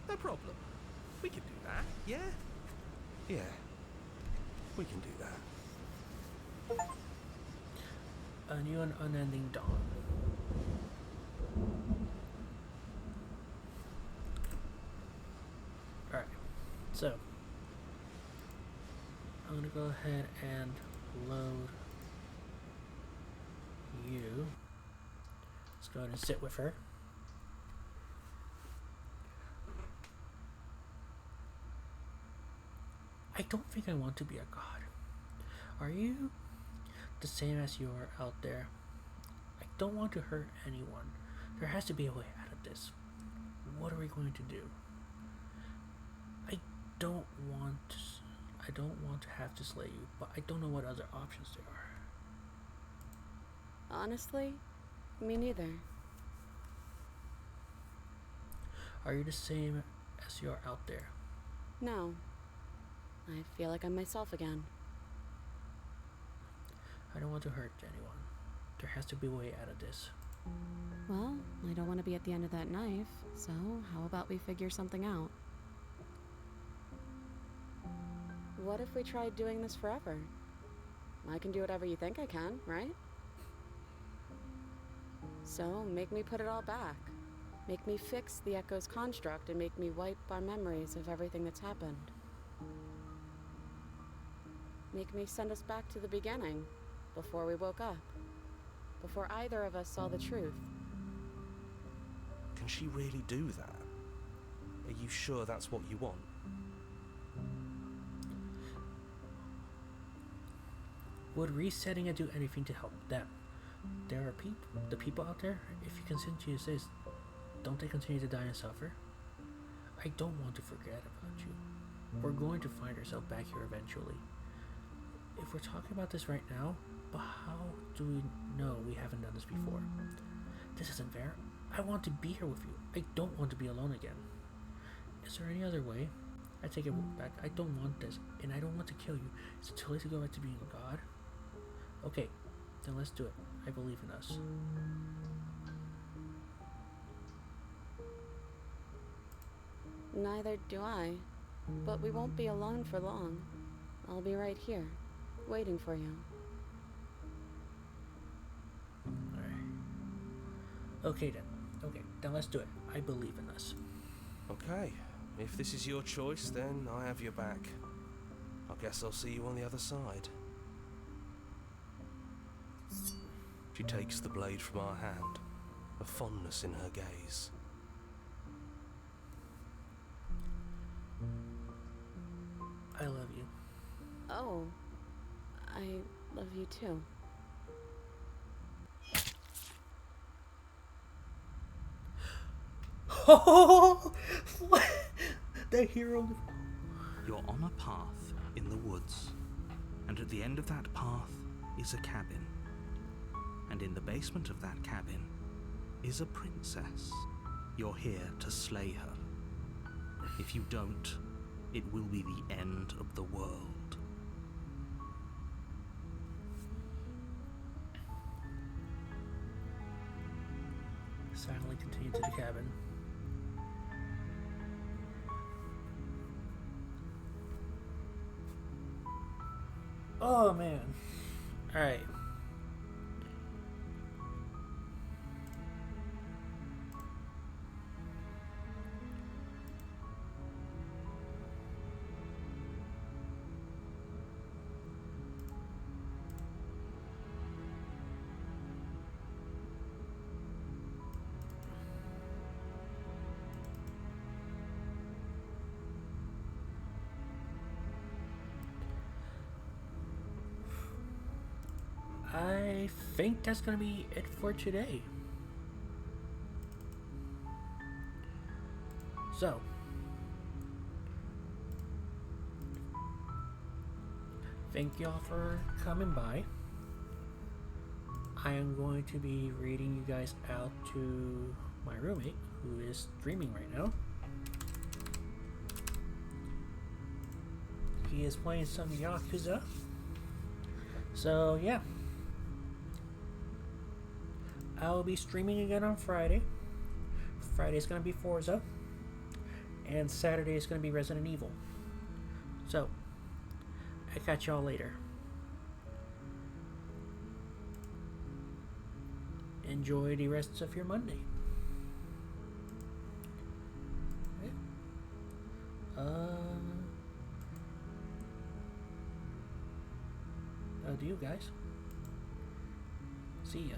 No problem. We can do that, yeah? Yeah. We can do that. A new and unending dawn. Alright, so I'm gonna go ahead and load you. Let's go ahead and sit with her. I don't think I want to be a god. Are you the same as you are out there? I don't want to hurt anyone. There has to be a way out of this. What are we going to do? I don't want to have to slay you, but I don't know what other options there are. Honestly, me neither. Are you the same as you are out there? No. I feel like I'm myself again. I don't want to hurt anyone. There has to be a way out of this. Well, I don't want to be at the end of that knife, so how about we figure something out? What if we tried doing this forever? I can do whatever you think I can, right? So, make me put it all back. Make me fix the Echo's construct and make me wipe our memories of everything that's happened. Make me send us back to the beginning, before we woke up. Before either of us saw the truth. Can she really do that? Are you sure that's what you want? Would resetting it do anything to help them? there are the people out there, if you continue to this, don't they continue to die and suffer? I don't want to forget about you. We're going to find ourselves back here eventually. If we're talking about this right now, but how do we know we haven't done this before? This isn't fair. I want to be here with you. I don't want to be alone again. Is there any other way? I take it back. I don't want this, and I don't want to kill you. Is it too late to go back to being a god? Okay, then let's do it. I believe in us. Neither do I. But we won't be alone for long. I'll be right here, waiting for you. Alright. Okay then let's do it. I believe in us. Okay, if this is your choice, then I have your back. I guess I'll see you on the other side. She takes the blade from our hand, a fondness in her gaze. I love you. Oh, I love you too. Oh, the hero. You're on a path in the woods, and at the end of that path is a cabin. And in the basement of that cabin is a princess. You're here to slay her. If you don't, it will be the end of the world. Silently continue to the cabin. Oh man. Alright. I think that's gonna be it for today. So, thank y'all for coming by. I am going to be reading you guys out to my roommate, who is streaming right now. He is playing some Yakuza. So, yeah. I'll be streaming again on Friday. Friday's gonna be Forza. And Saturday is gonna be Resident Evil. So, I catch y'all later. Enjoy the rest of your Monday. Adieu, guys. See ya.